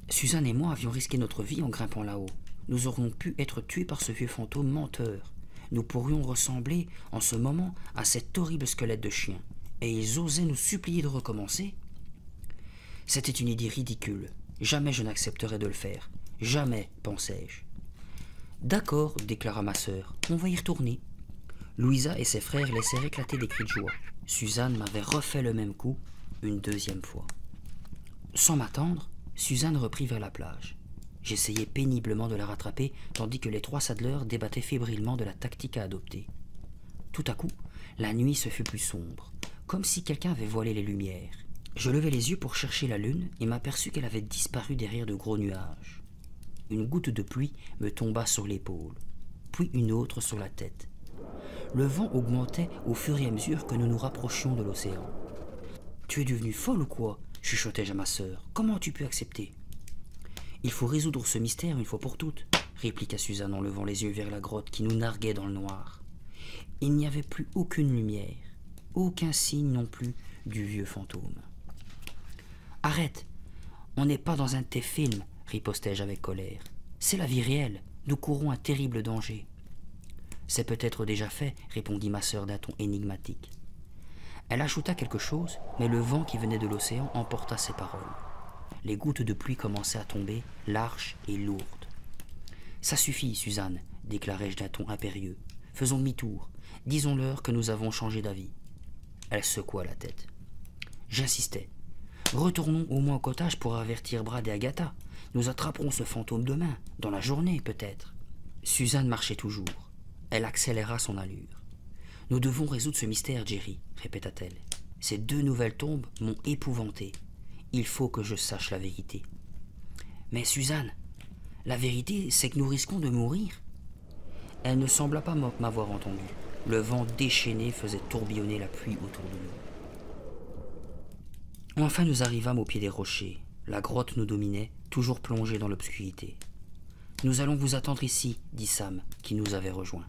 [SPEAKER 1] Suzanne et moi avions risqué notre vie en grimpant là-haut. Nous aurions pu être tués par ce vieux fantôme menteur. Nous pourrions ressembler, en ce moment, à cet horrible squelette de chien. Et ils osaient nous supplier de recommencer. C'était une idée ridicule. Jamais je n'accepterais de le faire. Jamais, pensai-je. D'accord, déclara ma sœur, on va y retourner. Louisa et ses frères laissèrent éclater des cris de joie. Suzanne m'avait refait le même coup, une 2e fois. Sans m'attendre, Suzanne reprit vers la plage. J'essayais péniblement de la rattraper, tandis que les 3 Sadler débattaient fébrilement de la tactique à adopter. Tout à coup, la nuit se fut plus sombre, comme si quelqu'un avait voilé les lumières. Je levai les yeux pour chercher la lune et m'aperçus qu'elle avait disparu derrière de gros nuages. Une goutte de pluie me tomba sur l'épaule, puis une autre sur la tête. Le vent augmentait au fur et à mesure que nous nous rapprochions de l'océan. « Tu es devenue folle ou quoi ?» chuchotai-je à ma sœur. « Comment tu peux accepter ?»« Il faut résoudre ce mystère une fois pour toutes, » répliqua Suzanne en levant les yeux vers la grotte qui nous narguait dans le noir. Il n'y avait plus aucune lumière, aucun signe non plus du vieux fantôme. « Arrête, on n'est pas dans un de tes films, » ripostai-je avec colère. « C'est la vie réelle, nous courons un terrible danger. »« C'est peut-être déjà fait, » répondit ma sœur d'un ton énigmatique. Elle ajouta quelque chose, mais le vent qui venait de l'océan emporta ses paroles. Les gouttes de pluie commençaient à tomber, larges et lourdes. « Ça suffit, Suzanne, » déclarai-je d'un ton impérieux. « Faisons demi-tour. Disons-leur que nous avons changé d'avis. » Elle secoua la tête. J'insistai. « Retournons au moins au cottage pour avertir Brad et Agatha. Nous attraperons ce fantôme demain, dans la journée peut-être. » Suzanne marchait toujours. Elle accéléra son allure. « Nous devons résoudre ce mystère, Jerry, » répéta-t-elle. « Ces 2 nouvelles tombes m'ont épouvanté. Il faut que je sache la vérité. »« Mais Suzanne, la vérité, c'est que nous risquons de mourir. » Elle ne sembla pas m'avoir entendu. Le vent déchaîné faisait tourbillonner la pluie autour de nous. Enfin nous arrivâmes au pied des rochers. La grotte nous dominait, toujours plongée dans l'obscurité. « Nous allons vous attendre ici, » dit Sam, qui nous avait rejoints.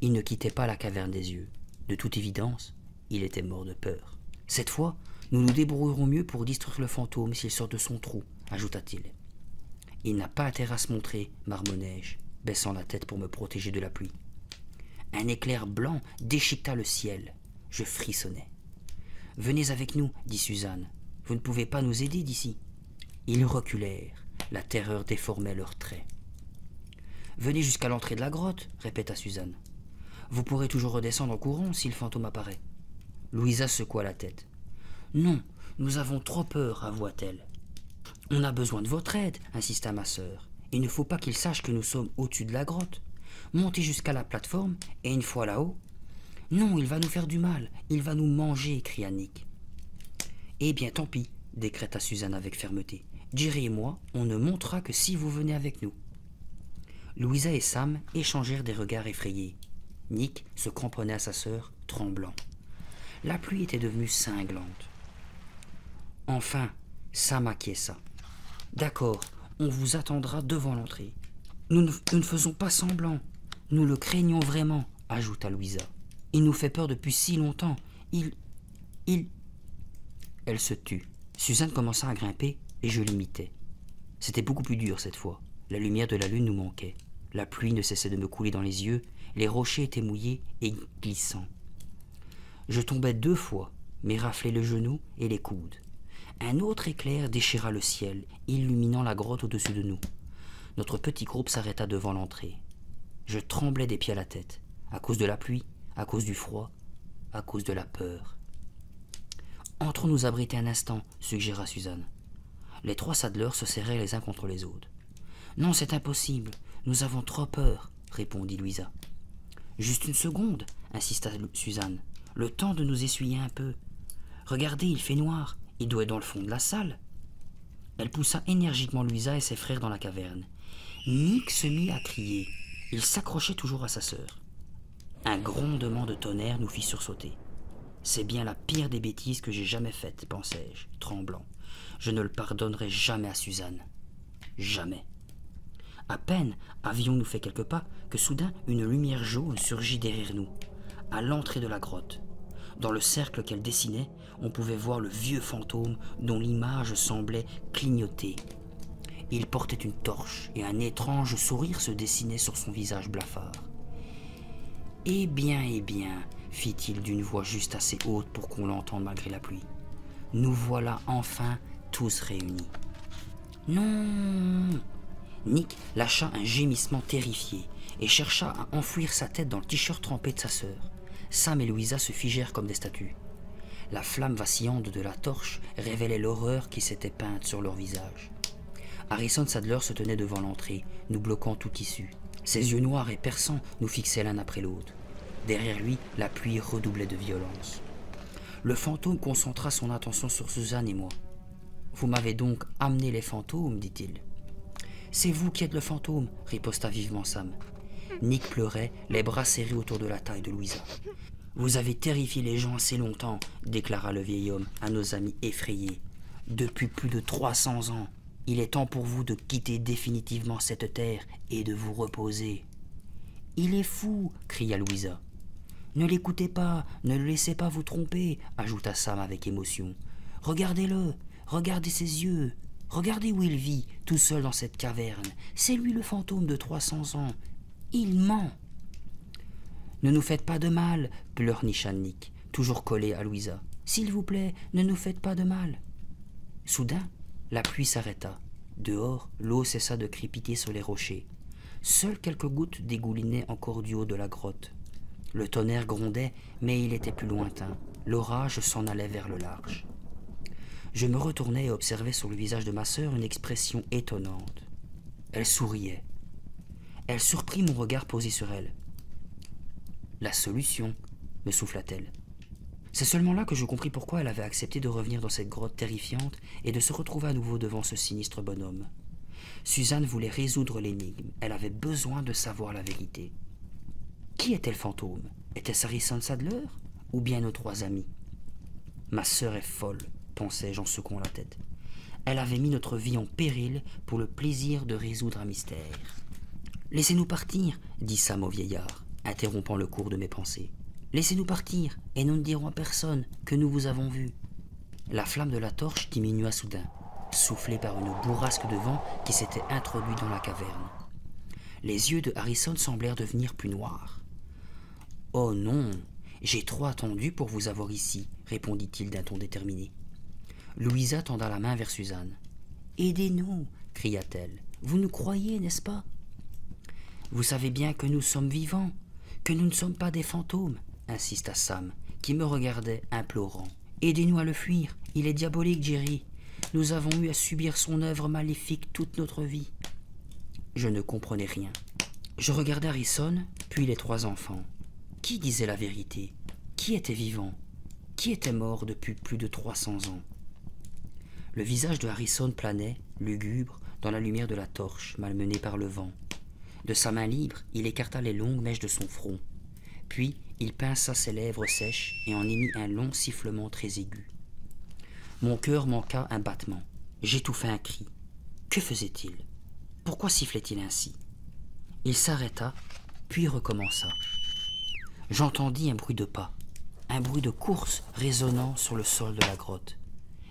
[SPEAKER 1] Il ne quittait pas la caverne des yeux. De toute évidence, il était mort de peur. « Cette fois, nous nous débrouillerons mieux pour distraire le fantôme s'il sort de son trou, » ajouta-t-il. « Il n'a pas intérêt à se montrer, » marmonnai-je, baissant la tête pour me protéger de la pluie. Un éclair blanc déchiqueta le ciel. Je frissonnais. « Venez avec nous, » dit Suzanne. « Vous ne pouvez pas nous aider d'ici. » Ils reculèrent. La terreur déformait leurs traits. « Venez jusqu'à l'entrée de la grotte, » répéta Suzanne. « Vous pourrez toujours redescendre en courant si le fantôme apparaît. » Louisa secoua la tête. « Non, nous avons trop peur, avoua-t-elle. »« On a besoin de votre aide, » insista ma sœur. « Il ne faut pas qu'il sache que nous sommes au-dessus de la grotte. Montez jusqu'à la plateforme, et une fois là-haut... »« Non, il va nous faire du mal, il va nous manger, » cria Nick. « Eh bien, tant pis, » décréta Suzanne avec fermeté. « Jerry et moi, on ne montera que si vous venez avec nous. » Louisa et Sam échangèrent des regards effrayés. Nick se cramponnait à sa sœur, tremblant. La pluie était devenue cinglante. Enfin, Sam acquiesça. « D'accord, on vous attendra devant l'entrée. »« Nous ne faisons pas semblant. Nous le craignons vraiment, » ajouta Louisa. « Il nous fait peur depuis si longtemps. Il... » Elle se tut. Suzanne commença à grimper et je l'imitais. C'était beaucoup plus dur cette fois. La lumière de la lune nous manquait. La pluie ne cessait de me couler dans les yeux. Les rochers étaient mouillés et glissants. Je tombais 2 fois, m'éraflai le genou et les coudes. Un autre éclair déchira le ciel, illuminant la grotte au-dessus de nous. Notre petit groupe s'arrêta devant l'entrée. Je tremblais des pieds à la tête, à cause de la pluie, à cause du froid, à cause de la peur. « Entrons nous abriter un instant, » suggéra Suzanne. Les 3 saddlers se serrèrent les uns contre les autres. « Non, c'est impossible, nous avons trop peur, » répondit Louisa. « Juste une seconde, » insista Suzanne. « Le temps de nous essuyer un peu. Regardez, il fait noir, il doit être dans le fond de la salle. » Elle poussa énergiquement Louisa et ses frères dans la caverne. Nick se mit à crier. Il s'accrochait toujours à sa sœur. Un grondement de tonnerre nous fit sursauter. C'est bien la pire des bêtises que j'ai jamais faites, pensai-je, tremblant. Je ne le pardonnerai jamais à Suzanne. Jamais. À peine avions-nous fait quelques pas que soudain une lumière jaune surgit derrière nous, à l'entrée de la grotte. Dans le cercle qu'elle dessinait, on pouvait voir le vieux fantôme dont l'image semblait clignoter. Il portait une torche et un étrange sourire se dessinait sur son visage blafard. « eh bien, fit-il d'une voix juste assez haute pour qu'on l'entende malgré la pluie. « Nous voilà enfin tous réunis. »« Non !» Nick lâcha un gémissement terrifié et chercha à enfouir sa tête dans le t-shirt trempé de sa sœur. Sam et Louisa se figèrent comme des statues. La flamme vacillante de la torche révélait l'horreur qui s'était peinte sur leur visage. Harrison Sadler se tenait devant l'entrée, nous bloquant toute issue. Ses yeux noirs et perçants nous fixaient l'un après l'autre. Derrière lui, la pluie redoublait de violence. Le fantôme concentra son attention sur Suzanne et moi. « Vous m'avez donc amené les fantômes, dit-il. »« C'est vous qui êtes le fantôme, riposta vivement Sam. » Nick pleurait, les bras serrés autour de la taille de Louisa. « Vous avez terrifié les gens assez longtemps, déclara le vieil homme à nos amis effrayés. Depuis plus de 300 ans. Il est temps pour vous de quitter définitivement cette terre et de vous reposer. »« Il est fou !» cria Louisa. « Ne l'écoutez pas, ne le laissez pas vous tromper, » ajouta Sam avec émotion. « Regardez-le, regardez ses yeux, regardez où il vit, tout seul dans cette caverne. C'est lui le fantôme de 300 ans. Il ment !»« Ne nous faites pas de mal, » pleurnicha Nick, toujours collé à Louisa. « S'il vous plaît, ne nous faites pas de mal. » Soudain, la pluie s'arrêta. Dehors, l'eau cessa de crépiter sur les rochers. Seules quelques gouttes dégoulinaient encore du haut de la grotte. Le tonnerre grondait, mais il était plus lointain. L'orage s'en allait vers le large. Je me retournai et observai sur le visage de ma sœur une expression étonnante. Elle souriait. Elle surprit mon regard posé sur elle. « La solution », me souffla-t-elle. C'est seulement là que je compris pourquoi elle avait accepté de revenir dans cette grotte terrifiante et de se retrouver à nouveau devant ce sinistre bonhomme. Suzanne voulait résoudre l'énigme. Elle avait besoin de savoir la vérité. Qui était le fantôme? Était-ce Harrison Sadler ou bien nos 3 amis? Ma sœur est folle, pensai-je en secouant la tête. Elle avait mis notre vie en péril pour le plaisir de résoudre un mystère. « Laissez-nous partir, » dit Sam au vieillard, interrompant le cours de mes pensées. « Laissez-nous partir, et nous ne dirons à personne que nous vous avons vu. » La flamme de la torche diminua soudain, soufflée par une bourrasque de vent qui s'était introduite dans la caverne. Les yeux de Harrison semblèrent devenir plus noirs. « Oh non, j'ai trop attendu pour vous avoir ici, » répondit-il d'un ton déterminé. Louisa tenda la main vers Suzanne. « Aidez-nous, » cria-t-elle. « Vous nous croyez, n'est-ce pas ?»« Vous savez bien que nous sommes vivants, que nous ne sommes pas des fantômes, » insista Sam, qui me regardait implorant. « Aidez-nous à le fuir, il est diabolique, Jerry. Nous avons eu à subir son œuvre maléfique toute notre vie. » Je ne comprenais rien. Je regardais Harrison, puis les 3 enfants. Qui disait la vérité? Qui était vivant? Qui était mort depuis plus de 300 ans? Le visage de Harrison planait, lugubre, dans la lumière de la torche, malmené par le vent. De sa main libre, il écarta les longues mèches de son front. Puis, il pinça ses lèvres sèches et en émit un long sifflement très aigu. Mon cœur manqua un battement. J'étouffai un cri. Que faisait-il? Pourquoi sifflait-il ainsi? Il s'arrêta, puis recommença. J'entendis un bruit de pas, un bruit de course résonnant sur le sol de la grotte.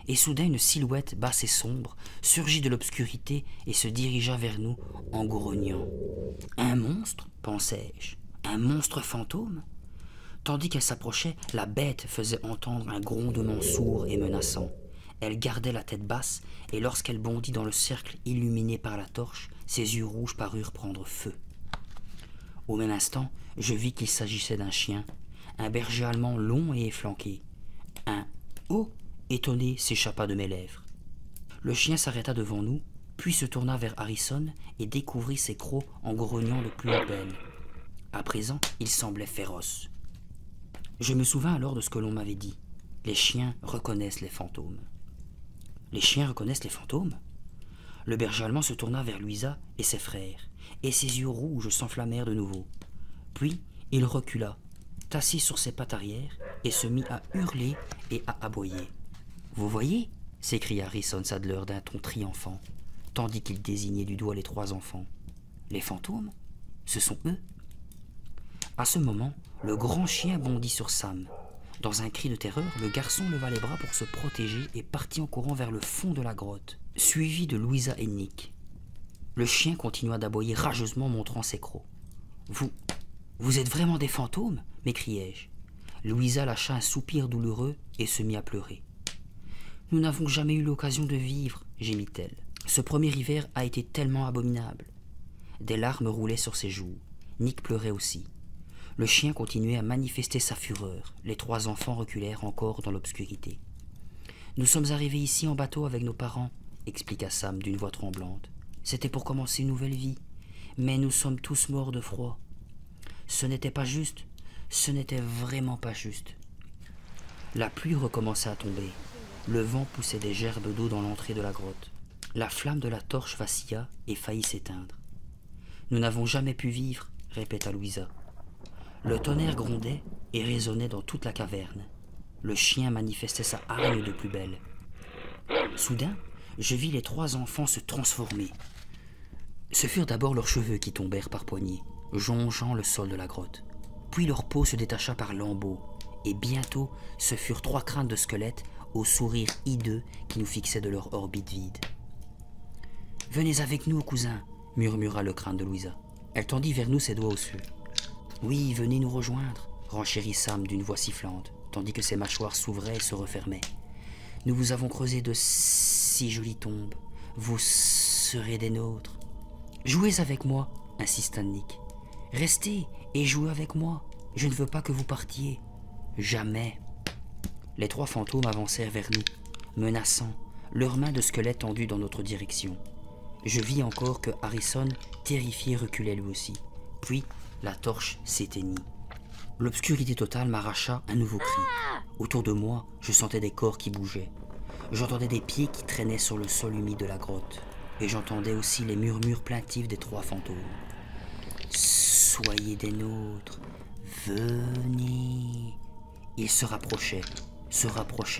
[SPEAKER 1] Et soudain une silhouette basse et sombre surgit de l'obscurité et se dirigea vers nous en grognant. Un monstre, pensai-je, un monstre fantôme? Tandis qu'elle s'approchait, la bête faisait entendre un grondement sourd et menaçant. Elle gardait la tête basse, et lorsqu'elle bondit dans le cercle illuminé par la torche, ses yeux rouges parurent prendre feu. Au même instant, je vis qu'il s'agissait d'un chien, un berger allemand long et efflanqué. Un « oh » étonné s'échappa de mes lèvres. Le chien s'arrêta devant nous, puis se tourna vers Harrison et découvrit ses crocs en grognant de plus belle. À présent, il semblait féroce. Je me souvins alors de ce que l'on m'avait dit. Les chiens reconnaissent les fantômes. Les chiens reconnaissent les fantômes? Le berger allemand se tourna vers Louisa et ses frères, et ses yeux rouges s'enflammèrent de nouveau. Puis il recula, t'assit sur ses pattes arrière, et se mit à hurler et à aboyer. « Vous voyez » s'écria Harrison Sadler d'un ton triomphant, tandis qu'il désignait du doigt les 3 enfants. « Les fantômes? Ce sont eux » À ce moment, le grand chien bondit sur Sam. Dans un cri de terreur, le garçon leva les bras pour se protéger et partit en courant vers le fond de la grotte, suivi de Louisa et Nick. Le chien continua d'aboyer rageusement, montrant ses crocs. « Vous êtes vraiment des fantômes » m'écriai-je. Louisa lâcha un soupir douloureux et se mit à pleurer. « Nous n'avons jamais eu l'occasion de vivre » gémit-elle. « Ce premier hiver a été tellement abominable. » Des larmes roulaient sur ses joues. Nick pleurait aussi. Le chien continuait à manifester sa fureur. Les 3 enfants reculèrent encore dans l'obscurité. « Nous sommes arrivés ici en bateau avec nos parents » expliqua Sam d'une voix tremblante. « C'était pour commencer une nouvelle vie. Mais nous sommes tous morts de froid. Ce n'était pas juste. Ce n'était vraiment pas juste. » La pluie recommença à tomber. Le vent poussait des gerbes d'eau dans l'entrée de la grotte. La flamme de la torche vacilla et faillit s'éteindre. « Nous n'avons jamais pu vivre » répéta Louisa. Le tonnerre grondait et résonnait dans toute la caverne. Le chien manifestait sa hargne de plus belle. Soudain, je vis les 3 enfants se transformer. Ce furent d'abord leurs cheveux qui tombèrent par poignées, jonchant le sol de la grotte. Puis leur peau se détacha par lambeaux, et bientôt ce furent 3 crânes de squelettes au sourire hideux qui nous fixaient de leur orbite vide. « Venez avec nous, cousin » murmura le crâne de Louisa. Elle tendit vers nous ses doigts osseux. « Oui, venez nous rejoindre » renchérit Sam d'une voix sifflante, tandis que ses mâchoires s'ouvraient et se refermaient. « Nous vous avons creusé de si jolies tombes. Vous serez des nôtres. »« Jouez avec moi » insista Nick. « Restez et jouez avec moi. Je ne veux pas que vous partiez. Jamais. » Les 3 fantômes avancèrent vers nous. menaçants, leurs mains de squelette tendues dans notre direction. Je vis encore que Harrison, terrifié, reculait lui aussi. Puis, la torche s'éteignit. L'obscurité totale m'arracha un nouveau cri. Autour de moi, je sentais des corps qui bougeaient. J'entendais des pieds qui traînaient sur le sol humide de la grotte. Et j'entendais aussi les murmures plaintifs des 3 fantômes. Soyez des nôtres, venez. Ils se rapprochaient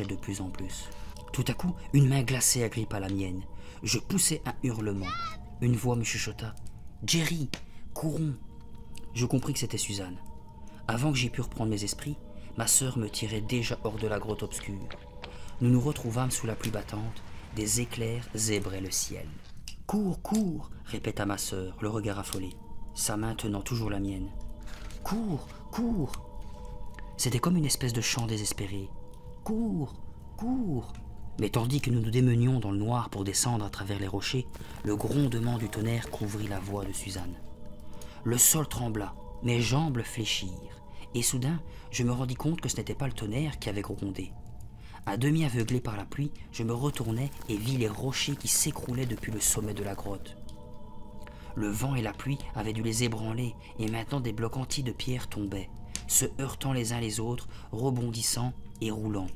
[SPEAKER 1] de plus en plus. Tout à coup, une main glacée agrippa la mienne. Je poussai un hurlement. Une voix me chuchota. « Jerry, courons !» Je compris que c'était Suzanne. Avant que j'aie pu reprendre mes esprits, ma sœur me tirait déjà hors de la grotte obscure. Nous nous retrouvâmes sous la pluie battante, des éclairs zébraient le ciel. « Cours, cours !» répéta ma sœur, le regard affolé, sa main tenant toujours la mienne. « Cours, cours !» C'était comme une espèce de chant désespéré. « Cours, cours !» Mais tandis que nous nous démenions dans le noir pour descendre à travers les rochers, le grondement du tonnerre couvrit la voix de Suzanne. Le sol trembla, mes jambes fléchirent, et soudain, je me rendis compte que ce n'était pas le tonnerre qui avait grondé. À demi aveuglé par la pluie, je me retournai et vis les rochers qui s'écroulaient depuis le sommet de la grotte. Le vent et la pluie avaient dû les ébranler, et maintenant des blocs entiers de pierre tombaient, se heurtant les uns les autres, rebondissant et roulant.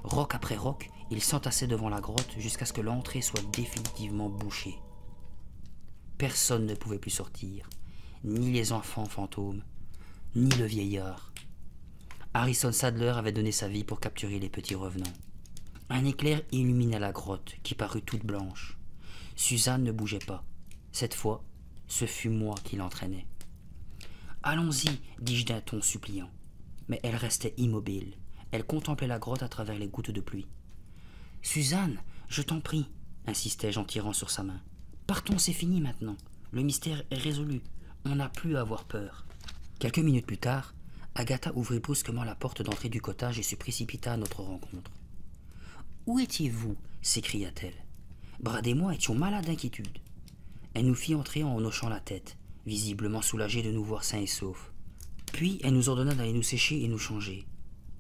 [SPEAKER 1] Roc après roc, ils s'entassaient devant la grotte jusqu'à ce que l'entrée soit définitivement bouchée. Personne ne pouvait plus sortir, ni les enfants fantômes, ni le vieillard. Harrison Sadler avait donné sa vie pour capturer les petits revenants. Un éclair illumina la grotte, qui parut toute blanche. Suzanne ne bougeait pas. Cette fois, ce fut moi qui l'entraînais. « Allons-y, dis-je d'un ton suppliant. » Mais elle restait immobile. Elle contemplait la grotte à travers les gouttes de pluie. « Suzanne, je t'en prie, » insistai-je en tirant sur sa main. « Partons, c'est fini maintenant. Le mystère est résolu. On n'a plus à avoir peur. » Quelques minutes plus tard, Agatha ouvrit brusquement la porte d'entrée du cottage et se précipita à notre rencontre. « Où étiez-vous » s'écria-t-elle. Brad et moi étions malades d'inquiétude. Elle nous fit entrer en hochant la tête, visiblement soulagée de nous voir sains et saufs. Puis elle nous ordonna d'aller nous sécher et nous changer.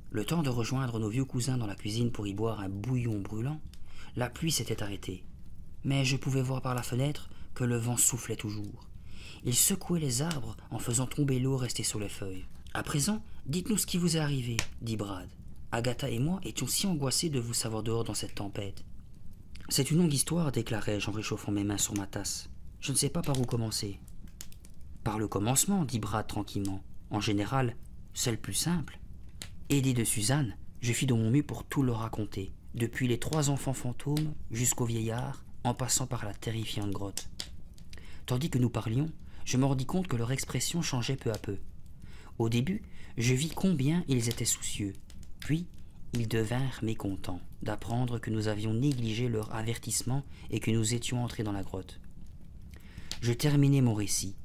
[SPEAKER 1] Le temps de rejoindre nos vieux cousins dans la cuisine pour y boire un bouillon brûlant, la pluie s'était arrêtée. Mais je pouvais voir par la fenêtre que le vent soufflait toujours. Il secouait les arbres en faisant tomber l'eau restée sur les feuilles. « À présent, dites-nous ce qui vous est arrivé, » dit Brad. « Agatha et moi étions si angoissés de vous savoir dehors dans cette tempête. »« C'est une longue histoire, » déclarai-je en réchauffant mes mains sur ma tasse. « Je ne sais pas par où commencer. »« Par le commencement, » dit Brad tranquillement. « En général, c'est le plus simple. » Aidé de Suzanne, je fis de mon mieux pour tout leur raconter, depuis les 3 enfants fantômes jusqu'au vieillard, en passant par la terrifiante grotte. Tandis que nous parlions, je me rendis compte que leur expression changeait peu à peu. Au début, je vis combien ils étaient soucieux, puis ils devinrent mécontents d'apprendre que nous avions négligé leur avertissement et que nous étions entrés dans la grotte. Je terminai mon récit.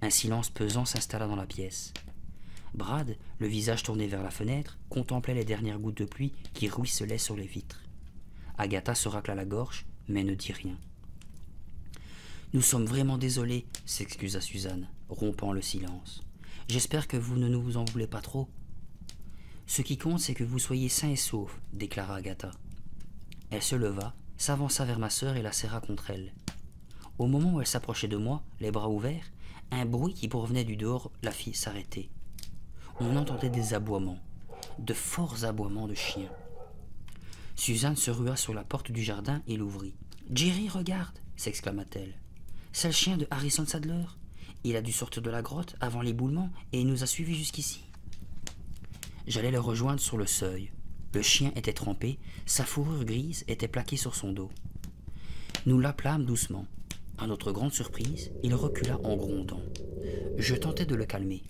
[SPEAKER 1] Un silence pesant s'installa dans la pièce. Brad, le visage tourné vers la fenêtre, contemplait les dernières gouttes de pluie qui ruisselaient sur les vitres. Agatha se racla la gorge, mais ne dit rien. « Nous sommes vraiment désolés, » s'excusa Suzanne, rompant le silence. « J'espère que vous ne nous en voulez pas trop. »« Ce qui compte, c'est que vous soyez sains et saufs, » déclara Agatha. Elle se leva, s'avança vers ma sœur et la serra contre elle. Au moment où elle s'approchait de moi, les bras ouverts, un bruit qui provenait du dehors la fit s'arrêter. On entendait des aboiements, de forts aboiements de chiens. Suzanne se rua sur la porte du jardin et l'ouvrit. « Jerry, regarde !» s'exclama-t-elle. « C'est le chien de Harrison Sadler. Il a dû sortir de la grotte avant l'éboulement et il nous a suivis jusqu'ici. » J'allais le rejoindre sur le seuil. Le chien était trempé, sa fourrure grise était plaquée sur son dos. Nous l'appelâmes doucement. À notre grande surprise, il recula en grondant. Je tentai de le calmer.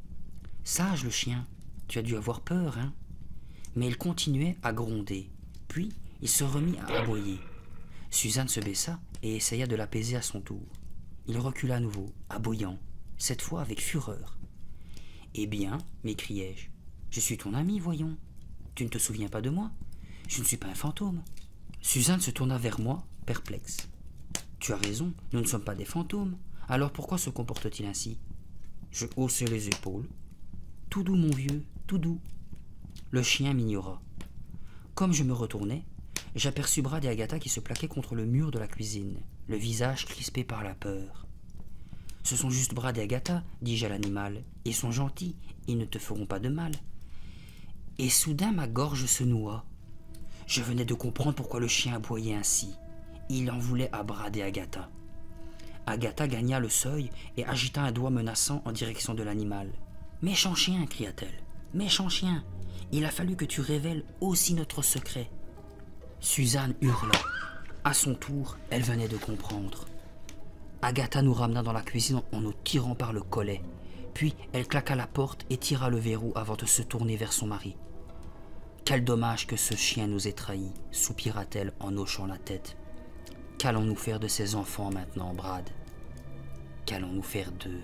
[SPEAKER 1] « Sage le chien, tu as dû avoir peur, hein ?» Mais il continuait à gronder. Puis, il se remit à aboyer. Suzanne se baissa et essaya de l'apaiser à son tour. Il recula à nouveau, aboyant, cette fois avec fureur. « Eh bien, m'écriai-je, je suis ton ami, voyons. Tu ne te souviens pas de moi? Je ne suis pas un fantôme. » Suzanne se tourna vers moi, perplexe. « Tu as raison, nous ne sommes pas des fantômes. Alors pourquoi se comporte-t-il ainsi ?» Je haussai les épaules. « Tout doux, mon vieux, tout doux. » Le chien m'ignora. Comme je me retournais, j'aperçus Brad et Agatha qui se plaquaient contre le mur de la cuisine, le visage crispé par la peur. « Ce sont juste Brad et Agatha, dis-je à l'animal. Ils sont gentils, ils ne te feront pas de mal. » Et soudain ma gorge se noua. Je venais de comprendre pourquoi le chien aboyait ainsi. Il en voulait à Brad et Agatha. Agatha gagna le seuil et agita un doigt menaçant en direction de l'animal. « Méchant chien !» cria-t-elle. « Méchant chien ! Il a fallu que tu révèles aussi notre secret. » Suzanne hurla. À son tour, elle venait de comprendre. Agatha nous ramena dans la cuisine en nous tirant par le collet. Puis elle claqua la porte et tira le verrou avant de se tourner vers son mari. « Quel dommage que ce chien nous ait trahis, soupira-t-elle en hochant la tête. Qu'allons-nous faire de ces enfants maintenant, Brad? Qu'allons-nous faire d'eux ?